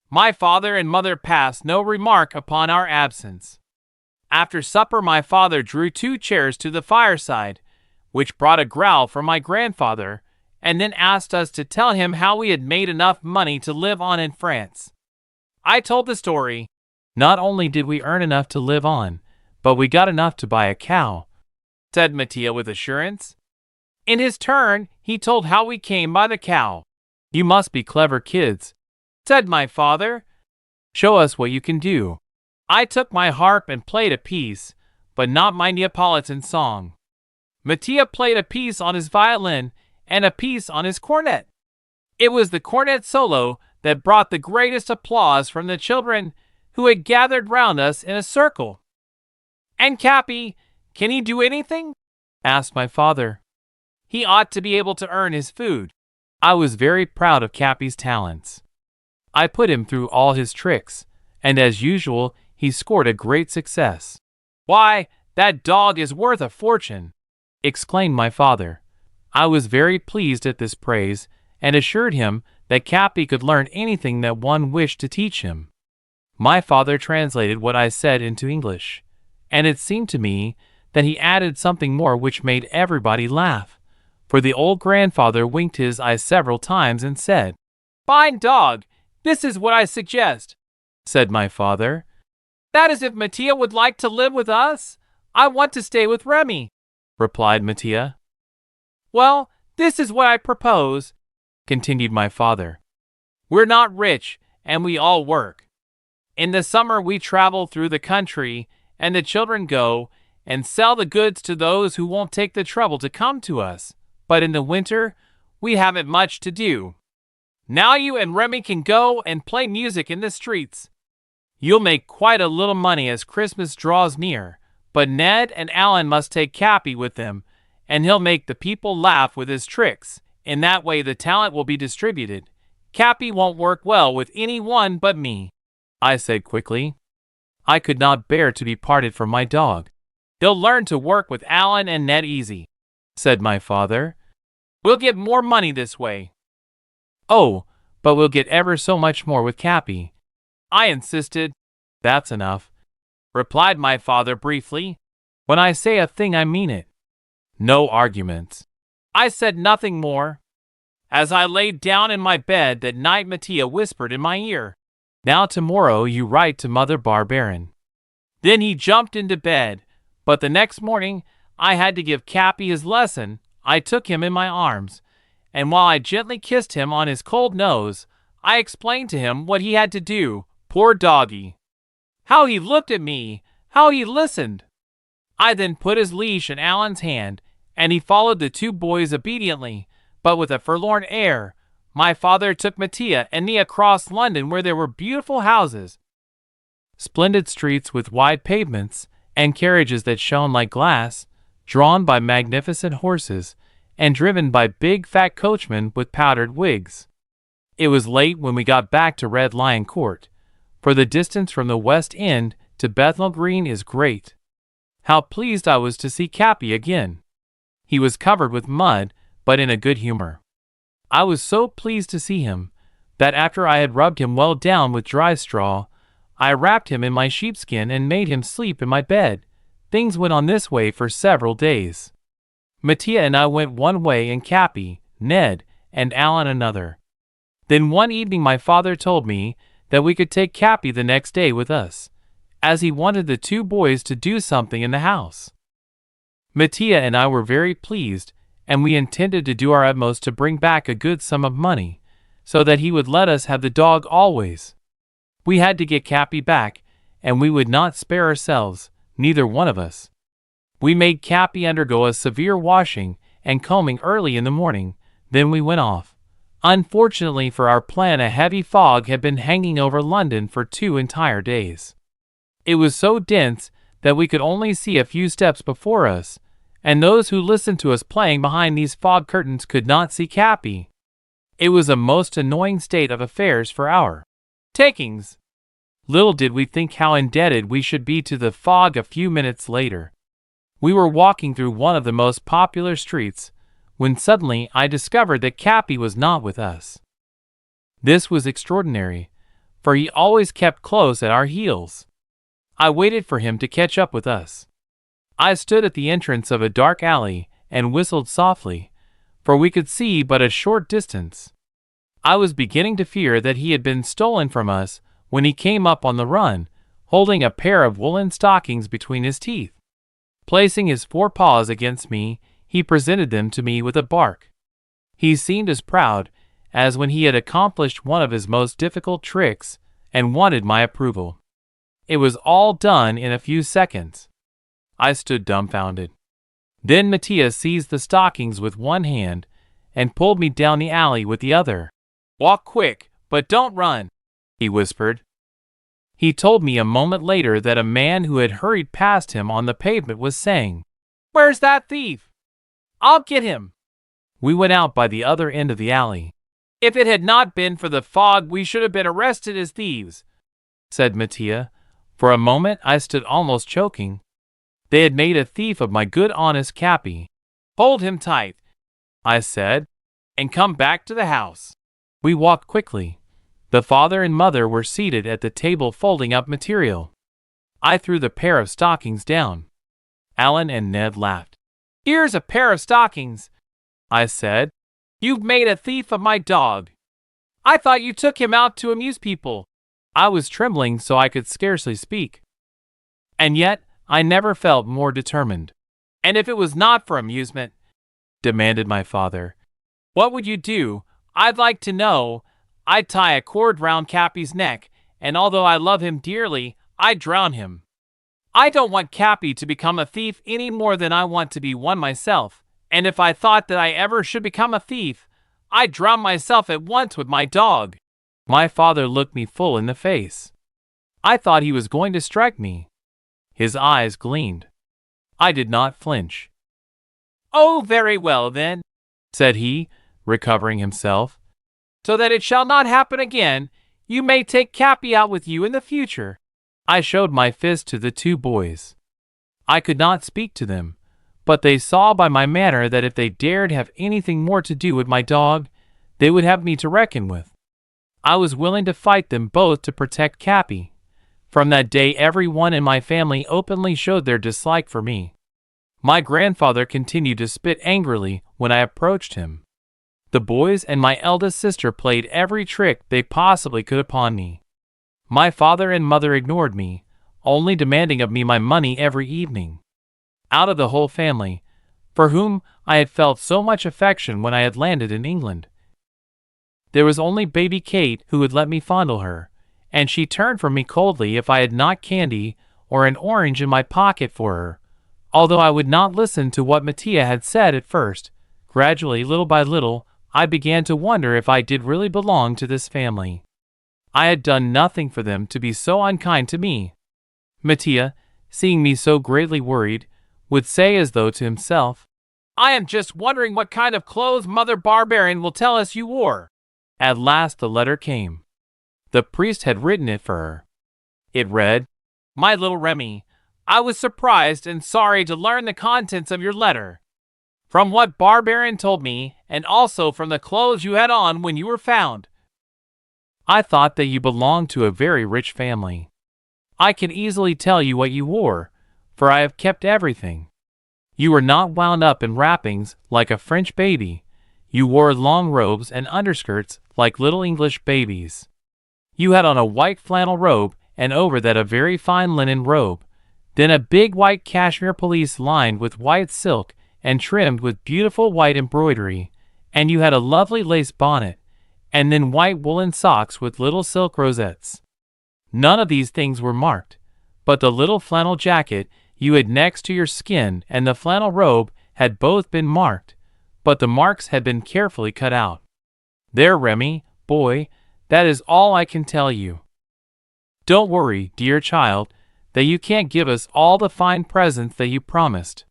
My father and mother passed no remark upon our absence. After supper my father drew 2 chairs to the fireside, which brought a growl from my grandfather, and then asked us to tell him how we had made enough money to live on in France. I told the story. Not only did we earn enough to live on, but we got enough to buy a cow, said Mattia with assurance. In his turn, he told how we came by the cow. You must be clever kids, said my father. Show us what you can do. I took my harp and played a piece, but not my Neapolitan song. Mattia played a piece on his violin and a piece on his cornet. It was the cornet solo that brought the greatest applause from the children who had gathered round us in a circle. And Cappy, can he do anything? Asked my father. He ought to be able to earn his food. I was very proud of Cappy's talents. I put him through all his tricks, and as usual, he scored a great success. Why, that dog is worth a fortune, exclaimed my father. I was very pleased at this praise, and assured him that Cappy could learn anything that one wished to teach him. My father translated what I said into English, and it seemed to me that he added something more which made everybody laugh, for the old grandfather winked his eye several times and said, "Fine dog, this is what I suggest," said my father. "That is if Mattia would like to live with us. I want to stay with Rémi," replied Mattia. "Well, this is what I propose," continued my father. "We're not rich, and we all work. In the summer we travel through the country, and the children go and sell the goods to those who won't take the trouble to come to us. But in the winter, we haven't much to do. Now you and Rémi can go and play music in the streets. You'll make quite a little money as Christmas draws near, but Ned and Alan must take Cappy with them, and he'll make the people laugh with his tricks. In that way the talent will be distributed. Cappy won't work well with anyone but me," I said quickly. I could not bear to be parted from my dog. "He'll learn to work with Alan and Ned easy," said my father. "We'll get more money this way." "Oh, but we'll get ever so much more with Cappy," I insisted. "That's enough," replied my father briefly. "When I say a thing, I mean it. No arguments." I said nothing more. As I laid down in my bed that night, Mattia whispered in my ear, "Now tomorrow you write to Mother Barberin." Then he jumped into bed, but the next morning I had to give Cappy his lesson. I took him in my arms, and while I gently kissed him on his cold nose, I explained to him what he had to do. Poor doggy! How he looked at me! How he listened! I then put his leash in Alan's hand, and he followed the two boys obediently, but with a forlorn air. My father took Mattia and me across London, where there were beautiful houses, splendid streets with wide pavements, and carriages that shone like glass, drawn by magnificent horses, and driven by big fat coachmen with powdered wigs. It was late when we got back to Red Lion Court, for the distance from the West End to Bethnal Green is great. How pleased I was to see Cappy again! He was covered with mud, but in a good humor. I was so pleased to see him, that after I had rubbed him well down with dry straw, I wrapped him in my sheepskin and made him sleep in my bed. Things went on this way for several days. Mattia and I went one way, and Cappy, Ned, and Alan another. Then one evening my father told me that we could take Cappy the next day with us, as he wanted the two boys to do something in the house. Mattia and I were very pleased, and we intended to do our utmost to bring back a good sum of money, so that he would let us have the dog always. We had to get Cappy back, and we would not spare ourselves, neither one of us. We made Cappy undergo a severe washing and combing early in the morning, then we went off. Unfortunately for our plan, a heavy fog had been hanging over London for 2 entire days. It was so dense that we could only see a few steps before us, and those who listened to us playing behind these fog curtains could not see Cappy. It was a most annoying state of affairs for our takings. Little did we think how indebted we should be to the fog. A few minutes later, we were walking through one of the most popular streets, when suddenly I discovered that Cappy was not with us. This was extraordinary, for he always kept close at our heels. I waited for him to catch up with us. I stood at the entrance of a dark alley and whistled softly, for we could see but a short distance. I was beginning to fear that he had been stolen from us when he came up on the run, holding a pair of woolen stockings between his teeth. Placing his 4 paws against me, he presented them to me with a bark. He seemed as proud as when he had accomplished one of his most difficult tricks, and wanted my approval. It was all done in a few seconds. I stood dumbfounded. Then Mattia seized the stockings with one hand and pulled me down the alley with the other. "Walk quick, but don't run," he whispered. He told me a moment later that a man who had hurried past him on the pavement was saying, "Where's that thief? I'll get him." We went out by the other end of the alley. "If it had not been for the fog, we should have been arrested as thieves," said Mattia. For a moment I stood almost choking. They had made a thief of my good honest Cappy. "Hold him tight," I said, "and come back to the house." We walked quickly. The father and mother were seated at the table folding up material. I threw the pair of stockings down. Alan and Ned laughed. "Here's a pair of stockings," I said. "You've made a thief of my dog. I thought you took him out to amuse people." I was trembling so I could scarcely speak. And yet I never felt more determined. "And if it was not for amusement," demanded my father, "what would you do? I'd like to know." "I'd tie a cord round Cappy's neck, and although I love him dearly, I'd drown him. I don't want Cappy to become a thief any more than I want to be one myself, and if I thought that I ever should become a thief, I drowned myself at once with my dog." My father looked me full in the face. I thought he was going to strike me. His eyes gleamed. I did not flinch. "Oh, very well then," said he, recovering himself. "So that it shall not happen again, you may take Cappy out with you in the future." I showed my fist to the two boys. I could not speak to them, but they saw by my manner that if they dared have anything more to do with my dog, they would have me to reckon with. I was willing to fight them both to protect Cappy. From that day, everyone in my family openly showed their dislike for me. My grandfather continued to spit angrily when I approached him. The boys and my eldest sister played every trick they possibly could upon me. My father and mother ignored me, only demanding of me my money every evening. Out of the whole family, for whom I had felt so much affection when I had landed in England, there was only baby Kate who would let me fondle her, and she turned from me coldly if I had not candy or an orange in my pocket for her. Although I would not listen to what Mattia had said at first, gradually, little by little, I began to wonder if I did really belong to this family. I had done nothing for them to be so unkind to me. Mattia, seeing me so greatly worried, would say as though to himself, "I am just wondering what kind of clothes Mother Barbarian will tell us you wore." At last the letter came. The priest had written it for her. It read, "My little Rémi, I was surprised and sorry to learn the contents of your letter. From what Barbarian told me, and also from the clothes you had on when you were found, I thought that you belonged to a very rich family. I can easily tell you what you wore, for I have kept everything. You were not wound up in wrappings like a French baby. You wore long robes and underskirts like little English babies. You had on a white flannel robe, and over that a very fine linen robe, then a big white cashmere pelisse lined with white silk and trimmed with beautiful white embroidery, and you had a lovely lace bonnet, and then white woolen socks with little silk rosettes. None of these things were marked, but the little flannel jacket you had next to your skin and the flannel robe had both been marked, but the marks had been carefully cut out. There, Rémi, boy, that is all I can tell you. Don't worry, dear child, that you can't give us all the fine presents that you promised.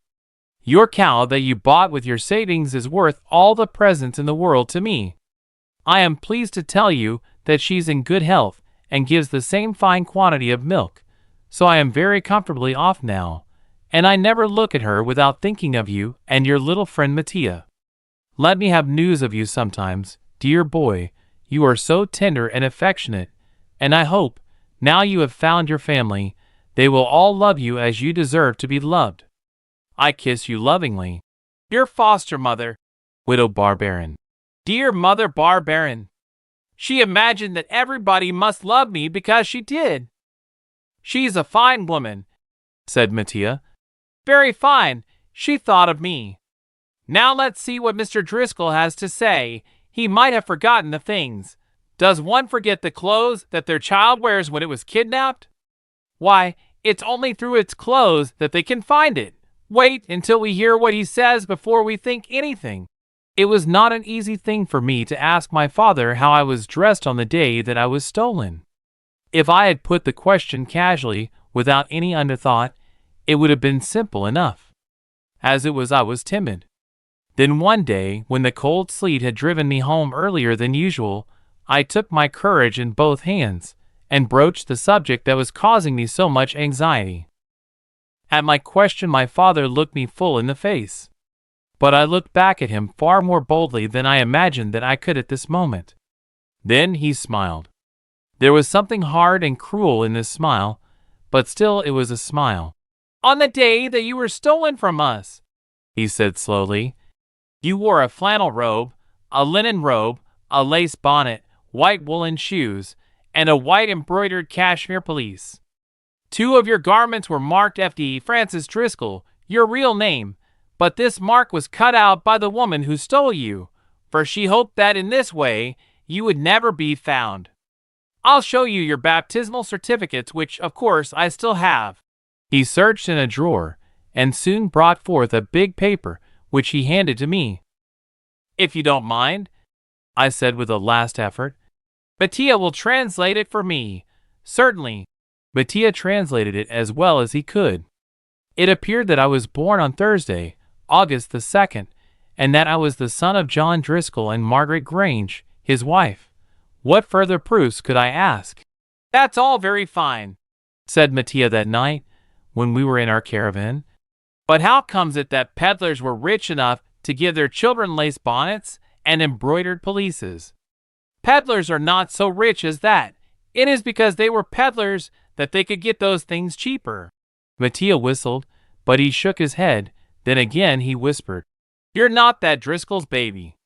Your cow that you bought with your savings is worth all the presents in the world to me. I am pleased to tell you that she's in good health and gives the same fine quantity of milk, so I am very comfortably off now, and I never look at her without thinking of you and your little friend Mattia. Let me have news of you sometimes, dear boy, you are so tender and affectionate, and I hope, now you have found your family, they will all love you as you deserve to be loved. I kiss you lovingly. Your foster mother, Widow Barbarian." Dear Mother Barbarian. She imagined that everybody must love me because she did. She's a fine woman, said Mattia. Very fine, she thought of me. Now let's see what Mr. Driscoll has to say. He might have forgotten the things. Does one forget the clothes that their child wears when it was kidnapped? Why, it's only through its clothes that they can find it. Wait until we hear what he says before we think anything. It was not an easy thing for me to ask my father how I was dressed on the day that I was stolen. If I had put the question casually, without any underthought, it would have been simple enough. As it was, I was timid. Then one day, when the cold sleet had driven me home earlier than usual, I took my courage in both hands and broached the subject that was causing me so much anxiety. At my question, my father looked me full in the face. But I looked back at him far more boldly than I imagined that I could at this moment. Then he smiled. There was something hard and cruel in this smile, but still it was a smile. On the day that you were stolen from us, he said slowly, you wore a flannel robe, a linen robe, a lace bonnet, white woolen shoes, and a white embroidered cashmere pelisse. 2 of your garments were marked F.D. Francis Driscoll, your real name, but this mark was cut out by the woman who stole you, for she hoped that in this way you would never be found. I'll show you your baptismal certificates, which, of course, I still have. He searched in a drawer, and soon brought forth a big paper, which he handed to me. If you don't mind, I said with a last effort. Mattia will translate it for me. Certainly. Mattia translated it as well as he could. It appeared that I was born on Thursday, August the 2nd, and that I was the son of John Driscoll and Margaret Grange, his wife. What further proofs could I ask? That's all very fine, said Mattia that night, when we were in our caravan. But how comes it that peddlers were rich enough to give their children lace bonnets and embroidered pelisses? Peddlers are not so rich as that. It is because they were peddlers that they could get those things cheaper. Mattia whistled, but he shook his head. Then again he whispered, You're not that Driscoll's baby.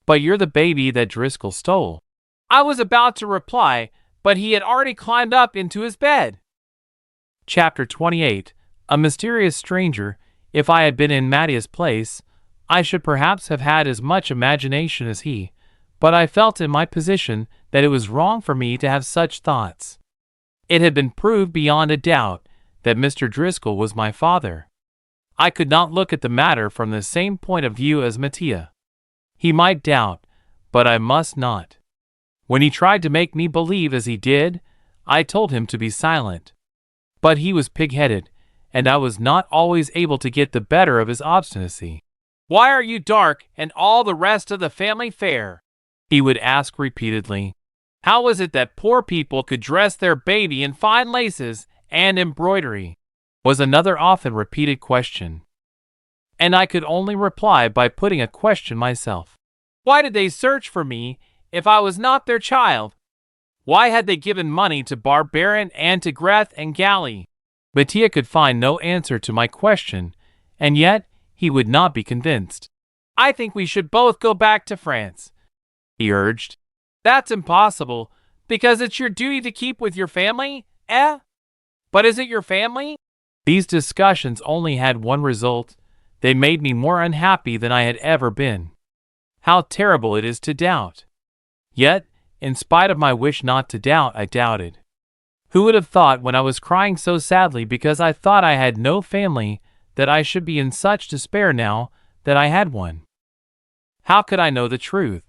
But you're the baby that Driscoll stole. I was about to reply, but he had already climbed up into his bed. Chapter 28. A mysterious stranger. If I had been in Mattia's place, I should perhaps have had as much imagination as he, but I felt in my position that it was wrong for me to have such thoughts. It had been proved beyond a doubt that Mr. Driscoll was my father. I could not look at the matter from the same point of view as Mattia. He might doubt, but I must not. When he tried to make me believe as he did, I told him to be silent. But he was pig-headed, and I was not always able to get the better of his obstinacy. Why are you dark and all the rest of the family fair? He would ask repeatedly. How is it that poor people could dress their baby in fine laces and embroidery? Was another often repeated question. And I could only reply by putting a question myself. Why did they search for me if I was not their child? Why had they given money to Barbarin and to Greth and Galley? Mattia could find no answer to my question, and yet he would not be convinced. I think we should both go back to France, he urged. That's impossible, because it's your duty to keep with your family, eh? But is it your family? These discussions only had one result. They made me more unhappy than I had ever been. How terrible it is to doubt! Yet, in spite of my wish not to doubt, I doubted. Who would have thought when I was crying so sadly because I thought I had no family that I should be in such despair now that I had one? How could I know the truth?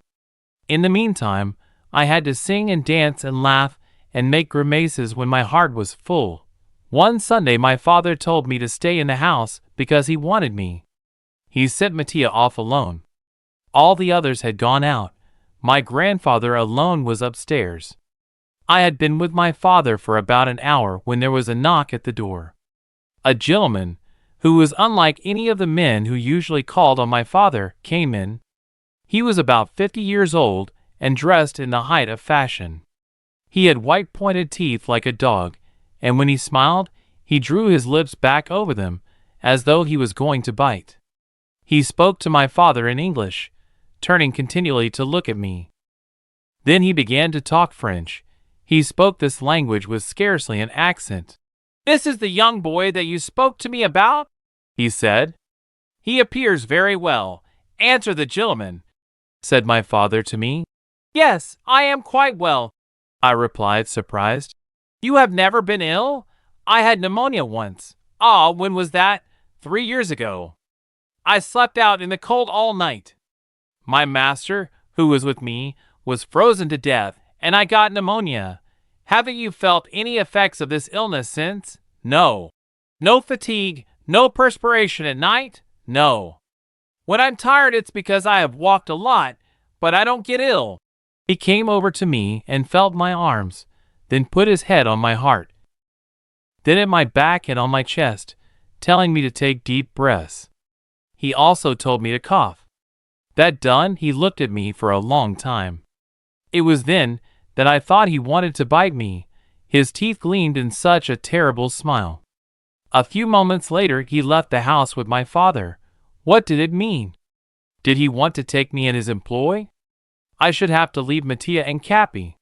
In the meantime, I had to sing and dance and laugh and make grimaces when my heart was full. One Sunday my father told me to stay in the house because he wanted me. He sent Mattia off alone. All the others had gone out. My grandfather alone was upstairs. I had been with my father for about an hour when there was a knock at the door. A gentleman, who was unlike any of the men who usually called on my father, came in. He was about 50 years old and dressed in the height of fashion. He had white pointed teeth like a dog, and when he smiled, he drew his lips back over them, as though he was going to bite. He spoke to my father in English, turning continually to look at me. Then he began to talk French. He spoke this language with scarcely an accent. This is the young boy that you spoke to me about? He said. He appears very well. Answer the gentleman, said my father to me. Yes, I am quite well, I replied, surprised. You have never been ill? I had pneumonia once. Ah, when was that? 3 years ago. I slept out in the cold all night. My master, who was with me, was frozen to death, and I got pneumonia. Haven't you felt any effects of this illness since? No. No fatigue, no perspiration at night? No. When I'm tired, it's because I have walked a lot, but I don't get ill. He came over to me and felt my arms, then put his head on my heart, then at my back and on my chest, telling me to take deep breaths. He also told me to cough. That done, he looked at me for a long time. It was then that I thought he wanted to bite me. His teeth gleamed in such a terrible smile. A few moments later, he left the house with my father. What did it mean? Did he want to take me in his employ? I should have to leave Mattia and Cappy.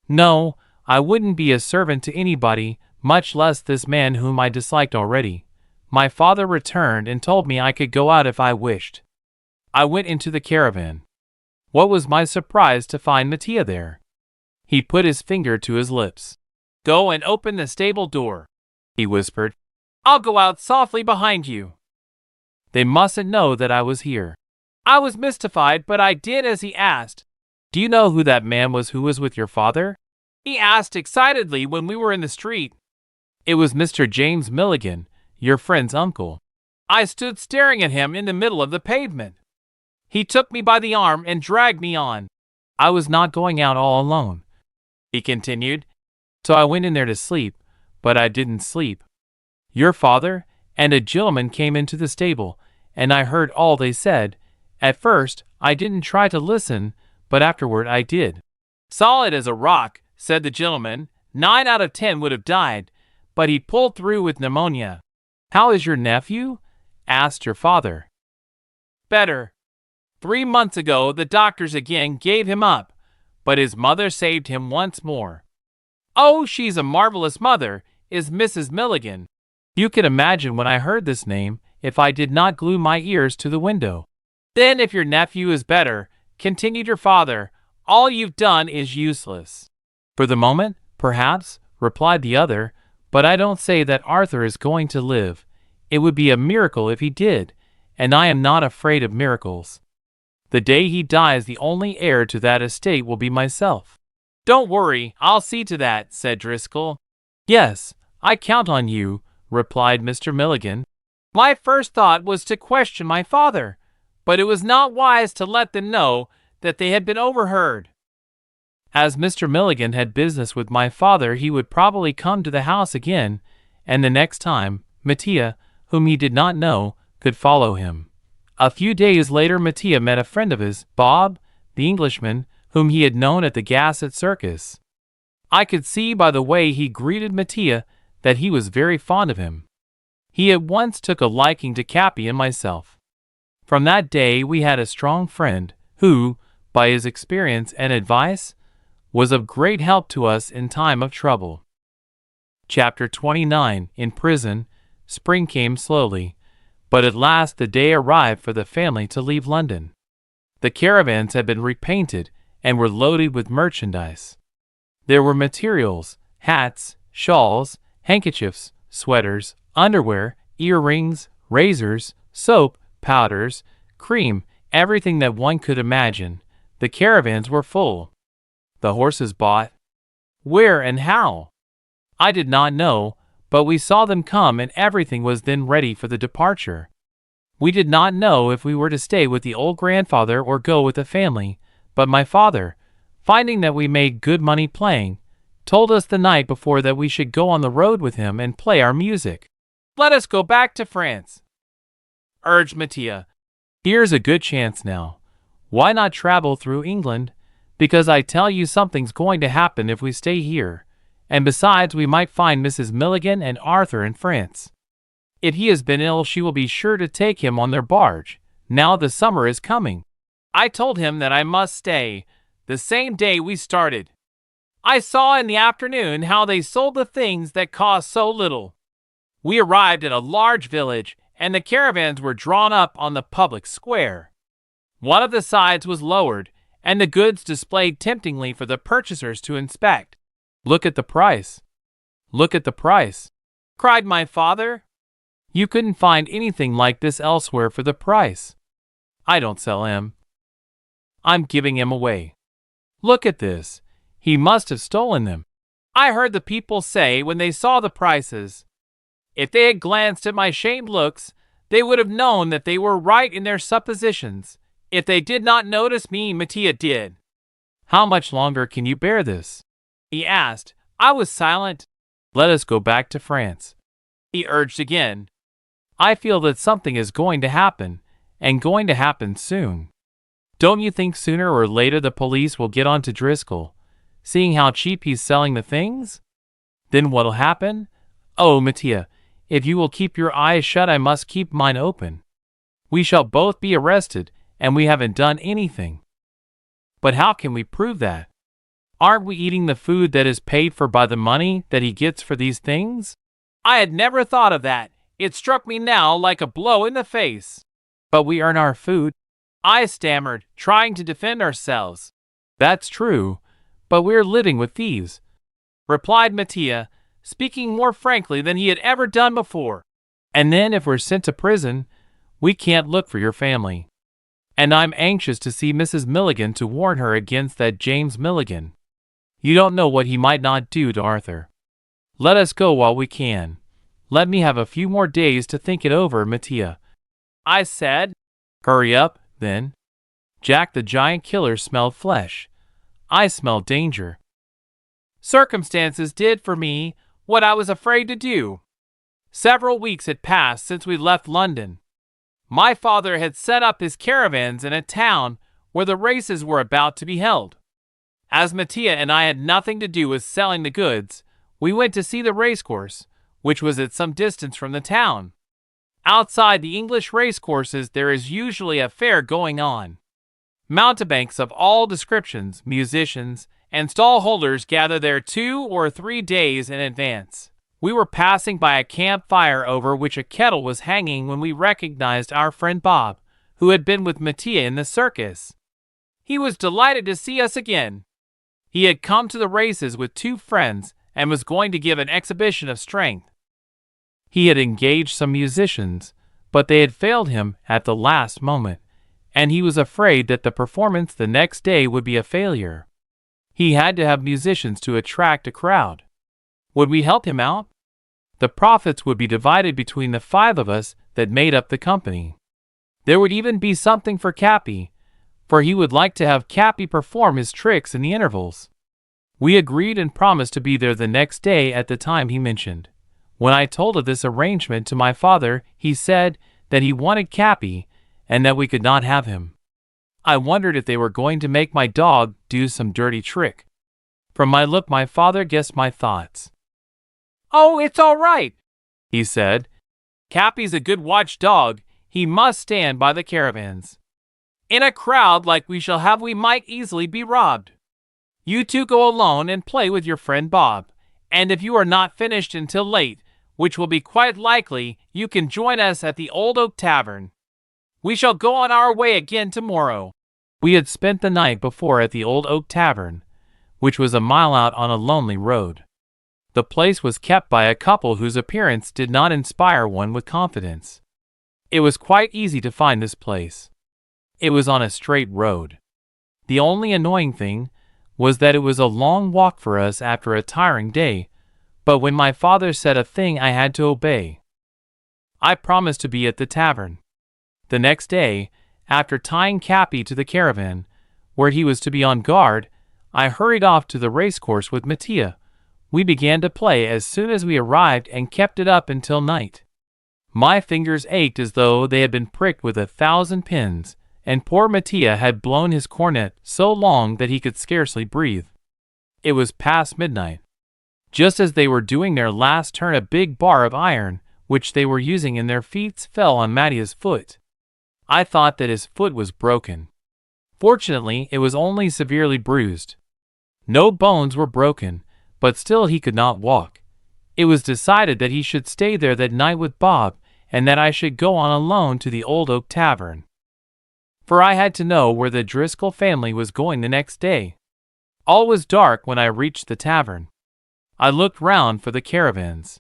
No, I wouldn't be a servant to anybody, much less this man whom I disliked already. My father returned and told me I could go out if I wished. I went into the caravan. What was my surprise to find Mattia there. He put his finger to his lips. Go and open the stable door, he whispered. I'll go out softly behind you. They mustn't know that I was here. I was mystified, but I did as he asked. Do you know who that man was who was with your father? He asked excitedly when we were in the street. It was Mr. James Milligan, your friend's uncle. I stood staring at him in the middle of the pavement. He took me by the arm and dragged me on. I was not going out all alone, he continued, so I went in there to sleep, but I didn't sleep. Your father and a gentleman came into the stable, and I heard all they said. At first, I didn't try to listen, but afterward I did. Solid as a rock, said the gentleman. 9 out of 10 would have died, but he pulled through with pneumonia. How is your nephew? Asked your father. Better. 3 months ago, the doctors again gave him up, but his mother saved him once more. Oh, she's a marvelous mother, is Mrs. Milligan. You can imagine when I heard this name, if I did not glue my ears to the window. Then if your nephew is better, continued your father, all you've done is useless. For the moment, perhaps, replied the other, but I don't say that Arthur is going to live. It would be a miracle if he did, and I am not afraid of miracles. The day he dies, the only heir to that estate will be myself. Don't worry, I'll see to that, said Driscoll. Yes, I count on you, replied Mr. Milligan. My first thought was to question my father, but it was not wise to let them know that they had been overheard. As Mr. Milligan had business with my father, he would probably come to the house again, and the next time, Mattia, whom he did not know, could follow him. A few days later, Mattia met a friend of his, Bob, the Englishman, whom he had known at the Gasset Circus. I could see by the way he greeted Mattia that he was very fond of him. He at once took a liking to Cappy and myself. From that day we had a strong friend, who, by his experience and advice, was of great help to us in time of trouble. Chapter 29. In prison, spring came slowly, but at last the day arrived for the family to leave London. The caravans had been repainted and were loaded with merchandise. There were materials, hats, shawls, handkerchiefs, sweaters, underwear, earrings, razors, soap, powders, cream, everything that one could imagine. The caravans were full. The horses bought. Where and how? I did not know, but we saw them come and everything was then ready for the departure. We did not know if we were to stay with the old grandfather or go with the family, but my father, finding that we made good money playing, told us the night before that we should go on the road with him and play our music. Let us go back to France, urged Mattia. Here's a good chance now. Why not travel through England? Because I tell you something's going to happen if we stay here, and besides we might find Mrs. Milligan and Arthur in France. If he has been ill, she will be sure to take him on their barge. Now the summer is coming. I told him that I must stay, the same day we started. I saw in the afternoon how they sold the things that cost so little. We arrived at a large village, and the caravans were drawn up on the public square. One of the sides was lowered, and the goods displayed temptingly for the purchasers to inspect. Look at the price. Look at the price, cried my father. You couldn't find anything like this elsewhere for the price. I don't sell him. I'm giving him away. Look at this. He must have stolen them. I heard the people say when they saw the prices. If they had glanced at my shamed looks, they would have known that they were right in their suppositions. If they did not notice me, Mattia did. How much longer can you bear this? He asked. I was silent. Let us go back to France, he urged again. I feel that something is going to happen, and going to happen soon. Don't you think sooner or later the police will get on to Driscoll, seeing how cheap he's selling the things? Then what'll happen? Oh, Mattia, if you will keep your eyes shut, I must keep mine open. We shall both be arrested, and we haven't done anything. But how can we prove that? Aren't we eating the food that is paid for by the money that he gets for these things? I had never thought of that. It struck me now like a blow in the face. But we earn our food, I stammered, trying to defend ourselves. That's true, but we're living with thieves, replied Mattia, speaking more frankly than he had ever done before. And then if we're sent to prison, we can't look for your family. And I'm anxious to see Mrs. Milligan to warn her against that James Milligan. You don't know what he might not do to Arthur. Let us go while we can. Let me have a few more days to think it over, Mattia," I said. "Hurry up, then. Jack the giant killer smelled flesh. I smell danger." Circumstances did for me what I was afraid to do. Several weeks had passed since we left London. My father had set up his caravans in a town where the races were about to be held. As Mattia and I had nothing to do with selling the goods, we went to see the racecourse, which was at some distance from the town. Outside the English racecourses there is usually a fair going on. Mountebanks of all descriptions, musicians, and stall holders gather there 2 or 3 days in advance. We were passing by a campfire over which a kettle was hanging when we recognized our friend Bob, who had been with Mattia in the circus. He was delighted to see us again. He had come to the races with 2 friends and was going to give an exhibition of strength. He had engaged some musicians, but they had failed him at the last moment, and he was afraid that the performance the next day would be a failure. He had to have musicians to attract a crowd. Would we help him out? The profits would be divided between the 5 of us that made up the company. There would even be something for Cappy, for he would like to have Cappy perform his tricks in the intervals. We agreed and promised to be there the next day at the time he mentioned. When I told of this arrangement to my father, he said that he wanted Cappy and that we could not have him. I wondered if they were going to make my dog do some dirty trick. From my look, my father guessed my thoughts. "Oh, it's all right," he said. "Cappy's a good watchdog. He must stand by the caravans. In a crowd like we shall have, we might easily be robbed. You 2 go alone and play with your friend Bob, and if you are not finished until late, which will be quite likely, you can join us at the Old Oak Tavern. We shall go on our way again tomorrow." We had spent the night before at the Old Oak Tavern, which was a mile out on a lonely road. The place was kept by a couple whose appearance did not inspire one with confidence. It was quite easy to find this place. It was on a straight road. The only annoying thing was that it was a long walk for us after a tiring day, but when my father said a thing I had to obey. I promised to be at the tavern. The next day, after tying Cappy to the caravan, where he was to be on guard, I hurried off to the racecourse with Mattia. We began to play as soon as we arrived and kept it up until night. My fingers ached as though they had been pricked with 1,000 pins, and poor Mattia had blown his cornet so long that he could scarcely breathe. It was past midnight. Just as they were doing their last turn, a big bar of iron, which they were using in their feats, fell on Mattia's foot. I thought that his foot was broken. Fortunately, it was only severely bruised. No bones were broken, but still he could not walk. It was decided that he should stay there that night with Bob, and that I should go on alone to the Old Oak Tavern. For I had to know where the Driscoll family was going the next day. All was dark when I reached the tavern. I looked round for the caravans.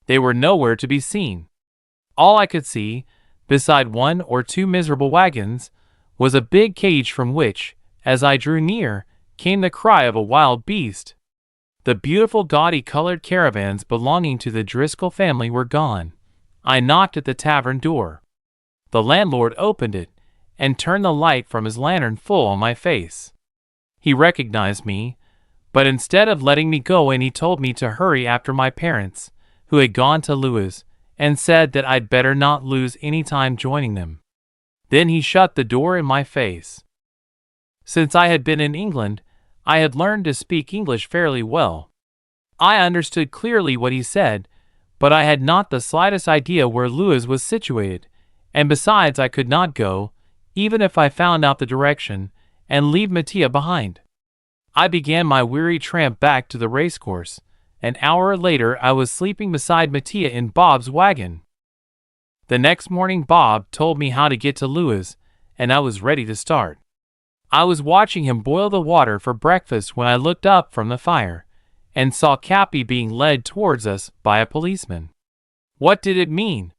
They were nowhere to be seen. All I could see, beside 1 or 2 miserable wagons, was a big cage from which, as I drew near, came the cry of a wild beast. The beautiful gaudy colored caravans belonging to the Driscoll family were gone. I knocked at the tavern door. The landlord opened it, and turned the light from his lantern full on my face. He recognized me, but instead of letting me go in, he told me to hurry after my parents, who had gone to Lewis, and said that I'd better not lose any time joining them. Then he shut the door in my face. Since I had been in England, I had learned to speak English fairly well. I understood clearly what he said, but I had not the slightest idea where Lewis was situated, and besides I could not go, even if I found out the direction, and leave Mattia behind. I began my weary tramp back to the racecourse. An hour later I was sleeping beside Mattia in Bob's wagon. The next morning Bob told me how to get to Lewis, and I was ready to start. I was watching him boil the water for breakfast when I looked up from the fire, and saw Cappy being led towards us by a policeman. What did it mean?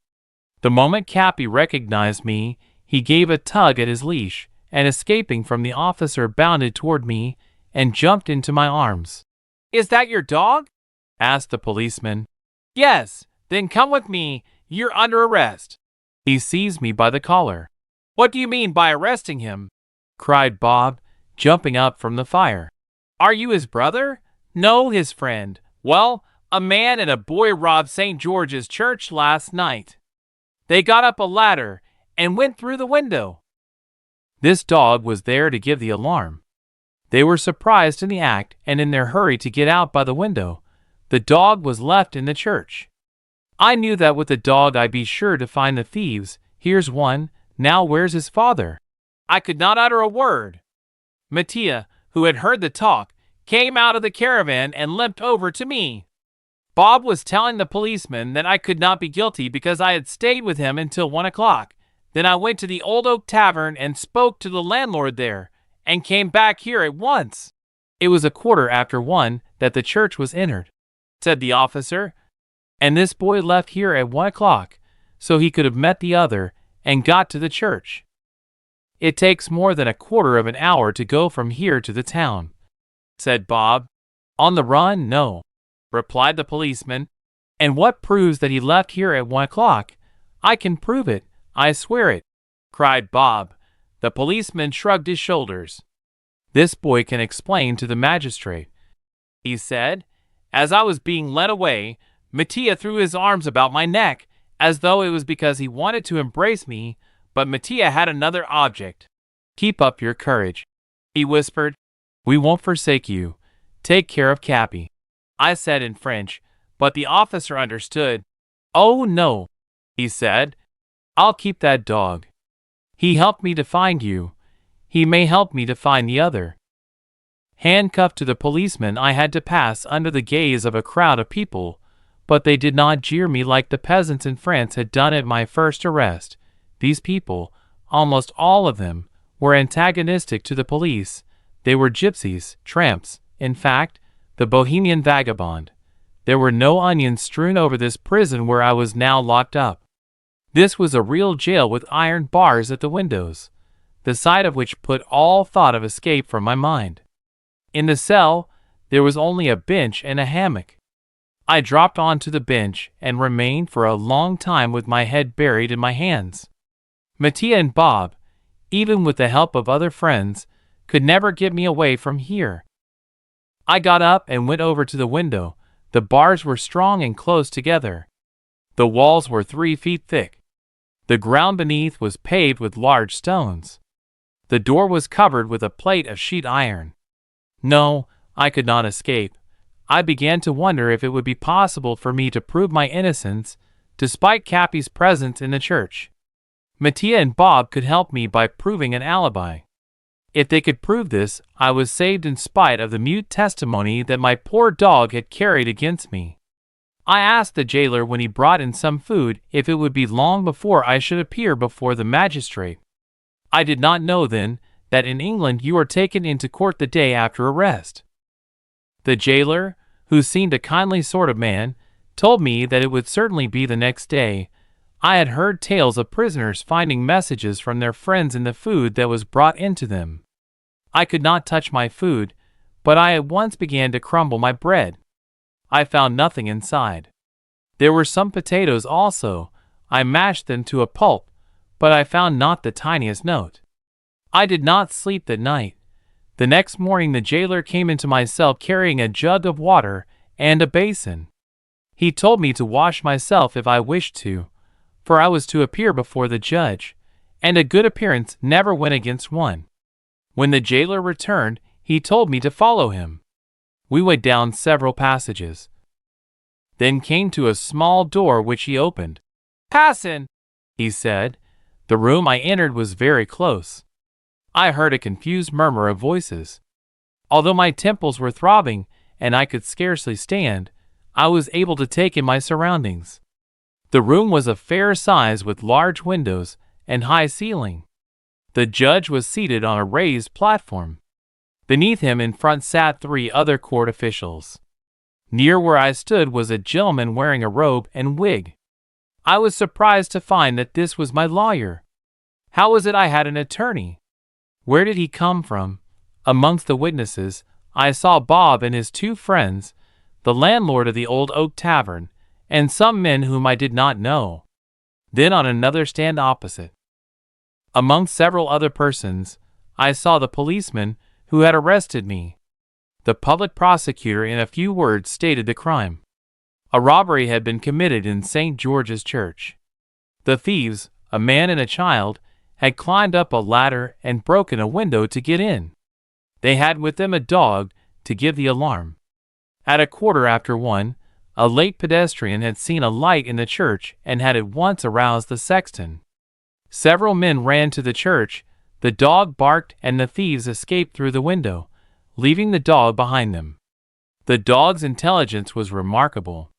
The moment Cappy recognized me, He gave a tug at his leash, and escaping from the officer bounded toward me and jumped into my arms. "Is that your dog?" asked the policeman. "Yes, then come with me. You're under arrest." He seized me by the collar. "What do you mean by arresting him?" cried Bob, jumping up from the fire. "Are you his brother?" "No, his friend." "Well, a man and a boy robbed St. George's Church last night. They got up a ladder and went through the window." This dog was there to give the alarm. They were surprised in the act, and in their hurry to get out by the window, the dog was left in the church. I knew that with the dog I'd be sure to find the thieves. Here's one. Now where's his father? I could not utter a word. Mattia, who had heard the talk, came out of the caravan and limped over to me. Bob was telling the policeman that I could not be guilty because I had stayed with him until 1 o'clock. Then I went to the Old Oak Tavern and spoke to the landlord there, and came back here at once. It was 1:15 that the church was entered, said the officer, and this boy left here at 1 o'clock, so he could have met the other and got to the church. It takes more than 1/4 of an hour to go from here to the town, said Bob. On the run, no, replied the policeman. And what proves that he left here at 1 o'clock? I can prove it, I swear it, cried Bob. The policeman shrugged his shoulders. This boy can explain to the magistrate, he said. As I was being led away, Mattia threw his arms about my neck, as though it was because he wanted to embrace me, but Mattia had another object. Keep up your courage, he whispered. We won't forsake you. Take care of Cappy, I said in French, but the officer understood. Oh no, he said. I'll keep that dog. He helped me to find you. He may help me to find the other. Handcuffed to the policeman, I had to pass under the gaze of a crowd of people, but they did not jeer me like the peasants in France had done at my first arrest. These people, almost all of them, were antagonistic to the police. They were gypsies, tramps, in fact, the Bohemian vagabond. There were no onions strewn over this prison where I was now locked up. This was a real jail with iron bars at the windows, the sight of which put all thought of escape from my mind. In the cell, there was only a bench and a hammock. I dropped onto the bench and remained for a long time with my head buried in my hands. Mattia and Bob, even with the help of other friends, could never get me away from here. I got up and went over to the window. The bars were strong and close together. The walls were 3 feet thick. The ground beneath was paved with large stones. The door was covered with a plate of sheet iron. No, I could not escape. I began to wonder if it would be possible for me to prove my innocence, despite Cappy's presence in the church. Mattia and Bob could help me by proving an alibi. If they could prove this, I was saved in spite of the mute testimony that my poor dog had carried against me. I asked the jailer when he brought in some food if it would be long before I should appear before the magistrate. I did not know then that in England you are taken into court the day after arrest. The jailer, who seemed a kindly sort of man, told me that it would certainly be the next day. I had heard tales of prisoners finding messages from their friends in the food that was brought into them. I could not touch my food, but I at once began to crumble my bread. I found nothing inside. There were some potatoes also. I mashed them to a pulp, but I found not the tiniest note. I did not sleep that night. The next morning the jailer came into my cell carrying a jug of water and a basin. He told me to wash myself if I wished to, for I was to appear before the judge, and a good appearance never went against one. When the jailer returned, he told me to follow him. We went down several passages, then came to a small door which he opened. "Pass in," he said. The room I entered was very close. I heard a confused murmur of voices. Although my temples were throbbing and I could scarcely stand, I was able to take in my surroundings. The room was of fair size with large windows and high ceiling. The judge was seated on a raised platform. Beneath him in front sat 3 other court officials. Near where I stood was a gentleman wearing a robe and wig. I was surprised to find that this was my lawyer. How was it I had an attorney? Where did he come from? Amongst the witnesses, I saw Bob and his two friends, the landlord of the Old Oak Tavern, and some men whom I did not know. Then on another stand opposite, among several other persons, I saw the policeman who had arrested me. The public prosecutor in a few words stated the crime. A robbery had been committed in St. George's Church. The thieves, a man and a child, had climbed up a ladder and broken a window to get in. They had with them a dog to give the alarm. At 1:15, a late pedestrian had seen a light in the church and had at once aroused the sexton. Several men ran to the church, the dog barked and the thieves escaped through the window, leaving the dog behind them. The dog's intelligence was remarkable.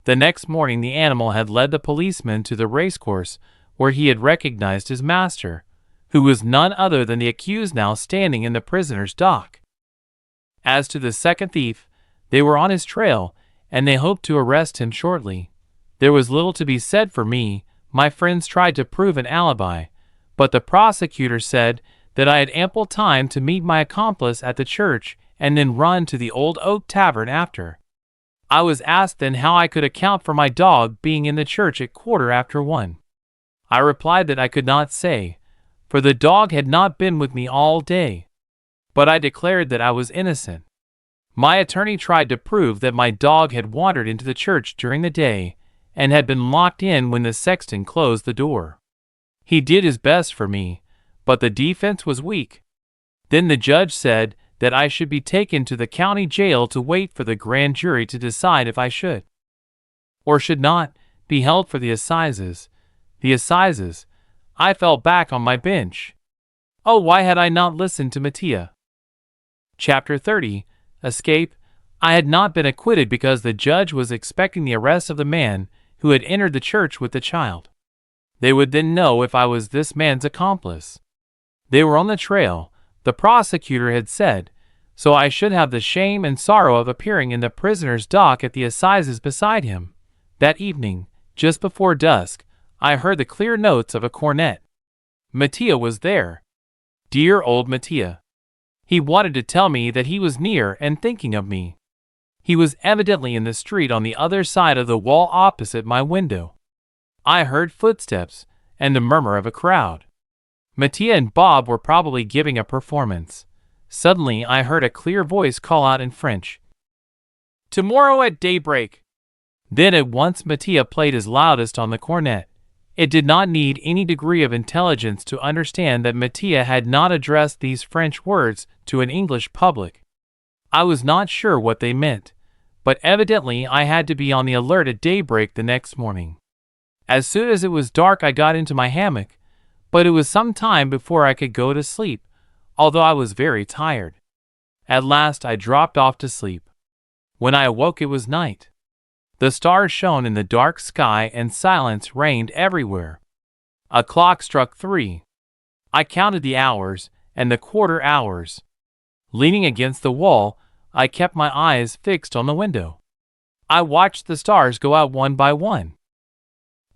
The next morning the animal had led the policeman to the racecourse where he had recognized his master, who was none other than the accused now standing in the prisoner's dock. As to the second thief, they were on his trail, and they hoped to arrest him shortly. There was little to be said for me. My friends tried to prove an alibi, but the prosecutor said that I had ample time to meet my accomplice at the church and then run to the Old Oak Tavern after. I was asked then how I could account for my dog being in the church at 1:15. I replied that I could not say, for the dog had not been with me all day. But I declared that I was innocent. My attorney tried to prove that my dog had wandered into the church during the day and had been locked in when the sexton closed the door. He did his best for me, but the defense was weak. Then the judge said that I should be taken to the county jail to wait for the grand jury to decide if I should, or should not, be held for the assizes. The assizes. I fell back on my bench. Oh, why had I not listened to Mattia? Chapter 30. Escape. I had not been acquitted because the judge was expecting the arrest of the man who had entered the church with the child. They would then know if I was this man's accomplice. They were on the trail, the prosecutor had said, so I should have the shame and sorrow of appearing in the prisoner's dock at the assizes beside him. That evening, just before dusk, I heard the clear notes of a cornet. Mattia was there. Dear old Mattia. He wanted to tell me that he was near and thinking of me. He was evidently in the street on the other side of the wall opposite my window. I heard footsteps and the murmur of a crowd. Mattia and Bob were probably giving a performance. Suddenly I heard a clear voice call out in French, "Tomorrow at daybreak." Then at once Mattia played his loudest on the cornet. It did not need any degree of intelligence to understand that Mattia had not addressed these French words to an English public. I was not sure what they meant, but evidently I had to be on the alert at daybreak the next morning. As soon as it was dark I got into my hammock, but it was some time before I could go to sleep, although I was very tired. At last I dropped off to sleep. When I awoke it was night. The stars shone in the dark sky and silence reigned everywhere. A clock struck 3. I counted the hours and the quarter hours. Leaning against the wall, I kept my eyes fixed on the window. I watched the stars go out one by one.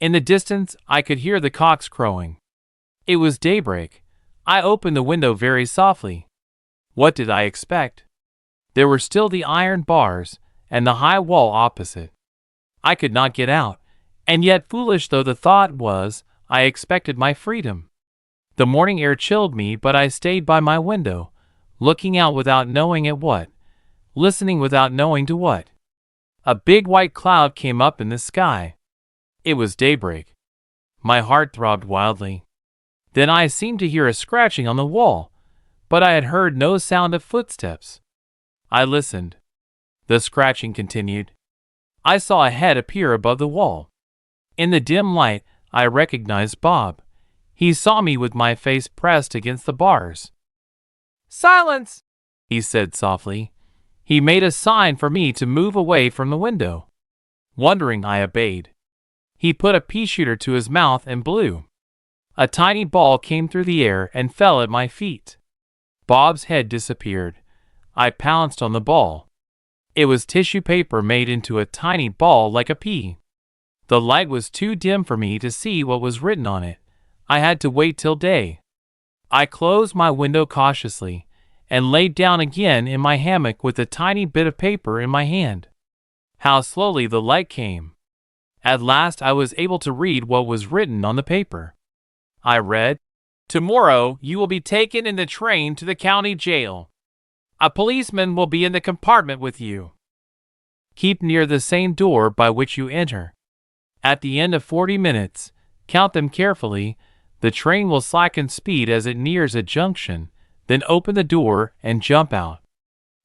In the distance, I could hear the cocks crowing. It was daybreak. I opened the window very softly. What did I expect? There were still the iron bars and the high wall opposite. I could not get out, and yet foolish though the thought was, I expected my freedom. The morning air chilled me, but I stayed by my window, looking out without knowing at what, listening without knowing to what. A big white cloud came up in the sky. It was daybreak. My heart throbbed wildly. Then I seemed to hear a scratching on the wall, but I had heard no sound of footsteps. I listened. The scratching continued. I saw a head appear above the wall. In the dim light, I recognized Bob. He saw me with my face pressed against the bars. "Silence!" he said softly. He made a sign for me to move away from the window. Wondering, I obeyed. He put a pea shooter to his mouth and blew. A tiny ball came through the air and fell at my feet. Bob's head disappeared. I pounced on the ball. It was tissue paper made into a tiny ball like a pea. The light was too dim for me to see what was written on it. I had to wait till day. I closed my window cautiously and laid down again in my hammock with a tiny bit of paper in my hand. How slowly the light came. At last I was able to read what was written on the paper. I read, "Tomorrow you will be taken in the train to the county jail. A policeman will be in the compartment with you. Keep near the same door by which you enter. At the end of 40 minutes, count them carefully, the train will slacken speed as it nears a junction, then open the door and jump out.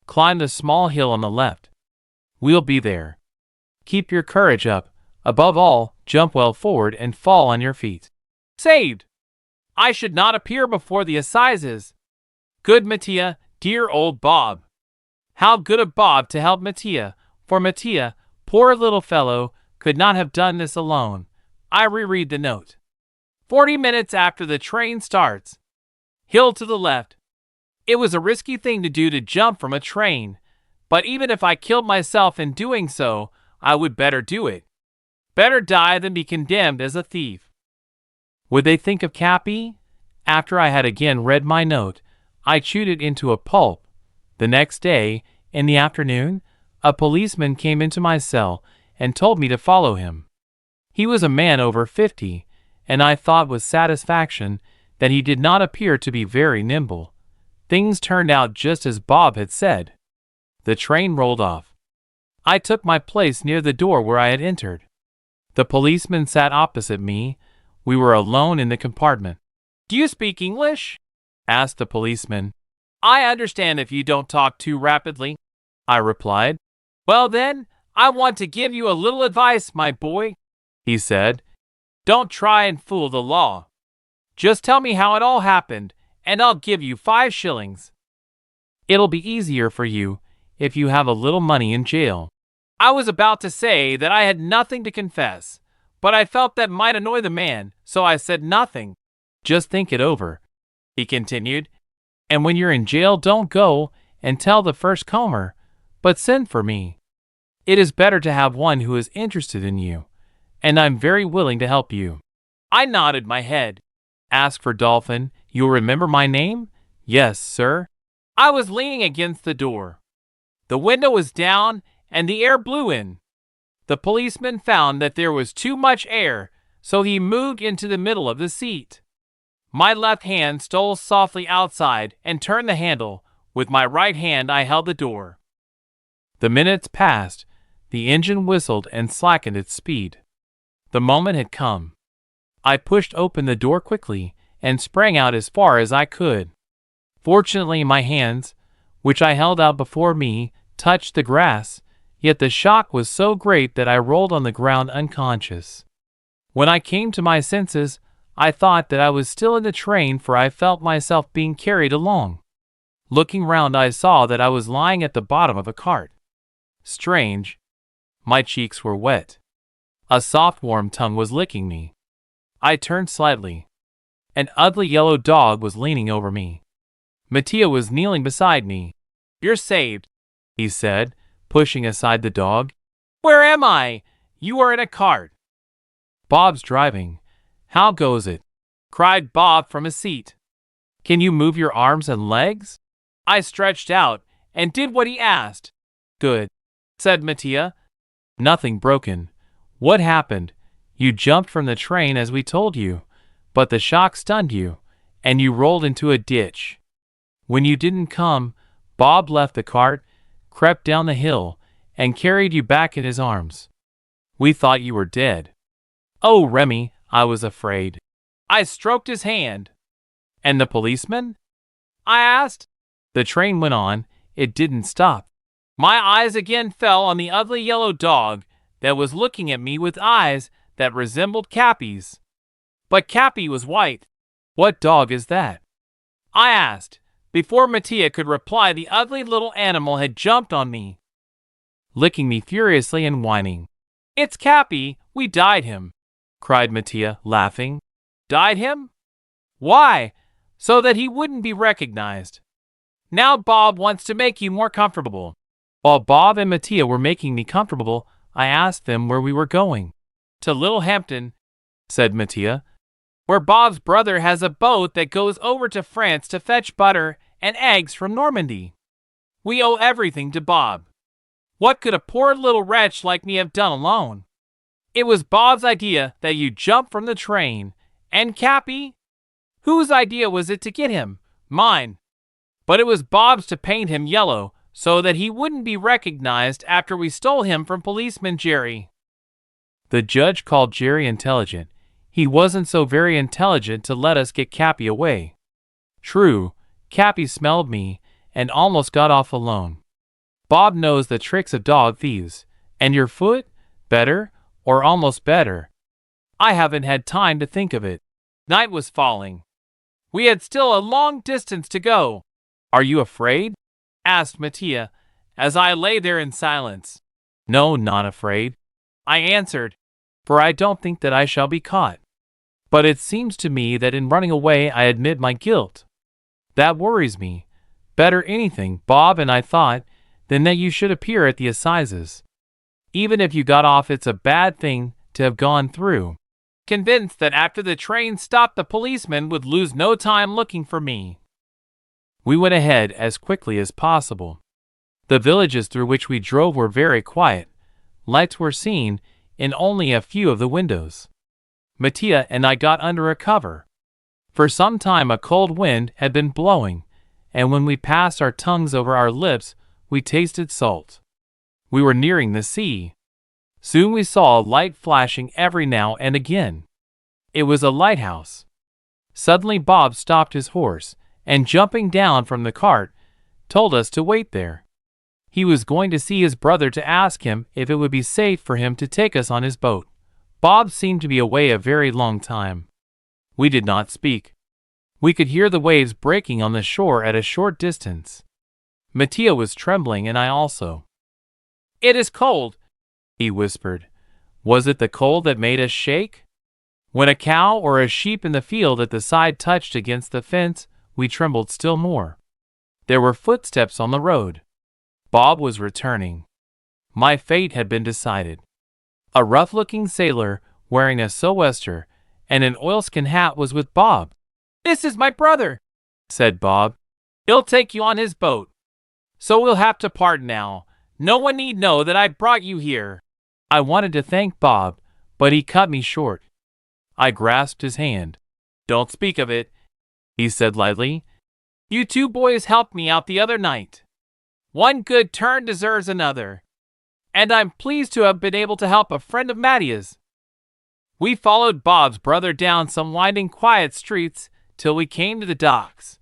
Climb the small hill on the left. We'll be there. Keep your courage up. Above all, jump well forward and fall on your feet." Saved! I should not appear before the assizes. Good Mattia, dear old Bob. How good of Bob to help Mattia, for Mattia, poor little fellow, could not have done this alone. I reread the note. 40 minutes after the train starts. Hill to the left. It was a risky thing to do to jump from a train, but even if I killed myself in doing so, I would better do it. Better die than be condemned as a thief. Would they think of Cappy? After I had again read my note, I chewed it into a pulp. The next day, in the afternoon, a policeman came into my cell and told me to follow him. He was a man over 50, and I thought with satisfaction that he did not appear to be very nimble. Things turned out just as Bob had said. The train rolled off. I took my place near the door where I had entered. The policeman sat opposite me. We were alone in the compartment. "Do you speak English?" asked the policeman. "I understand if you don't talk too rapidly," I replied. "Well then, I want to give you a little advice, my boy," he said. "Don't try and fool the law. Just tell me how it all happened, and I'll give you 5 shillings. It'll be easier for you if you have a little money in jail." I was about to say that I had nothing to confess, but I felt that might annoy the man, so I said nothing. "Just think it over," he continued, "and when you're in jail don't go and tell the first comer, but send for me. It is better to have one who is interested in you, and I'm very willing to help you." I nodded my head. "Ask for Dolphin. You'll remember my name?" "Yes, sir." I was leaning against the door. The window was down, and the air blew in. The policeman found that there was too much air, so he moved into the middle of the seat. My left hand stole softly outside and turned the handle. With my right hand I held the door. The minutes passed. The engine whistled and slackened its speed. The moment had come. I pushed open the door quickly and sprang out as far as I could. Fortunately, my hands, which I held out before me, touched the grass, yet the shock was so great that I rolled on the ground unconscious. When I came to my senses, I thought that I was still in the train, for I felt myself being carried along. Looking round, I saw that I was lying at the bottom of a cart. Strange. My cheeks were wet. A soft warm tongue was licking me. I turned slightly. An ugly yellow dog was leaning over me. Mattia was kneeling beside me. "You're saved," he said, pushing aside the dog. "Where am I? You are in a cart." "Bob's driving. How goes it?" cried Bob from his seat. "Can you move your arms and legs?" I stretched out and did what he asked. "Good," said Mattia. "Nothing broken. What happened? You jumped from the train as we told you, but the shock stunned you, and you rolled into a ditch. When you didn't come, Bob left the cart, crept down the hill, and carried you back in his arms. We thought you were dead. Oh, Rémi, I was afraid." I stroked his hand. "And the policeman?" I asked. The train went on. It didn't stop. My eyes again fell on the ugly yellow dog that was looking at me with eyes that resembled Cappy's. But Cappy was white. "What dog is that?" I asked. Before Mattia could reply, the ugly little animal had jumped on me, licking me furiously and whining. "It's Cappy. We dyed him," cried Mattia, laughing. "Dyed him? Why? So that he wouldn't be recognized. Now Bob wants to make you more comfortable." While Bob and Mattia were making me comfortable, I asked them where we were going. "To Little Hampton," said Mattia. where Bob's brother has a boat that goes over to France to fetch butter and eggs from Normandy. We owe everything to Bob. What could a poor little wretch like me have done alone? It was Bob's idea that you jump from the train. And Cappy? Whose idea was it to get him? Mine. But it was Bob's to paint him yellow so that he wouldn't be recognized after we stole him from policeman Jerry. The judge called Jerry intelligent. He wasn't so very intelligent to let us get Cappy away. True, Cappy smelled me and almost got off alone. Bob knows the tricks of dog thieves. And your foot? Better, or almost better. I haven't had time to think of it. Night was falling. We had still a long distance to go. Are you afraid? Asked Mattia, as I lay there in silence. No, not afraid, I answered, for I don't think that I shall be caught. But it seems to me that in running away I admit my guilt. That worries me. Better anything, Bob and I thought, than that you should appear at the assizes. Even if you got off, it's a bad thing to have gone through. Convinced that after the train stopped the policeman would lose no time looking for me. We went ahead as quickly as possible. The villages through which we drove were very quiet. Lights were seen in only a few of the windows. Mattia and I got under a cover. For some time a cold wind had been blowing, and when we passed our tongues over our lips, we tasted salt. We were nearing the sea. Soon we saw a light flashing every now and again. It was a lighthouse. Suddenly Bob stopped his horse, and jumping down from the cart, told us to wait there. He was going to see his brother to ask him if it would be safe for him to take us on his boat. Bob seemed to be away a very long time. We did not speak. We could hear the waves breaking on the shore at a short distance. Mattia was trembling, and I also. "It is cold," he whispered. Was it the cold that made us shake? When a cow or a sheep in the field at the side touched against the fence, we trembled still more. There were footsteps on the road. Bob was returning. My fate had been decided. A rough-looking sailor, wearing a sou'wester and an oilskin hat, was with Bob. "This is my brother," said Bob. "He'll take you on his boat. So we'll have to part now. No one need know that I brought you here." I wanted to thank Bob, but he cut me short. I grasped his hand. "Don't speak of it," he said lightly. "You two boys helped me out the other night. One good turn deserves another. And I'm pleased to have been able to help a friend of Mattia's." We followed Bob's brother down some winding quiet streets till we came to the docks.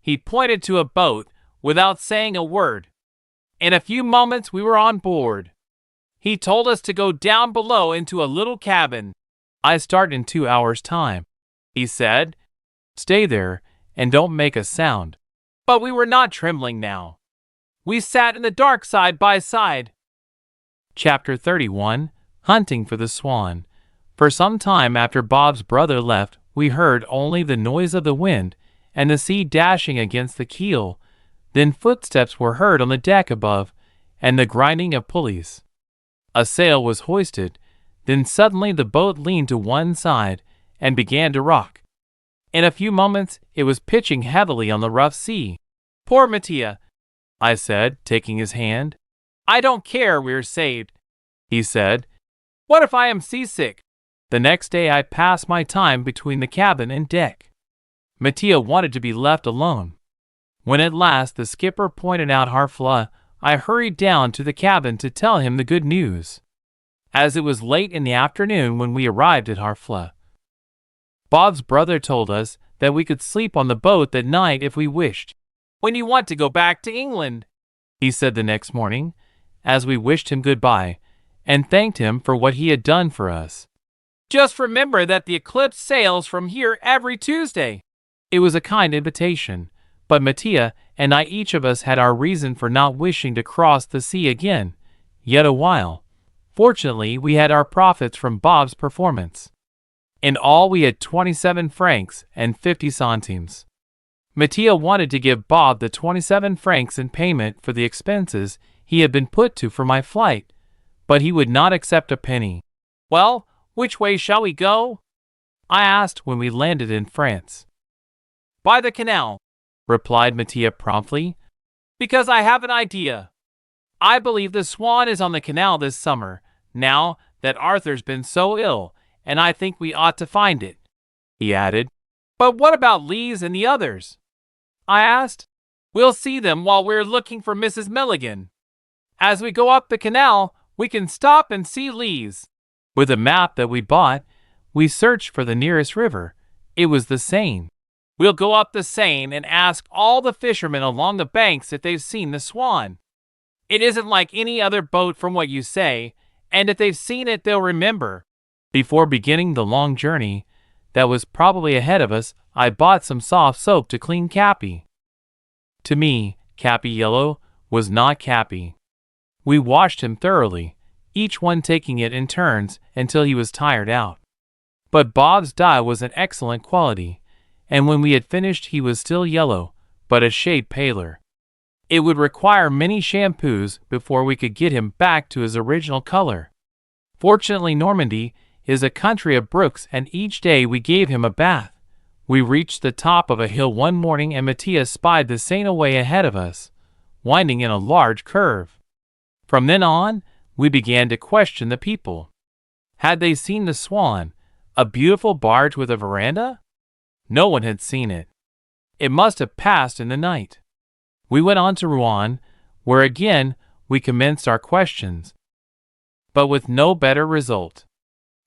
He pointed to a boat without saying a word. In a few moments we were on board. He told us to go down below into a little cabin. "I start in 2 hours' time," he said. "Stay there and don't make a sound." But we were not trembling now. We sat in the dark side by side. Chapter 31. Hunting for the Swan. For some time after Bob's brother left, we heard only the noise of the wind and the sea dashing against the keel. Then footsteps were heard on the deck above, and the grinding of pulleys. A sail was hoisted. Then suddenly the boat leaned to one side and began to rock. In a few moments it was pitching heavily on the rough sea. "Poor Mattia," I said, taking his hand. "I don't care, we're saved," he said. "What if I am seasick?" The next day I passed my time between the cabin and deck. Mattia wanted to be left alone. When at last the skipper pointed out Harfla, I hurried down to the cabin to tell him the good news, as it was late in the afternoon when we arrived at Harfla. Bob's brother told us that we could sleep on the boat that night if we wished. "When you want to go back to England," he said the next morning, as we wished him goodbye, and thanked him for what he had done for us. "Just remember that the Eclipse sails from here every Tuesday." It was a kind invitation, but Mattia and I each of us had our reason for not wishing to cross the sea again, yet a while. Fortunately, we had our profits from Bob's performance. In all we had 27 francs and 50 centimes. Mattia wanted to give Bob the 27 francs in payment for the expenses he had been put to for my flight, but he would not accept a penny. "Well, which way shall we go?" I asked when we landed in France. By the canal, Replied Mattia promptly. because I have an idea. I believe the Swan is on the canal this summer, now that Arthur's been so ill, and I think we ought to find it, he added. But what about Lise and the others? I asked. We'll see them while we're looking for Mrs. Milligan. As we go up the canal, we can stop and see Lise. With a map that we bought, we searched for the nearest river. It was the Seine. We'll go up the Seine and ask all the fishermen along the banks if they've seen the Swan. It isn't like any other boat from what you say, and if they've seen it, they'll remember. Before beginning the long journey that was probably ahead of us, I bought some soft soap to clean Cappy. To me, Cappy Yellow was not Cappy. We washed him thoroughly, each one taking it in turns until he was tired out. But Bob's dye was an excellent quality, and when we had finished he was still yellow, but a shade paler. It would require many shampoos before we could get him back to his original color. Fortunately, Normandy is a country of brooks, and each day we gave him a bath. We reached the top of a hill one morning and Mattia spied the Seine away ahead of us, winding in a large curve. From then on, we began to question the people. Had they seen the Swan, a beautiful barge with a veranda? No one had seen it. It must have passed in the night. We went on to Rouen, where again we commenced our questions, but with no better result.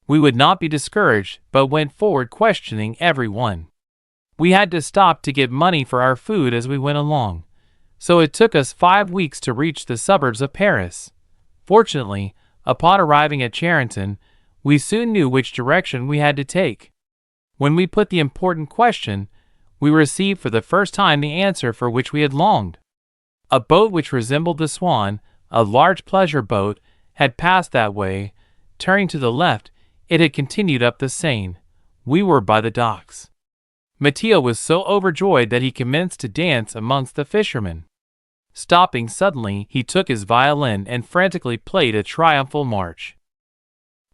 We would not be discouraged, but went forward questioning everyone. We had to stop to get money for our food as we went along, so it took us 5 weeks to reach the suburbs of Paris. Fortunately, upon arriving at Charenton, we soon knew which direction we had to take. When we put the important question, we received for the first time the answer for which we had longed. A boat which resembled the Swan, a large pleasure boat, had passed that way. Turning to the left, it had continued up the Seine. We were by the docks. Mattia was so overjoyed that he commenced to dance amongst the fishermen. Stopping suddenly, he took his violin and frantically played a triumphal march.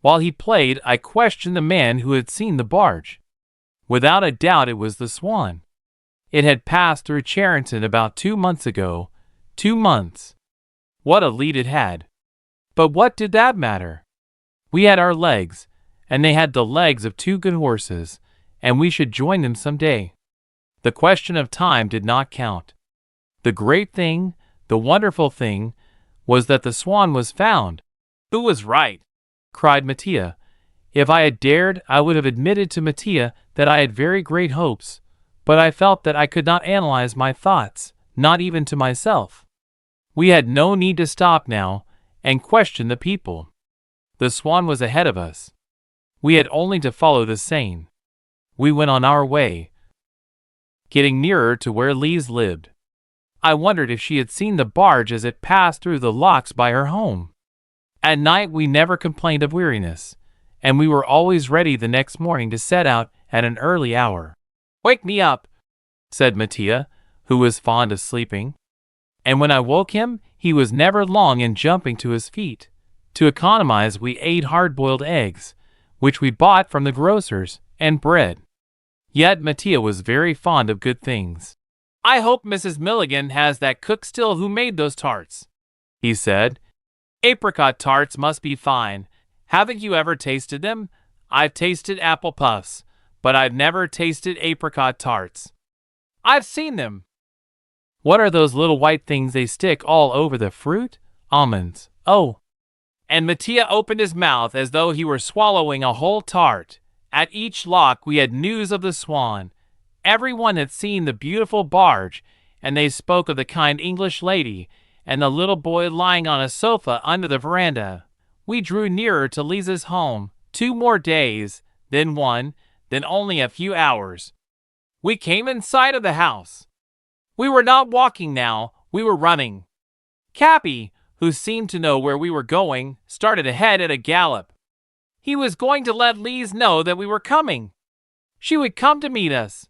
While he played, I questioned the man who had seen the barge. Without a doubt it was the Swan. It had passed through Charenton about 2 months ago. 2 months. What a lead it had. But what did that matter? We had our legs, and they had the legs of 2 good horses, and we should join them some day. The question of time did not count. The great thing, the wonderful thing, was that the Swan was found. Who was right? Cried Mattia. If I had dared, I would have admitted to Mattia that I had very great hopes, but I felt that I could not analyze my thoughts, not even to myself. We had no need to stop now and question the people. The Swan was ahead of us. We had only to follow the Seine. We went on our way, getting nearer to where Lise lived. I wondered if she had seen the barge as it passed through the locks by her home. At night we never complained of weariness, and we were always ready the next morning to set out at an early hour. Wake me up, said Mattia, who was fond of sleeping. And when I woke him, he was never long in jumping to his feet. To economize, we ate hard-boiled eggs, which we bought from the grocer's, and bread. Yet Mattia was very fond of good things. I hope Mrs. Milligan has that cook still who made those tarts, he said. Apricot tarts must be fine. Haven't you ever tasted them? I've tasted apple puffs, but I've never tasted apricot tarts. I've seen them. What are those little white things they stick all over the fruit? Almonds. Oh. And Mattia opened his mouth as though he were swallowing a whole tart. At each lock we had news of the Swan. Everyone had seen the beautiful barge, and they spoke of the kind English lady and the little boy lying on a sofa under the veranda. We drew nearer to Lisa's home. 2 more days, then 1, then only a few hours. We came in sight of the house. We were not walking now, we were running. Cappy, who seemed to know where we were going, started ahead at a gallop. He was going to let Lise know that we were coming. She would come to meet us.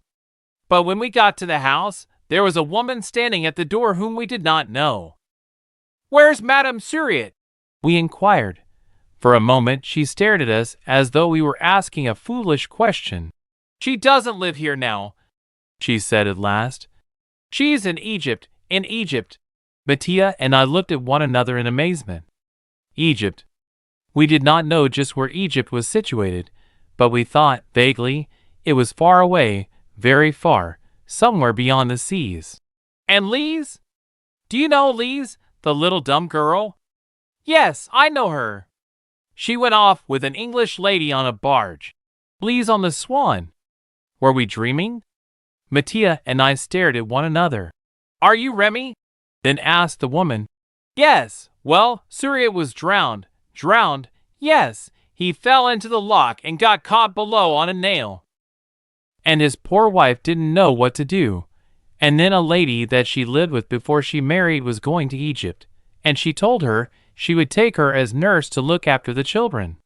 But when we got to the house, there was a woman standing at the door whom we did not know. "Where's Madame Suriot?" we inquired, For a moment she stared at us as though we were asking a foolish question. "She doesn't live here now," she said at last. "She's in Egypt, in Egypt." Mattia and I looked at one another in amazement. Egypt. We did not know just where Egypt was situated, but we thought, vaguely, it was far away, very far, somewhere beyond the seas. "And Lise? Do you know Lise, the little dumb girl?" "Yes, I know her. She went off with an English lady on a barge." "Lise on the Swan." Were we dreaming? Mattia and I stared at one another. "Are you Rémi?" then asked the woman. "Yes, well, Surya was drowned. Drowned, yes, he fell into the lock and got caught below on a nail. And his poor wife didn't know what to do. And then a lady that she lived with before she married was going to Egypt, and she told her she would take her as nurse to look after the children.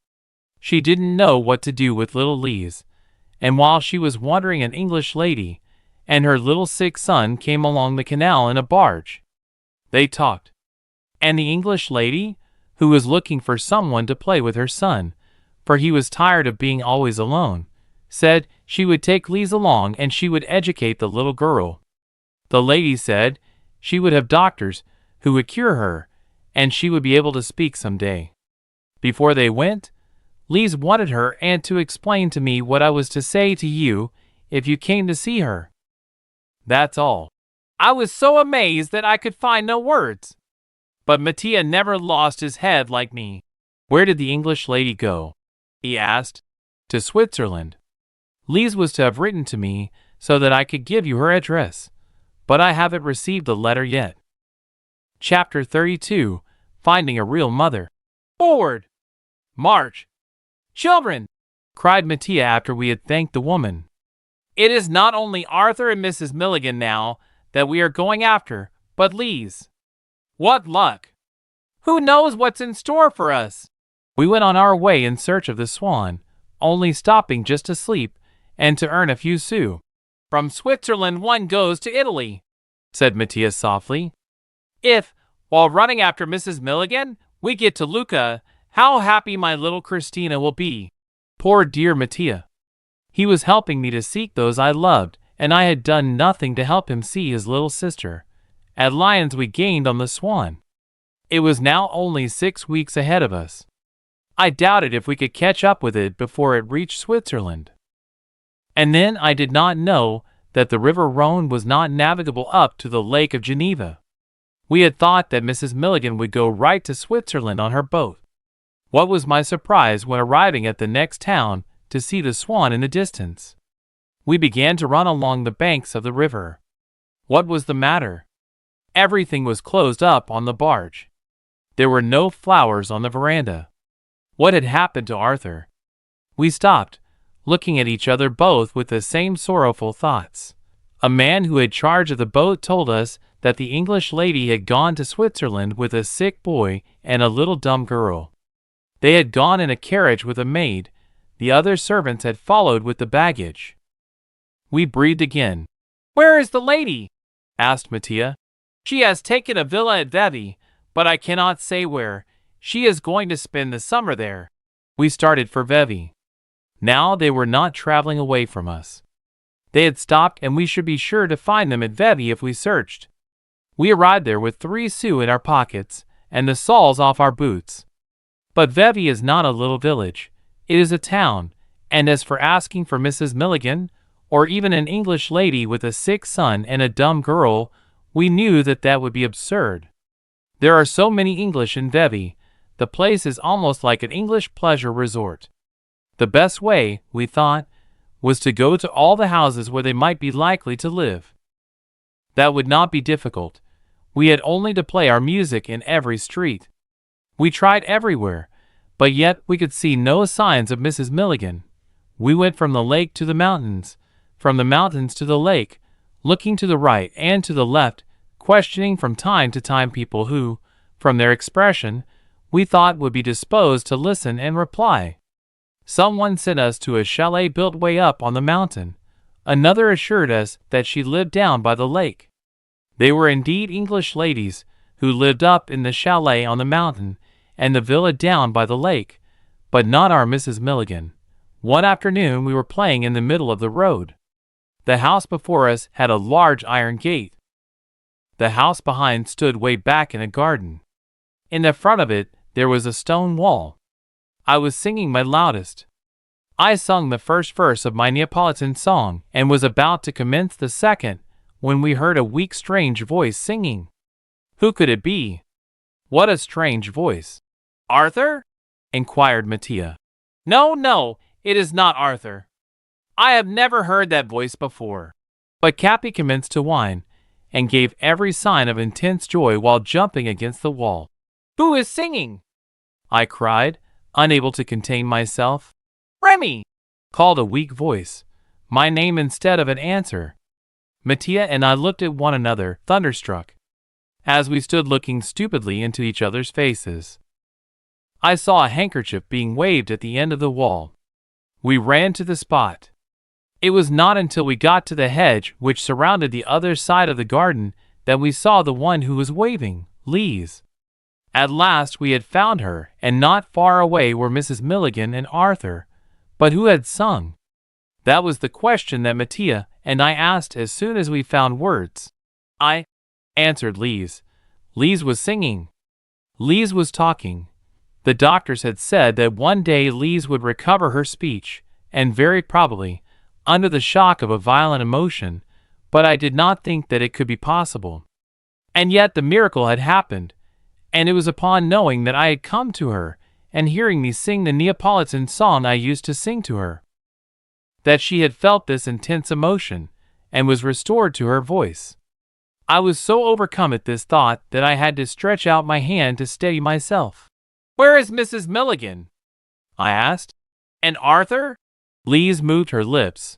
She didn't know what to do with little Lise, and while she was wondering, an English lady and her little sick son came along the canal in a barge. They talked. And the English lady, who was looking for someone to play with her son, for he was tired of being always alone, said she would take Lise along and she would educate the little girl. The lady said she would have doctors who would cure her, and she would be able to speak someday. Before they went, Lise wanted her aunt to explain to me what I was to say to you if you came to see her. That's all. I was so amazed that I could find no words. But Mattia never lost his head like me. Where did the English lady go? He asked. To Switzerland. Lise was to have written to me so that I could give you her address, but I haven't received the letter yet. Chapter 32. Finding a Real Mother. Forward! March! Children! Cried Mattia after we had thanked the woman. It is not only Arthur and Mrs. Milligan now that we are going after, but Lise. What luck! Who knows what's in store for us? We went on our way in search of the Swan, only stopping just to sleep and to earn a few sous. From Switzerland one goes to Italy, said Mattia softly. If, while running after Mrs. Milligan, we get to Lucca, how happy my little Christina will be. Poor dear Mattia. He was helping me to seek those I loved, and I had done nothing to help him see his little sister. At Lyons we gained on the Swan. It was now only 6 weeks ahead of us. I doubted if we could catch up with it before it reached Switzerland. And then I did not know that the river Rhone was not navigable up to the Lake of Geneva. We had thought that Mrs. Milligan would go right to Switzerland on her boat. What was my surprise when arriving at the next town to see the Swan in the distance. We began to run along the banks of the river. What was the matter? Everything was closed up on the barge. There were no flowers on the veranda. What had happened to Arthur? We stopped, looking at each other both with the same sorrowful thoughts. A man who had charge of the boat told us that the English lady had gone to Switzerland with a sick boy and a little dumb girl. They had gone in a carriage with a maid. The other servants had followed with the baggage. We breathed again. Where is the lady? asked Mattia. She has taken a villa at Vevey, but I cannot say where. She is going to spend the summer there. We started for Vevey. Now they were not traveling away from us. They had stopped, and we should be sure to find them at Vevey if we searched. We arrived there with 3 sous in our pockets and the soles off our boots. But Vevey is not a little village. It is a town, and as for asking for Mrs. Milligan, or even an English lady with a sick son and a dumb girl, we knew that that would be absurd. There are so many English in Vevey, the place is almost like an English pleasure resort. The best way, we thought, was to go to all the houses where they might be likely to live. That would not be difficult. We had only to play our music in every street. We tried everywhere, but yet we could see no signs of Mrs. Milligan. We went from the lake to the mountains, from the mountains to the lake, looking to the right and to the left, questioning from time to time people who, from their expression, we thought would be disposed to listen and reply. Someone sent us to a chalet built way up on the mountain. Another assured us that she lived down by the lake. They were indeed English ladies who lived up in the chalet on the mountain and the villa down by the lake, but not our Mrs. Milligan. One afternoon we were playing in the middle of the road. The house before us had a large iron gate. The house behind stood way back in a garden. In the front of it there was a stone wall. I was singing my loudest. I sung the first verse of my Neapolitan song and was about to commence the second when we heard a weak, strange voice singing. Who could it be? What a strange voice! Arthur? Inquired Mattia. No, it is not Arthur. I have never heard that voice before. But Cappy commenced to whine and gave every sign of intense joy while jumping against the wall. Who is singing? I cried, unable to contain myself. Rémi! Called a weak voice, my name instead of an answer. Mattia and I looked at one another, thunderstruck, as we stood looking stupidly into each other's faces. I saw a handkerchief being waved at the end of the wall. We ran to the spot. It was not until we got to the hedge which surrounded the other side of the garden that we saw the one who was waving, Lise. At last we had found her, and not far away were Mrs. Milligan and Arthur. But who had sung? That was the question that Mattia and I asked as soon as we found words. I answered Lise. Lise was singing. Lise was talking. The doctors had said that one day Lise would recover her speech, and very probably, under the shock of a violent emotion, but I did not think that it could be possible. And yet the miracle had happened, and it was upon knowing that I had come to her, and hearing me sing the Neapolitan song I used to sing to her, that she had felt this intense emotion, and was restored to her voice. I was so overcome at this thought that I had to stretch out my hand to steady myself. Where is Mrs. Milligan? I asked. And Arthur? Lise moved her lips,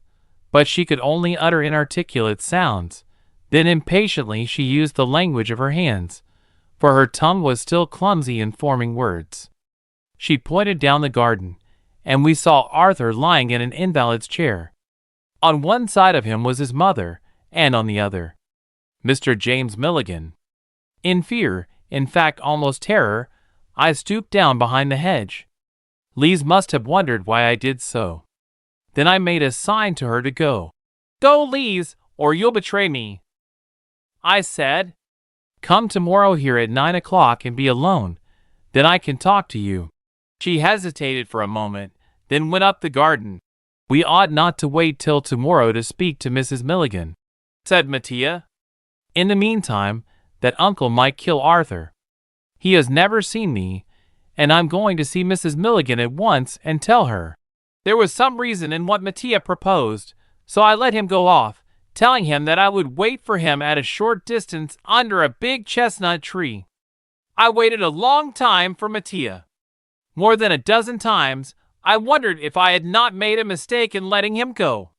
but she could only utter inarticulate sounds. Then impatiently she used the language of her hands, for her tongue was still clumsy in forming words. She pointed down the garden, and we saw Arthur lying in an invalid's chair. On one side of him was his mother, and on the other, Mr. James Milligan. In fear, in fact almost terror, I stooped down behind the hedge. Lise must have wondered why I did so. Then I made a sign to her to go. Go, Lise, or you'll betray me, I said. Come tomorrow here at 9 o'clock and be alone. Then I can talk to you. She hesitated for a moment, then went up the garden. We ought not to wait till tomorrow to speak to Mrs. Milligan, said Mattia. In the meantime, that uncle might kill Arthur. He has never seen me, and I'm going to see Mrs. Milligan at once and tell her. There was some reason in what Mattia proposed, so I let him go off, telling him that I would wait for him at a short distance under a big chestnut tree. I waited a long time for Mattia. More than a dozen times, I wondered if I had not made a mistake in letting him go.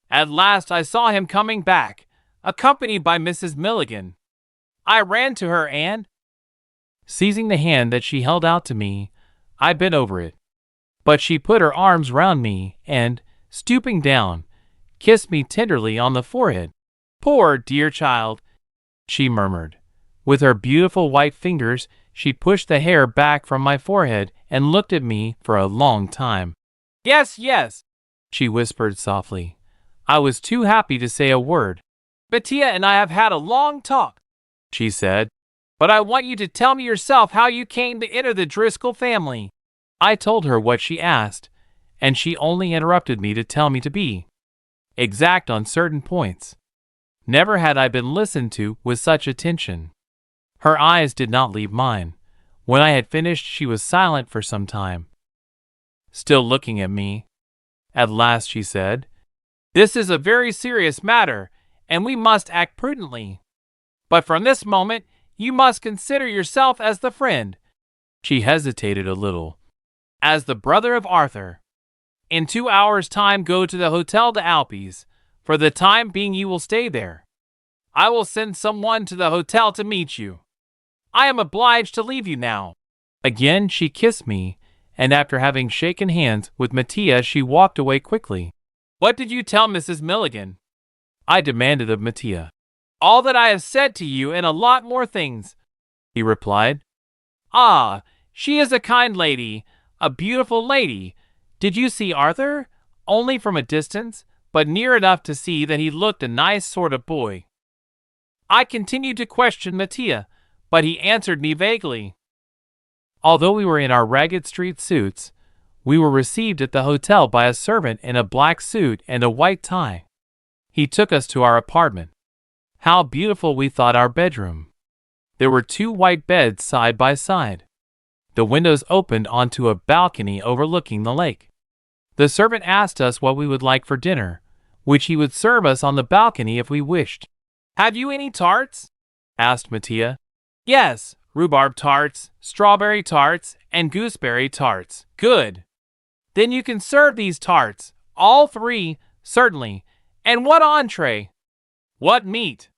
At last I saw him coming back, accompanied by Mrs. Milligan. I ran to her and, seizing the hand that she held out to me, I bent over it. But she put her arms round me and, stooping down, kissed me tenderly on the forehead. Poor dear child, she murmured. With her beautiful white fingers, she pushed the hair back from my forehead and looked at me for a long time. Yes, she whispered softly. I was too happy to say a word. Mattia and I have had a long talk, she said. But I want you to tell me yourself how you came to enter the Driscoll family. I told her what she asked, and she only interrupted me to tell me to be exact on certain points. Never had I been listened to with such attention. Her eyes did not leave mine. When I had finished, she was silent for some time, still looking at me. At last she said, This is a very serious matter, and we must act prudently. But from this moment, you must consider yourself as the friend. She hesitated a little. As the brother of Arthur. In 2 hours' time go to the Hotel des Alpes. For the time being you will stay there. I will send someone to the hotel to meet you. I am obliged to leave you now. Again she kissed me, and after having shaken hands with Mattia she walked away quickly. What did you tell Mrs. Milligan? I demanded of Mattia. All that I have said to you and a lot more things, he replied. Ah, she is a kind lady, a beautiful lady. Did you see Arthur? Only from a distance, but near enough to see that he looked a nice sort of boy. I continued to question Mattia, but he answered me vaguely. Although we were in our ragged street suits, we were received at the hotel by a servant in a black suit and a white tie. He took us to our apartment. How beautiful we thought our bedroom. There were 2 white beds side by side. The windows opened onto a balcony overlooking the lake. The servant asked us what we would like for dinner, which he would serve us on the balcony if we wished. "Have you any tarts?" asked Mattia. "Yes, rhubarb tarts, strawberry tarts, and gooseberry tarts." "Good. Then you can serve these tarts, all 3, certainly. And what entree?" "What meat?"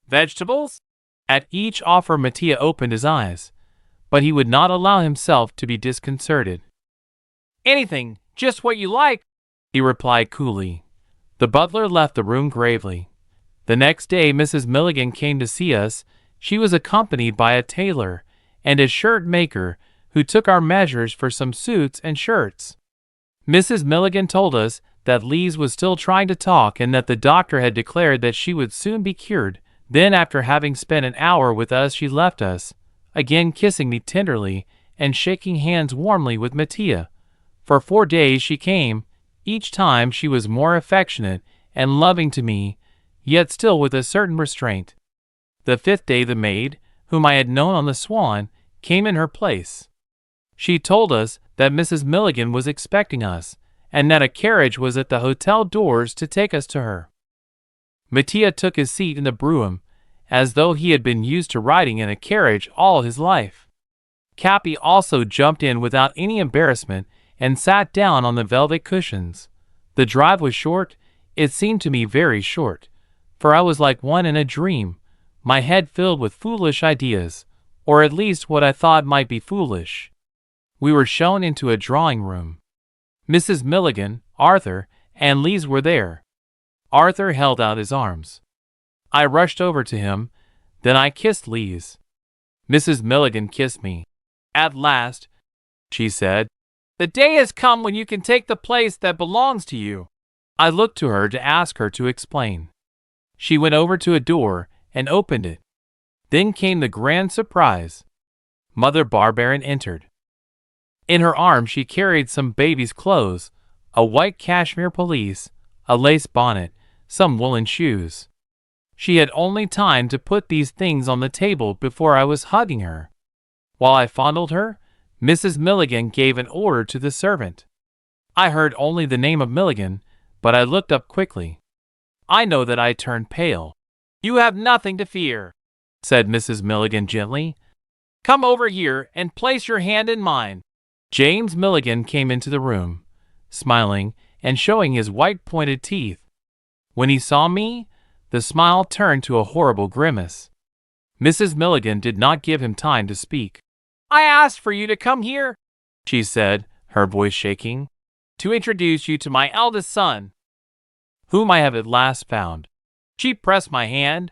"Vegetables?" At each offer Mattia opened his eyes, but he would not allow himself to be disconcerted. "Anything, just what you like," he replied coolly. The butler left the room gravely. The next day Mrs. Milligan came to see us. She was accompanied by a tailor and a shirt maker who took our measures for some suits and shirts. Mrs. Milligan told us that Lise was still trying to talk and that the doctor had declared that she would soon be cured. Then, after having spent an hour with us, she left us, again kissing me tenderly and shaking hands warmly with Mattia. For 4 days she came. Each time she was more affectionate and loving to me, yet still with a certain restraint. The 5th day the maid, whom I had known on the Swan, came in her place. She told us that Mrs. Milligan was expecting us, and that a carriage was at the hotel doors to take us to her. Mattia took his seat in the brougham, as though he had been used to riding in a carriage all his life. Capi also jumped in without any embarrassment and sat down on the velvet cushions. The drive was short. It seemed to me very short, for I was like one in a dream, my head filled with foolish ideas, or at least what I thought might be foolish. We were shown into a drawing room. Mrs. Milligan, Arthur, and Lise were there. Arthur held out his arms. I rushed over to him, then I kissed Lise. Mrs. Milligan kissed me. "At last," she said, "the day has come when you can take the place that belongs to you." I looked to her to ask her to explain. She went over to a door and opened it. Then came the grand surprise. Mother Barberin entered. In her arms she carried some baby's clothes, a white cashmere pelisse, a lace bonnet, some woolen shoes. She had only time to put these things on the table before I was hugging her. While I fondled her, Mrs. Milligan gave an order to the servant. I heard only the name of Milligan, but I looked up quickly. I know that I turned pale. "You have nothing to fear," said Mrs. Milligan gently. "Come over here and place your hand in mine." James Milligan came into the room, smiling and showing his white pointed teeth. When he saw me, the smile turned to a horrible grimace. Mrs. Milligan did not give him time to speak. "I asked for you to come here," she said, her voice shaking, "to introduce you to my eldest son, whom I have at last found." She pressed my hand.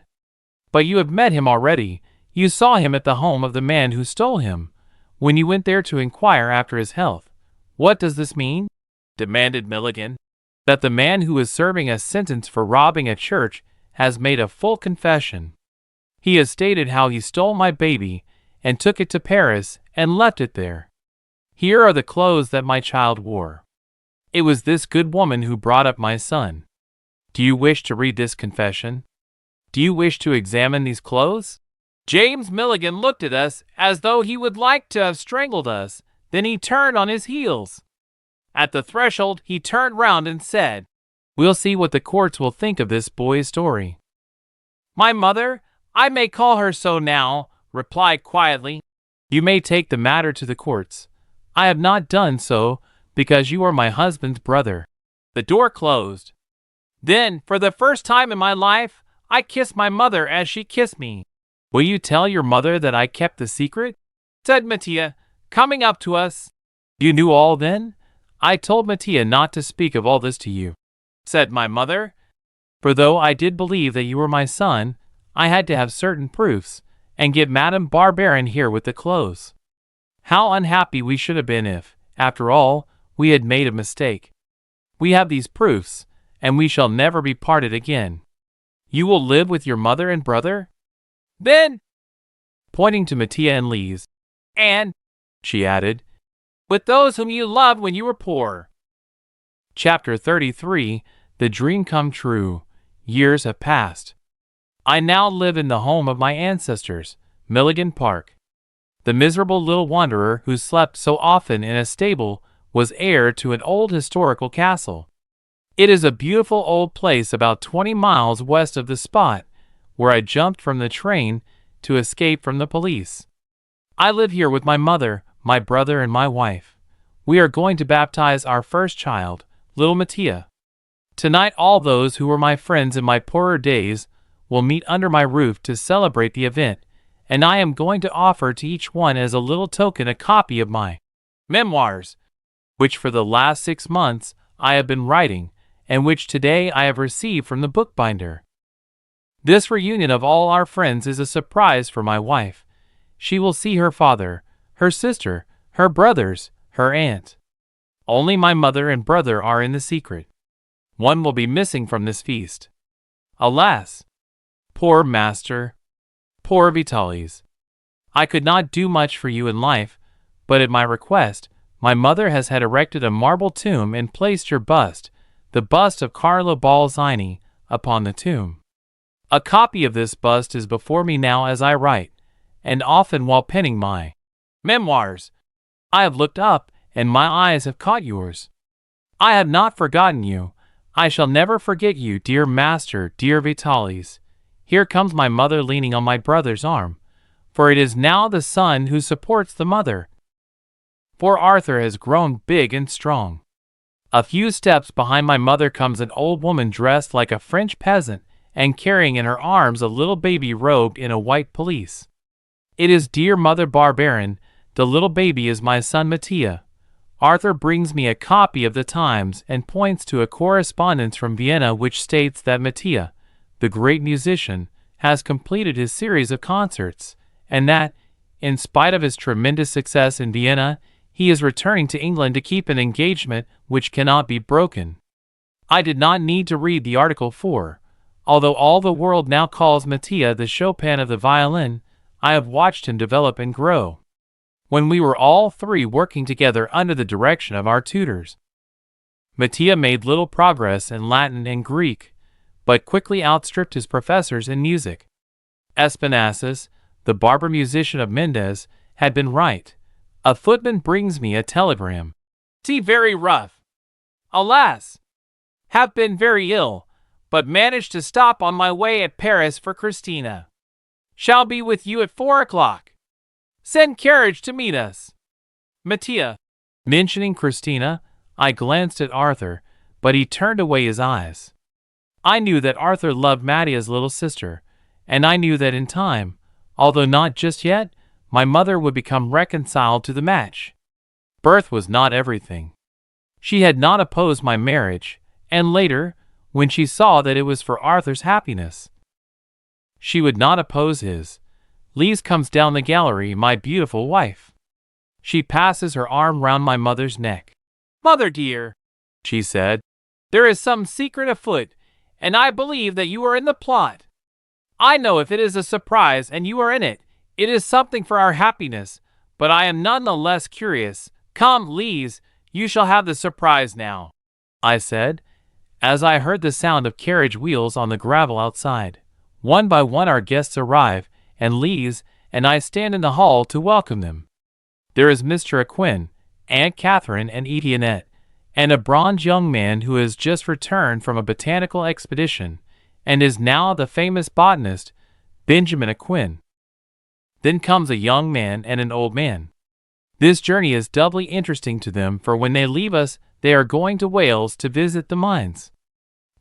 "But you have met him already. You saw him at the home of the man who stole him, when you went there to inquire after his health. What does this mean?" demanded Milligan. "That the man who is serving a sentence for robbing a church has made a full confession. He has stated how he stole my baby and took it to Paris and left it there. Here are the clothes that my child wore. It was this good woman who brought up my son. Do you wish to read this confession? Do you wish to examine these clothes?" James Milligan looked at us as though he would like to have strangled us. Then he turned on his heels. At the threshold, he turned round and said, "We'll see what the courts will think of this boy's story." My mother, I may call her so now, replied quietly, "You may take the matter to the courts. I have not done so because you are my husband's brother." The door closed. Then, for the first time in my life, I kissed my mother as she kissed me. "Will you tell your mother that I kept the secret?" said Mattia, coming up to us. "You knew all then? I told Mattia not to speak of all this to you," said my mother. "For though I did believe that you were my son, I had to have certain proofs, and get Madame Barberin here with the clothes. How unhappy we should have been if, After all, we had made a mistake. We have these proofs, and we shall never be parted again. You will live with your mother and brother? Then, Pointing to Mattia and Lise. and She added. with those whom you loved when you were poor. Chapter 33. The Dream Come True. Years have passed. I now live in the home of my ancestors, Milligan Park. The miserable little wanderer who slept so often in a stable was heir to an old historical castle. It is a beautiful old place about 20 miles west of the spot where I jumped from the train to escape from the police. I live here with my mother, my brother, and my wife. We are going to baptize our first child, little Mattia. Tonight all those who were my friends in my poorer days will meet under my roof to celebrate the event, and I am going to offer to each one as a little token a copy of my memoirs, which for the last 6 months I have been writing, and which today I have received from the bookbinder. This reunion of all our friends is a surprise for my wife. She will see her father, her sister, her brothers, her aunt. Only my mother and brother are in the secret. One will be missing from this feast. Alas! Poor master! Poor Vitalis! I could not do much for you in life, but at my request, my mother has had erected a marble tomb and placed your bust, the bust of Carlo Balzani, upon the tomb. A copy of this bust is before me now as I write, and often while penning my memoirs, I have looked up and my eyes have caught yours. I have not forgotten you. I shall never forget you, dear master, dear Vitalis. Here comes my mother leaning on my brother's arm, for it is now the son who supports the mother. For Arthur has grown big and strong. A few steps behind my mother comes an old woman dressed like a French peasant and carrying in her arms a little baby robed in a white pelisse. It is dear Mother Barberin. The little baby is my son Mattia. Arthur brings me a copy of the Times and points to a correspondence from Vienna which states that Mattia, the great musician, has completed his series of concerts, and that, in spite of his tremendous success in Vienna, he is returning to England to keep an engagement which cannot be broken. I did not need to read the article for, although all the world now calls Mattia the Chopin of the violin, I have watched him develop and grow. When we were all three working together under the direction of our tutors, Mattia made little progress in Latin and Greek, but quickly outstripped his professors in music. Espinassas, the barber musician of Mendez, had been right. A footman brings me a telegram. Tea very rough. Alas! Have been very ill, but managed to stop on my way at Paris for Christina. Shall be with you at 4 o'clock. Send carriage to meet us. Mattia. Mentioning Christina, I glanced at Arthur, but he turned away his eyes. I knew that Arthur loved Mattia's little sister, and I knew that in time, although not just yet, my mother would become reconciled to the match. Birth was not everything. She had not opposed my marriage, and later, when she saw that it was for Arthur's happiness, she would not oppose his. Lise comes down the gallery, my beautiful wife. She passes her arm round my mother's neck. Mother dear, she said, there is some secret afoot, and I believe that you are in the plot. I know if it is a surprise and you are in it, it is something for our happiness, but I am none the less curious. Come, Lise, you shall have the surprise now, I said, as I heard the sound of carriage wheels on the gravel outside. One by one our guests arrive, and Lise and I stand in the hall to welcome them. There is Mr. Aquin, Aunt Catherine and Etiennette, and a bronze young man who has just returned from a botanical expedition, and is now the famous botanist, Benjamin Aquin. Then comes a young man and an old man. This journey is doubly interesting to them, for when they leave us, they are going to Wales to visit the mines.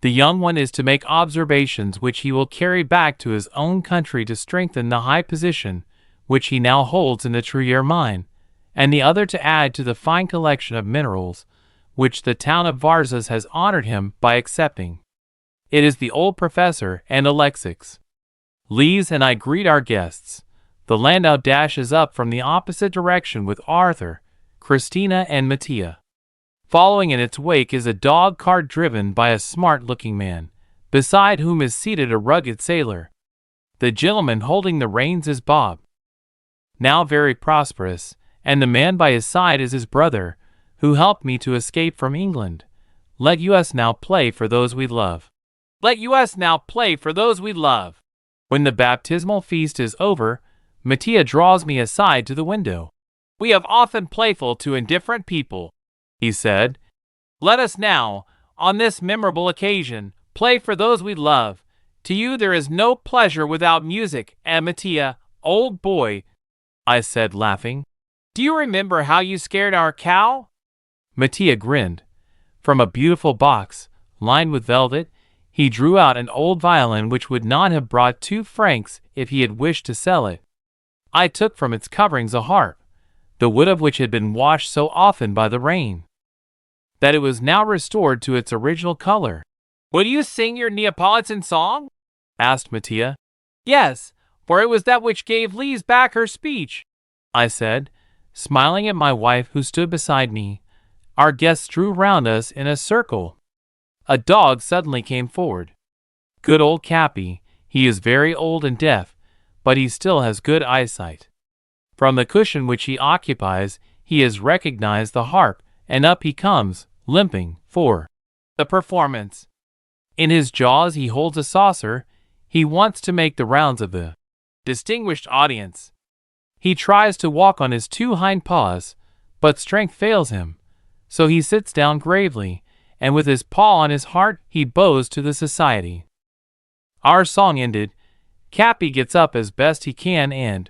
The young one is to make observations which he will carry back to his own country to strengthen the high position which he now holds in the Truyère mine, and the other to add to the fine collection of minerals which the town of Varzas has honored him by accepting. It is the old professor and Alexix. Lise and I greet our guests. The landau dashes up from the opposite direction with Arthur, Christina and Mattia. Following in its wake is a dog cart driven by a smart-looking man, beside whom is seated a rugged sailor. The gentleman holding the reins is Bob, now very prosperous, and the man by his side is his brother, who helped me to escape from England. Let us now play for those we love. Let us now play for those we love. When the baptismal feast is over, Mattia draws me aside to the window. We have often playful to indifferent people, he said. Let us now, on this memorable occasion, play for those we love. To you there is no pleasure without music, and Mattia, old boy, I said, laughing. Do you remember how you scared our cow? Mattia grinned. From a beautiful box, lined with velvet, he drew out an old violin which would not have brought 2 francs if he had wished to sell it. I took from its coverings a harp, the wood of which had been washed so often by the rain that it was now restored to its original color. Will you sing your Neapolitan song? Asked Mattia. Yes, for it was that which gave Lise back her speech, I said, smiling at my wife who stood beside me. Our guests drew round us in a circle. A dog suddenly came forward. Good old Cappy, he is very old and deaf, but he still has good eyesight. From the cushion which he occupies, he has recognized the harp, and up he comes, limping, for the performance. In his jaws he holds a saucer. He wants to make the rounds of the distinguished audience. He tries to walk on his 2 hind paws, but strength fails him. So he sits down gravely, and with his paw on his heart he bows to the society. Our song ended, Cappy gets up as best he can and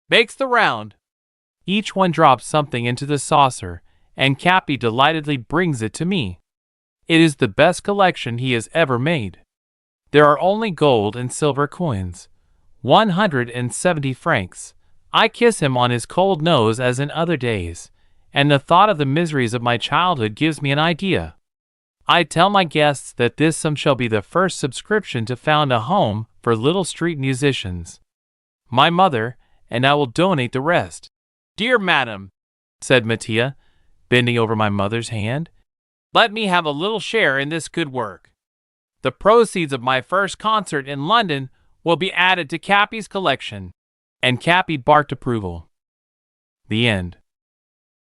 makes the round. Each one drops something into the saucer, and Cappy delightedly brings it to me. It is the best collection he has ever made. There are only gold and silver coins, 170 francs. I kiss him on his cold nose as in other days, and the thought of the miseries of my childhood gives me an idea. I tell my guests that this sum shall be the first subscription to found a home for little street musicians. My mother, and I will donate the rest. Dear madam, said Mattia, bending over my mother's hand, let me have a little share in this good work. The proceeds of my first concert in London will be added to Cappy's collection. And Cappy barked approval. The end.